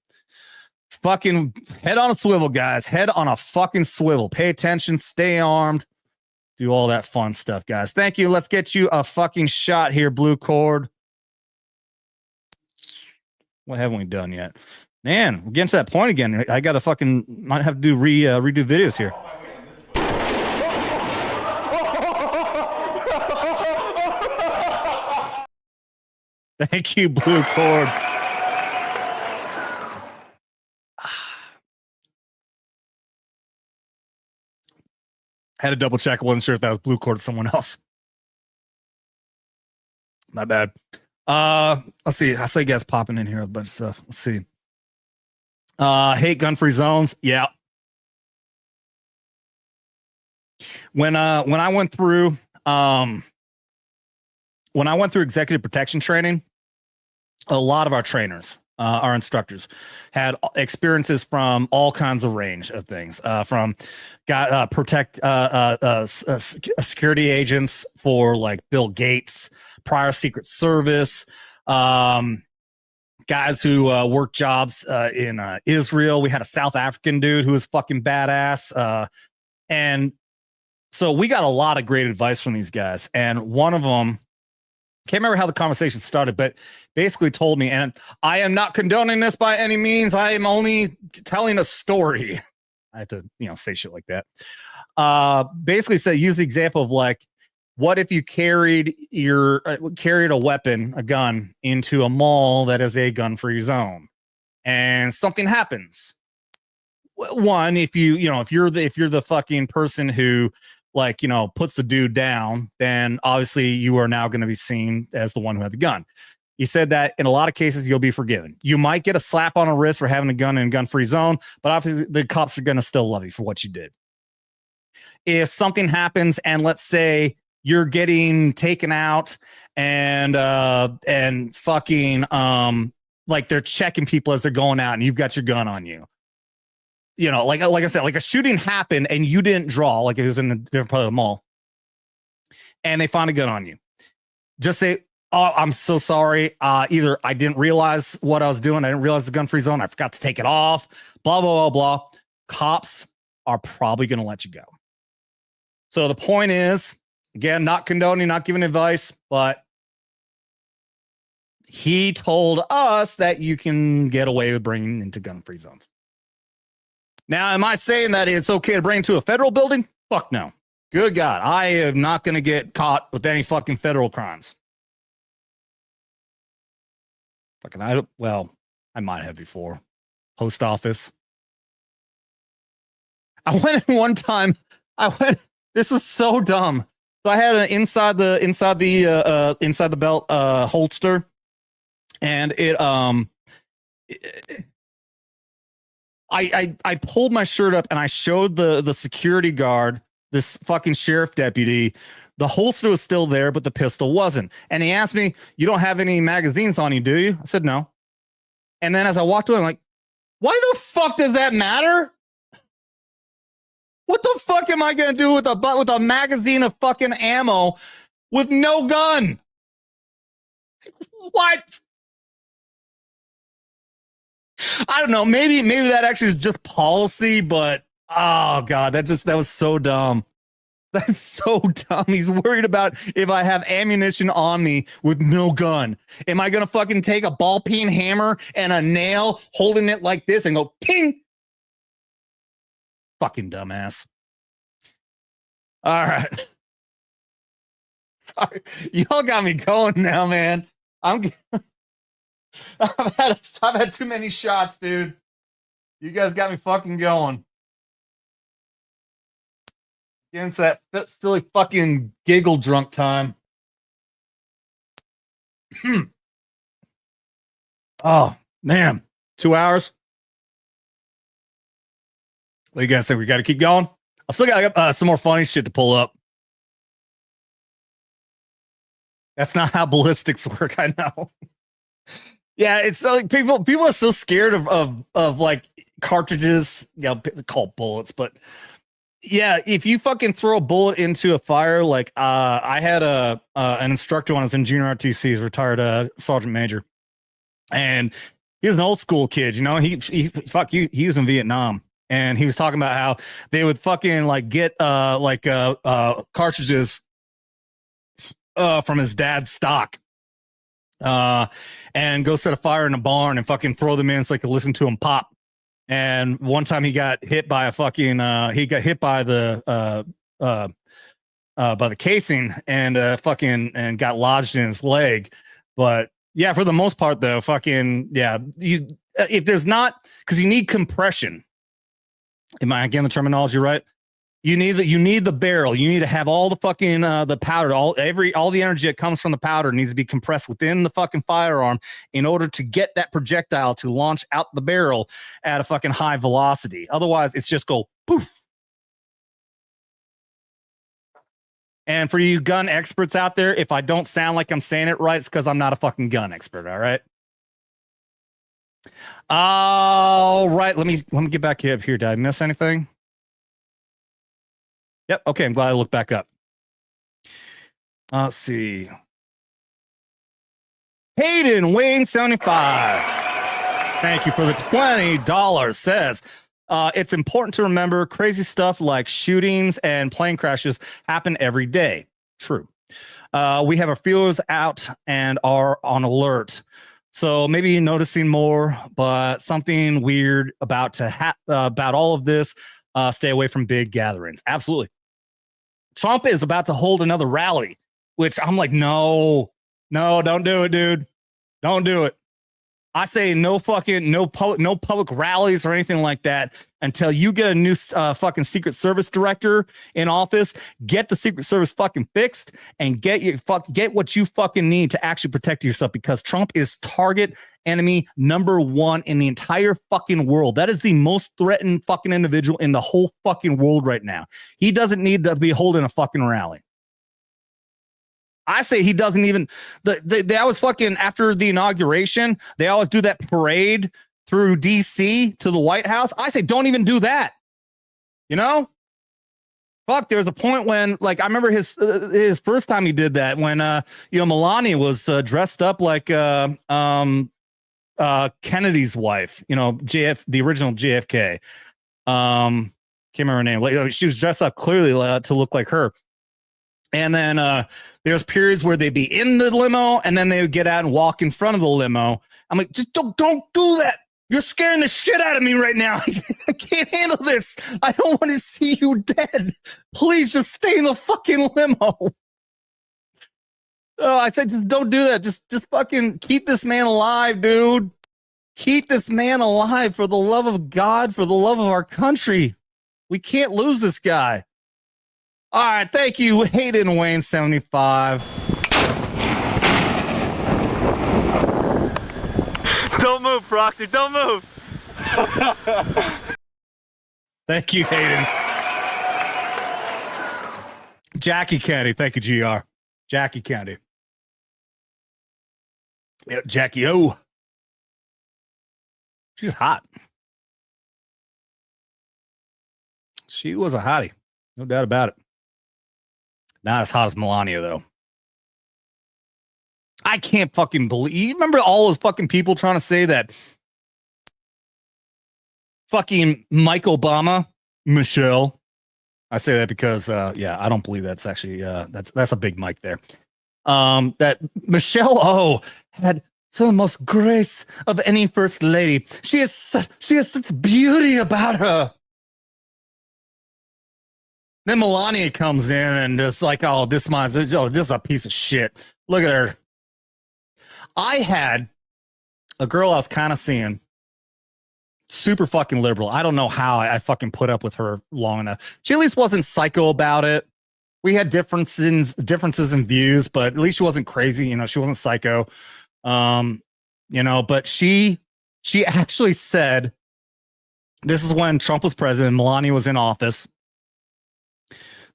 fucking head on a swivel, guys. Head on a fucking swivel. Pay attention. Stay armed. Do all that fun stuff, guys. Thank you. Let's get you a fucking shot here, Blue Cord. What haven't we done yet? Man, we're getting to that point again. I got to fucking might have to do redo videos here. Thank you, Blue Cord. Had to double check. I wasn't sure if that was Blue Cord or someone else. My bad. Let's see. I saw you guys popping in here a bunch of stuff. Let's see. Hate gun-free zones. Yeah. When I went through executive protection training, a lot of our trainers, our instructors, had experiences from all kinds of range of things. From security agents for like Bill Gates, prior Secret Service, guys who work jobs in Israel. We had a South African dude who was fucking badass, and so we got a lot of great advice from these guys. And one of them, can't remember how the conversation started, but basically told me, and I am not condoning this by any means, I am only telling a story. I have to, say shit like that. Basically said, use the example of like, what if you carried a weapon, a gun, into a mall that is a gun-free zone, and something happens? One, if you're the fucking person who puts the dude down, then obviously you are now going to be seen as the one who had the gun. He said that in a lot of cases, you'll be forgiven. You might get a slap on the wrist for having a gun in a gun-free zone, but obviously the cops are going to still love you for what you did. If something happens and let's say you're getting taken out and fucking like they're checking people as they're going out and you've got your gun on you. Like I said, like a shooting happened and you didn't draw, like it was in a different part of the mall, and they found a gun on you. Just say, "Oh, I'm so sorry. Either I didn't realize what I was doing. I didn't realize the gun-free zone. I forgot to take it off. Blah blah blah blah." Cops are probably going to let you go. So the point is, again, not condoning, not giving advice, but he told us that you can get away with bringing into gun-free zones. Now, am I saying that it's okay to bring to a federal building? Fuck no. Good God. I am not going to get caught with any fucking federal crimes. I might have before. Post office. I went in one time. This was so dumb. So I had an inside the belt holster, and I pulled my shirt up and I showed the security guard, this fucking sheriff deputy, the holster was still there, but the pistol wasn't. And he asked me, "You don't have any magazines on you, do you?" I said, "No." And then as I walked away, I'm like, why the fuck does that matter? What the fuck am I going to do with a magazine of fucking ammo with no gun? What? I don't know. Maybe that actually is just policy, but oh God, that was so dumb. That's so dumb. He's worried about if I have ammunition on me with no gun. Am I going to fucking take a ball peen hammer and a nail, holding it like this and go ping? Fucking dumbass. All right. Sorry. Y'all got me going now, man. I've had too many shots, dude. You guys got me fucking going. Getting to that silly fucking giggle drunk time. Oh, man. 2 hours? What do you guys think? We got to keep going? I still got some more funny shit to pull up. That's not how ballistics work. I know. Yeah, it's like people are so scared of like cartridges, called bullets, but yeah, if you fucking throw a bullet into a fire, like I had an instructor when I was in junior RTC, he's retired sergeant major, and he was an old school kid, he was in Vietnam, and he was talking about how they would fucking like get cartridges from his dad's stock and go set a fire in a barn and fucking throw them in so they could listen to him pop. And one time he got hit by by the casing and and got lodged in his leg. But yeah, for the most part though, if there's not, because you need compression. Am I getting the terminology right? You need the barrel. You need to have all the fucking the powder, all the energy that comes from the powder needs to be compressed within the fucking firearm in order to get that projectile to launch out the barrel at a fucking high velocity. Otherwise, it's just go poof. And for you gun experts out there, if I don't sound like I'm saying it right, it's because I'm not a fucking gun expert. All right. All right. Let me get back here. Did I miss anything? Yep. Okay. I'm glad I looked back up. Let's see. Hayden Wayne 75. Thank you for the $20. Says it's important to remember crazy stuff like shootings and plane crashes happen every day. True. We have our feelers out and are on alert. So maybe you're noticing more, but something weird about all of this. Stay away from big gatherings. Absolutely. Trump is about to hold another rally, which I'm like, no, don't do it, dude. Don't do it. I say no public rallies or anything like that until you get a new fucking Secret Service director in office. Get the Secret Service fucking fixed and get what you fucking need to actually protect yourself, because Trump is target enemy number one in the entire fucking world. That is the most threatened fucking individual in the whole fucking world right now. He doesn't need to be holding a fucking rally. I say he doesn't even. They always fucking, after the inauguration, they always do that parade through DC to the White House. I say don't even do that. Fuck. There was a point when, like, I remember his first time he did that when Melania was dressed up like Kennedy's wife. The original JFK. Can't remember her name. Like, she was dressed up clearly to look like her. And then there's periods where they'd be in the limo and then they would get out and walk in front of the limo. I'm like, just don't do that. You're scaring the shit out of me right now. I can't handle this. I don't want to see you dead. Please just stay in the fucking limo. Oh, I said, just don't do that. Just fucking keep this man alive, dude. Keep this man alive, for the love of God, for the love of our country. We can't lose this guy. All right, thank you, Hayden Wayne 75. Don't move, Proxy, don't move. Thank you, Hayden. Jackie Kennedy, thank you, GR. Jackie Kennedy. Yeah, Jackie O. She's hot. She was a hottie, no doubt about it. Not as hot as Melania, though. I can't fucking believe. You remember all those fucking people trying to say that fucking Mike Obama, Michelle. I say that because, I don't believe that's actually, that's a big mic there. That Michelle O had so the most grace of any first lady. She has such beauty about her. Then Melania comes in and just like, this is a piece of shit. Look at her. I had a girl I was kind of seeing, super fucking liberal. I don't know how I fucking put up with her long enough. She at least wasn't psycho about it. We had differences in views, but at least she wasn't crazy. She wasn't psycho. But she actually said, this is when Trump was president, Melania was in office.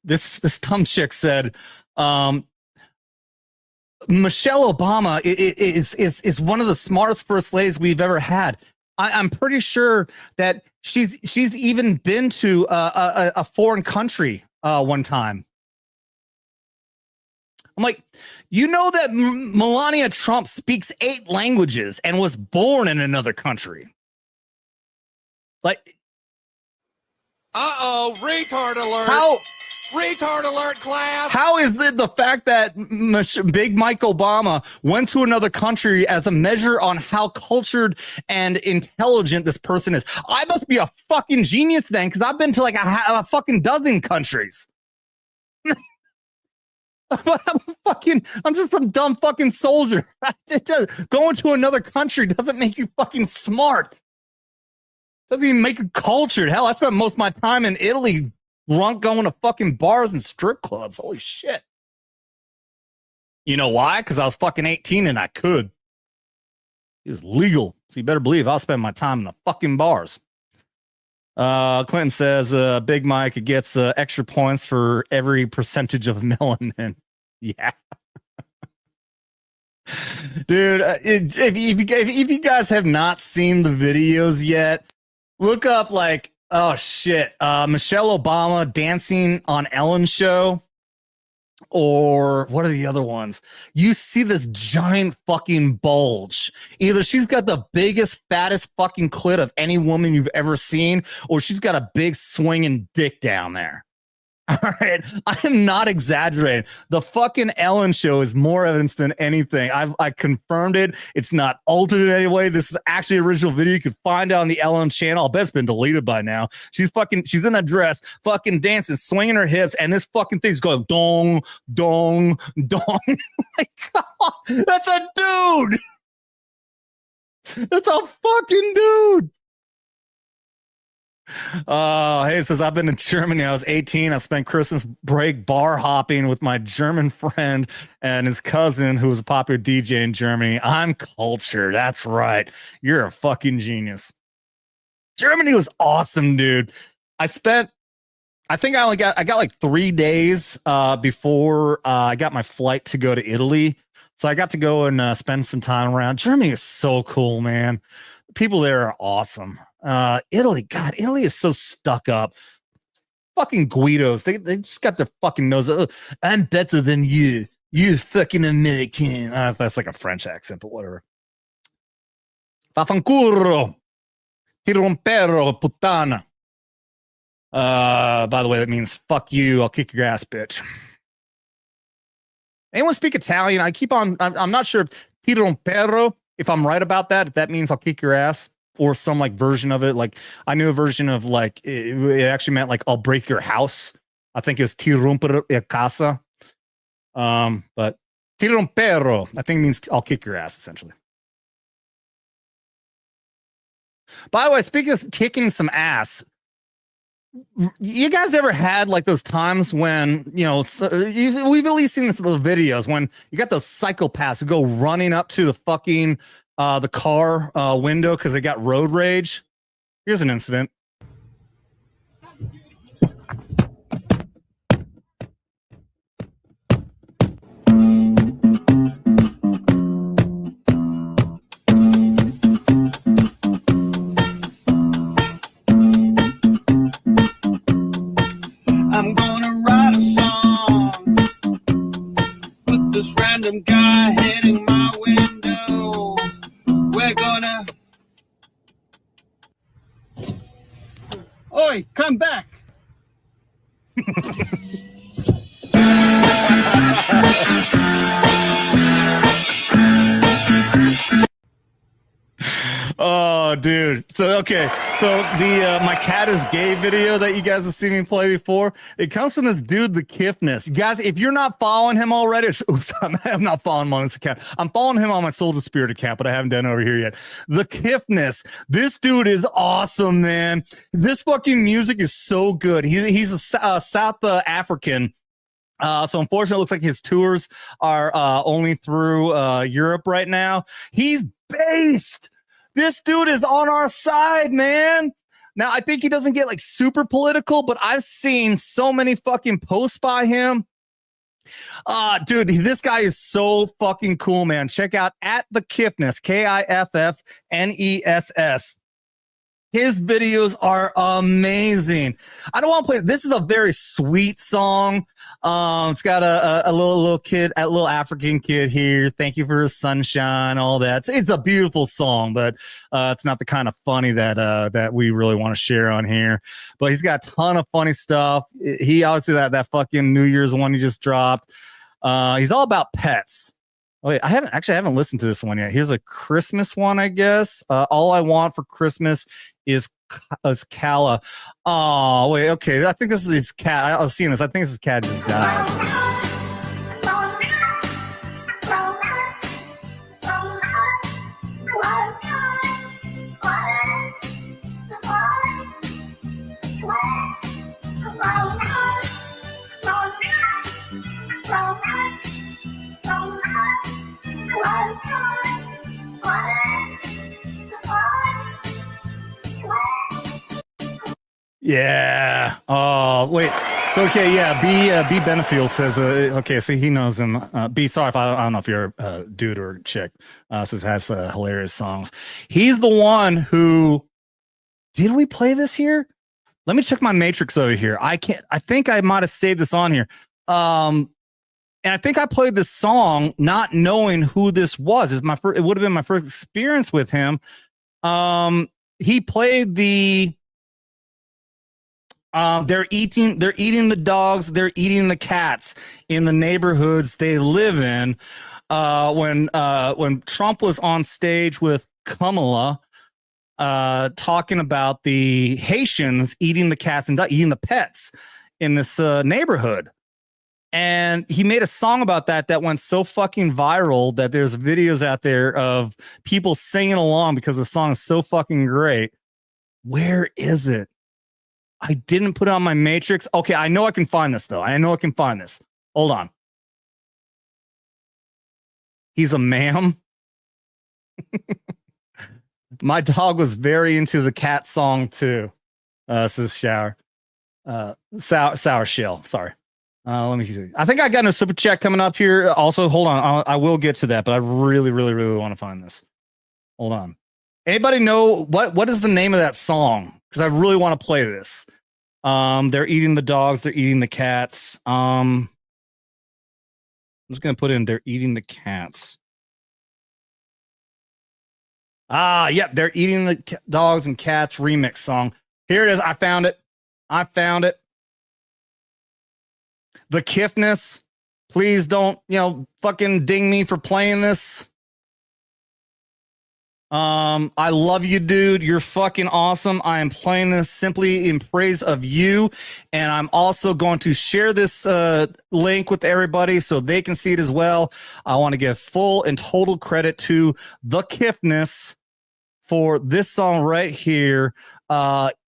This dumb chick said, Michelle Obama is one of the smartest first ladies we've ever had. I'm pretty sure that she's even been to a foreign country one time. I'm like, you know that Melania Trump speaks 8 languages and was born in another country. Like, retard alert. How? Retard alert, class. How is it the fact that Big Mike Obama went to another country as a measure on how cultured and intelligent this person is? I must be a fucking genius then, because I've been to like a fucking dozen countries. I'm just some dumb fucking soldier. Going to another country doesn't make you fucking smart. Doesn't even make you cultured. Hell, I spent most of my time in Italy drunk going to fucking bars and strip clubs. Holy shit. You know why? Because I was fucking 18 and I could. It was legal. So you better believe I'll spend my time in the fucking bars. Clinton says Big Mike gets extra points for every percentage of melanin. Yeah. Dude, if you guys have not seen the videos yet, look up like, oh shit, Michelle Obama dancing on Ellen's show, or what are the other ones? You see this giant fucking bulge. Either she's got the biggest, fattest fucking clit of any woman you've ever seen, or she's got a big swinging dick down there. All right, I am not exaggerating. The fucking Ellen show is more evidence than anything. I confirmed it. It's not altered in any way. This is actually an original video. You can find it on the Ellen channel. I bet it's been deleted by now. She's in a dress, fucking dancing, swinging her hips, and this fucking thing's going dong, dong, dong. My God, that's a dude. That's a fucking dude. Hey, it says, I've been in Germany. I was 18. I spent Christmas break bar hopping with my German friend and his cousin, who was a popular DJ in Germany. I'm cultured. That's right. You're a fucking genius. Germany was awesome, dude. I got like 3 days before I got my flight to go to Italy. So I got to go and spend some time around. Germany is so cool, man. People there are awesome. Italy, God, Italy is so stuck up. Fucking Guidos, they just got their fucking nose. I'm better than you. You fucking American. That's like a French accent, but whatever. Vaffanculo. Ti rompero, puttana. By the way, that means fuck you. I'll kick your ass, bitch. Anyone speak Italian? I'm not sure if ti rompero, if I'm right about that, if that means I'll kick your ass. Or some like version of it. Like I knew a version of like it actually meant like I'll break your house. I think it was ti rompere a casa. But ti rompero, I think it means I'll kick your ass essentially. By the way, speaking of kicking some ass, you guys ever had like those times when, you know, we've at least seen this in the videos when you got those psychopaths who go running up to the fucking the car window because they got road rage. Here's an incident. I'm gonna write a song with this random guy hitting my window. We're gonna. Oi, come back. Oh, dude. So the my cat is gay video that you guys have seen me play before, it comes from this dude, the Kiffness. You guys, if you're not following him already, oops, I'm not following him on this account. I'm following him on my Soldier Spirit account, but I haven't done it over here yet. The Kiffness. This dude is awesome, man. This fucking music is so good. He's a South African. So unfortunately, it looks like his tours are only through Europe right now. He's based. This dude is on our side, man. Now, I think he doesn't get like super political, but I've seen so many fucking posts by him Dude, this guy is so fucking cool, man. Check out at the Kiffness, Kiffness. His videos are amazing. I don't want to play. This is a very sweet song. It's got a little kid, a little African kid here. Thank you for the sunshine, all that. It's a beautiful song, but it's not the kind of funny that we really want to share on here. But he's got a ton of funny stuff. He obviously that fucking New Year's one he just dropped. He's all about pets. Oh, wait, I haven't listened to this one yet. Here's a Christmas one, I guess. All I want for Christmas is Kala. Oh, wait, okay. I think this is his cat. I was seeing this. I think his cat just died. Yeah. Oh, wait. So, okay, yeah. B Benefield says, okay, so he knows him. B, sorry if I don't know if you're a dude or a chick. Says has hilarious songs. He's the one who, did we play this here? Let me check my matrix over here. I think I might have saved this on here. And I think I played this song not knowing who this was. It would have been my first experience with him. He played the they're eating the dogs, they're eating the cats in the neighborhoods they live in. When Trump was on stage with Kamala, talking about the Haitians eating the cats and eating the pets in this neighborhood. And he made a song about that went so fucking viral that there's videos out there of people singing along because the song is so fucking great. Where is it? I didn't put it on my matrix. Okay, I know I can find this, though. I know I can find this. Hold on. He's a ma'am. My dog was very into the cat song, too. Says Shower. Sour Shell. Sorry. Let me see. I think I got a super chat coming up here. Also, hold on. I will get to that, but I really, really, really want to find this. Hold on. Anybody know what is the name of that song? Because I really want to play this. They're eating the dogs. They're eating the cats. I'm just going to put in they're eating the cats. Yep. They're eating the dogs and cats remix song. Here it is. I found it. The Kiffness. Please don't, fucking ding me for playing this. I love you, dude. You're fucking awesome. I am playing this simply in praise of you. And I'm also going to share this link with everybody so they can see it as well. I want to give full and total credit to the Kiffness for this song right here.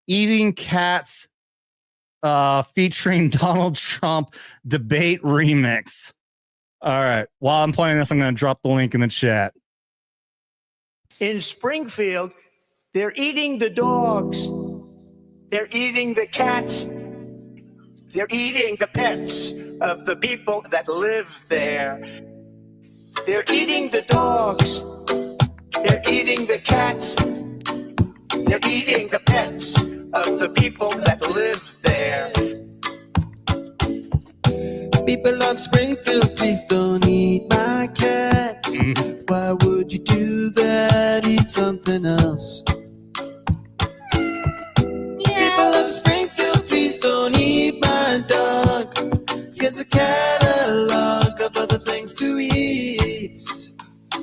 Eating Cats featuring Donald Trump debate remix. All right. While I'm playing this, I'm going to drop the link in the chat. In Springfield, they're eating the dogs. They're eating the cats. They're eating the pets of the people that live there. They're eating the dogs. They're eating the cats. They're eating the pets of the people that live there. People of Springfield, please don't eat my cats. Why would you do that? Eat something else. People of Springfield, please don't eat my dog. Here's a catalog of other things to eat.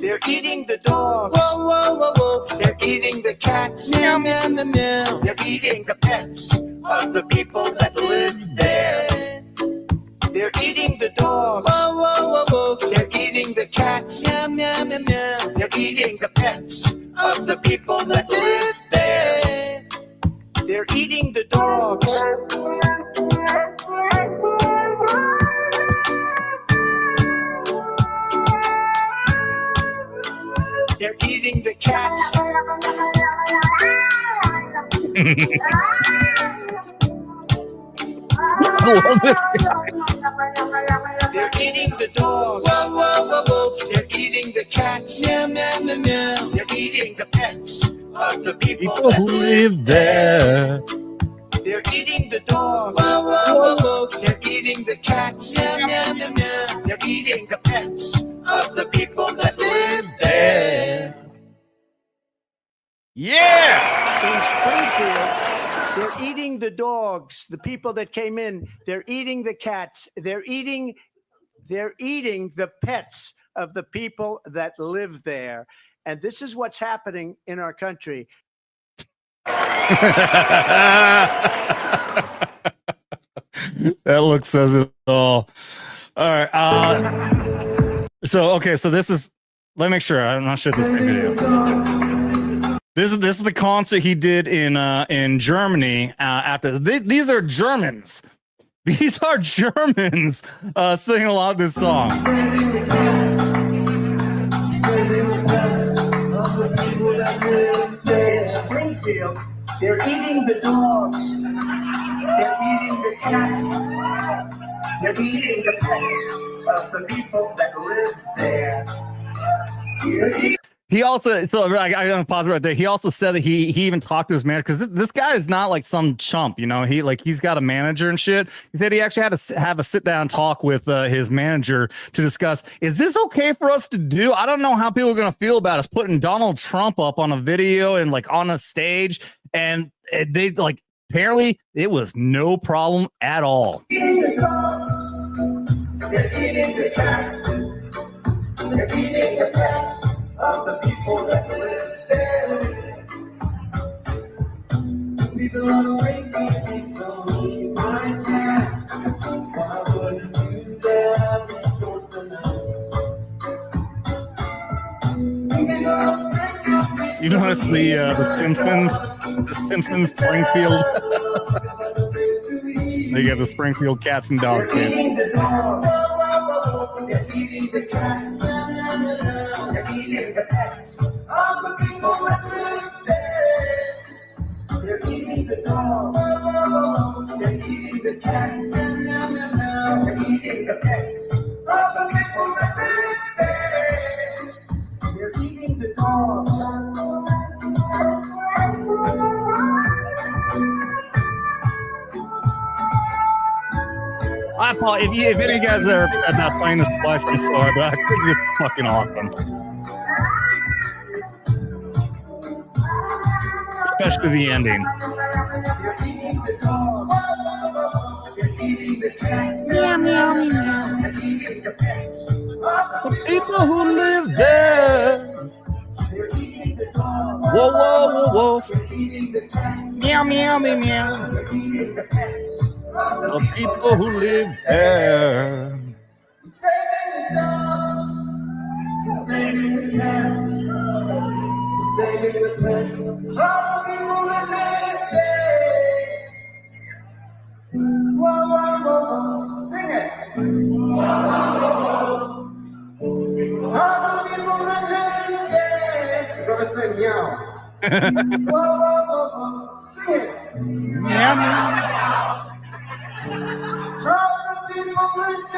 They're eating the dogs. Whoa, whoa, whoa, whoa. They're eating the cats. Meow, meow, meow, meow. They're eating the pets of the people that live there. They're eating the dogs. Whoa, whoa, whoa, whoa. They're eating the cats. Meow, meow, meow, meow. They're eating the pets of the people that live there. They're eating the dogs. They're eating the cats. I love this guy. They're eating the dogs. They're eating the cats. They're eating the pets of the people that who live there. They're eating the dogs. They're eating the cats. They're eating the pets of the people that live there. Yeah. In Springfield, they're eating the dogs. The people that came in, they're eating the cats. They're eating the pets of the people that live there. And this is what's happening in our country. That look says it all. All right. So this is. Let me make sure. I'm not sure if this is the video. This is the concert he did in Germany. After these are Germans. These are Germans singing along this song. Springfield, they're eating the dogs. They're eating the cats. They're eating the pets of the people that live there. He also, so I gotta pause right there. He also said that he even talked to his manager, because this guy is not like some chump, you know. He's got a manager and shit. He said he actually had to have a sit down talk with his manager to discuss, is this okay for us to do? I don't know how people are gonna feel about us putting Donald Trump up on a video and like on a stage, and they like apparently it was no problem at all. Eating the dogs, they're eating the cats, they're eating the pets of the people that live there. People of Springfield, please don't eat my cats. Why wouldn't you dare be so nice? You notice the Simpsons Springfield. They get the Springfield cats and dogs game. They're eating the cats. They're eating the pets of the people that live there. They're eating the dogs. They're eating the cats. They're eating the pets of the people that live there. They're eating the dogs. I apologize if any of you guys are upset about playing this twice. I'm sorry, but I think this is fucking awesome. Especially the ending. They're eating the dogs. They're eating the cats. Meow, meow, meow. They're eating the pets of the People who live there. They're eating the dogs. Whoa, whoa, whoa, whoa. They're eating the cats. Meow, meow, meow, meow. They're eating the pets of The people who live there. We're saving the dogs. We're saving the cats. We're saving the pets of the people that live there. Whoa, whoa, whoa, whoa. Sing it. Whoa, whoa, whoa. All the people that live there. You're gonna say meow. Whoa, whoa, whoa, whoa. Sing it. Meow, meow. All the people that live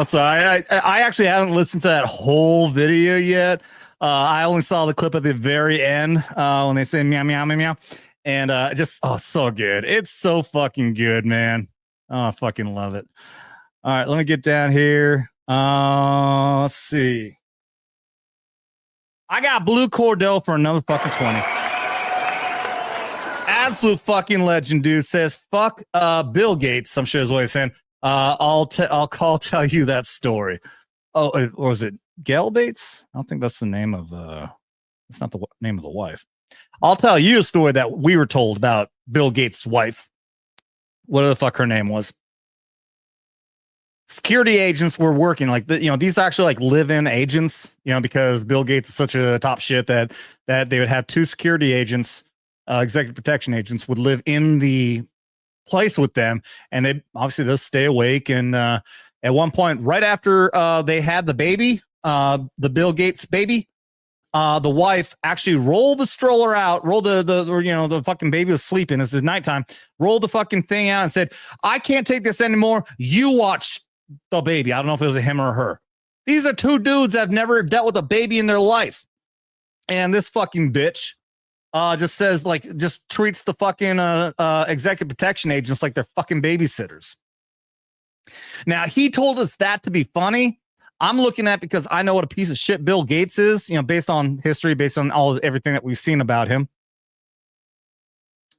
So I actually haven't listened to that whole video yet. I only saw the clip at the very end when they say meow, meow, meow, meow. And so good. It's so fucking good, man. Oh, I fucking love it. All right, let me get down here. Let's see. I got Blue Cordell for another fucking 20. Absolute fucking legend, dude. Says fuck Bill Gates. I'm sure is what he's saying. I'll tell you that story. Oh, or was it Gail Bates? I don't think that's the name of that's not the name of the wife. I'll tell you a story that we were told about Bill Gates' wife. Whatever the fuck her name was. Security agents were working these actually like live-in agents, because Bill Gates is such a top shit that they would have two security agents, executive protection agents would live in the place with them, and they obviously they'll stay awake. And at one point, right after they had the baby, the Bill Gates baby, the wife actually rolled the stroller out, rolled the fucking baby was sleeping. This is nighttime. Rolled the fucking thing out and said, I can't take this anymore. You watch the baby. I don't know if it was a him or a her. These are two dudes that have never dealt with a baby in their life. And this fucking bitch just treats the fucking executive protection agents like they're fucking babysitters. Now, he told us that to be funny. I'm looking at because I know what a piece of shit Bill Gates is, based on history, based on everything that we've seen about him.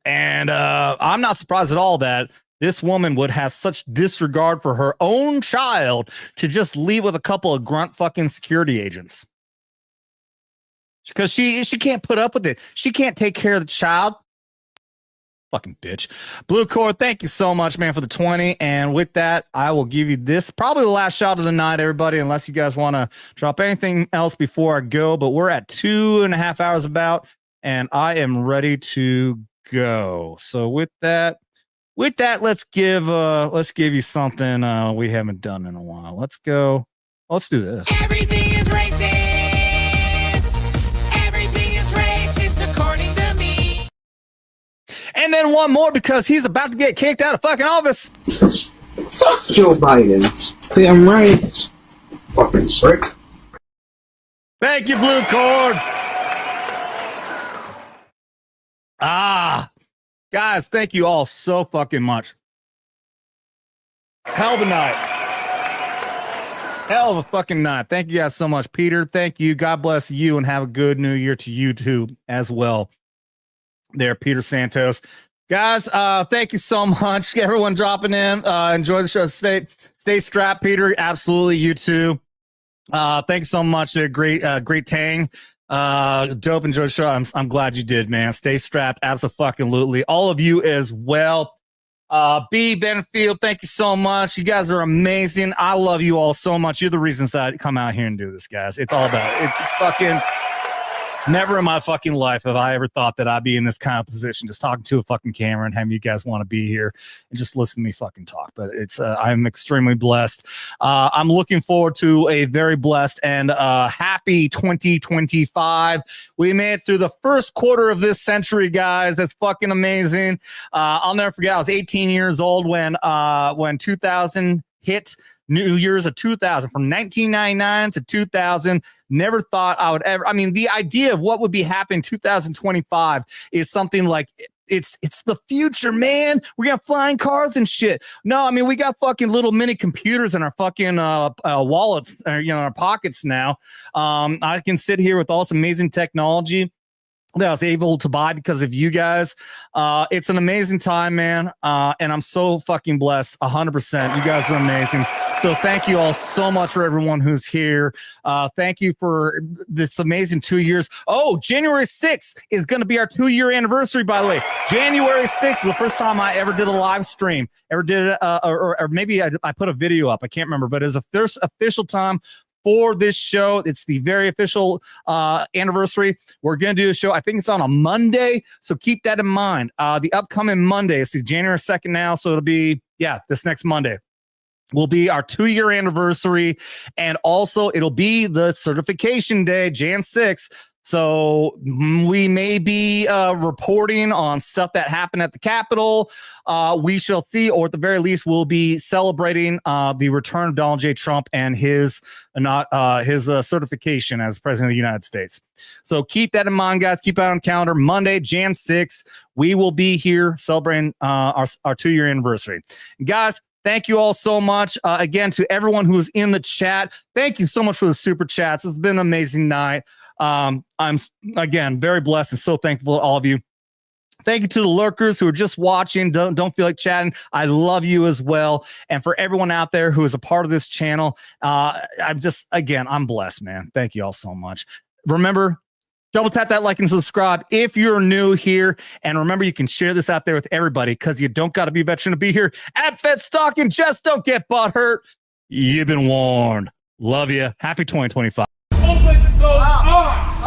And I'm not surprised at all that this woman would have such disregard for her own child to just leave with a couple of grunt fucking security agents. Because she can't put up with it. She can't take care of the child. Fucking bitch. Blue Cord, thank you so much, man, for the 20. And with that, I will give you this. Probably the last shot of the night, everybody, unless you guys want to drop anything else before I go. But we're at 2.5 hours about, and I am ready to go. So with that, let's give you something we haven't done in a while. Let's go. Let's do this. Everything is racist. Everything is racist according to me. And then one more because he's about to get kicked out of fucking office. Fuck Joe Biden. Damn right. Fucking prick. Thank you, Blue Cord. Guys, thank you all so fucking much. Hell of a night. Hell of a fucking night. Thank you guys so much. Peter, thank you. God bless you and have a good new year to you too as well. There, Peter Santos. Guys, thank you so much. Everyone dropping in. Enjoy the show. Stay strapped, Peter. Absolutely, you too. Thanks so much. Great tang. Dope. Enjoy the show. I'm glad you did, man. Stay strapped. Absolutely. All of you as well. B Benfield, thank you so much. You guys are amazing. I love you all so much. You're the reasons that I come out here and do this, guys. It's all about it. Fucking never in my fucking life have I ever thought that I'd be in this kind of position, just talking to a fucking camera and having you guys want to be here and just listen to me fucking talk. But it's I'm extremely blessed. I'm looking forward to a very blessed and happy 2025. We made it through the first quarter of this century, guys. That's fucking amazing. I'll never forget. I was 18 years old when 2000 hit. New Year's of 2000, from 1999 to 2000. Never thought I would ever. I mean, the idea of what would be happening in 2025 is something like it's the future, man. We got flying cars and shit. No, I mean, we got fucking little mini computers in our fucking wallets, our pockets now. I can sit here with all this amazing technology that I was able to buy because of you guys. It's an amazing time, man. And I'm so fucking blessed. 100%. You guys are amazing. So thank you all so much for everyone who's here. Thank you for this amazing 2 years. Oh, January 6th is going to be our 2-year anniversary, by the way. January 6th is the first time I ever did a live stream, ever did it, or maybe I put a video up. I can't remember, but it was the first official time for this show. It's the very official anniversary. We're going to do a show. I think it's on a Monday. So keep that in mind. The upcoming Monday, it's January 2nd now. So it'll be, this next Monday will be our 2-year anniversary. And also it'll be the certification day, Jan 6th. So we may be reporting on stuff that happened at the Capitol. We shall see, or at the very least, we'll be celebrating the return of Donald J. Trump and his certification as President of the United States. So keep that in mind, guys. Keep that on calendar. Monday, Jan 6th, we will be here celebrating our 2-year anniversary. Guys, thank you all so much. Again, to everyone who's in the chat, thank you so much for the super chats. It's been an amazing night. I'm again very blessed and so thankful to all of you. Thank you to the lurkers who are just watching. Don't feel like chatting. I love you as well. And for everyone out there who is a part of this channel, I'm blessed, man. Thank you all so much. Remember, double tap that like and subscribe if you're new here. And remember, you can share this out there with everybody because you don't got to be a veteran to be here. At Vets Talkin, just don't get butthurt. You've been warned. Love you. Happy 2025.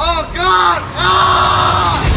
Oh, God! Ah!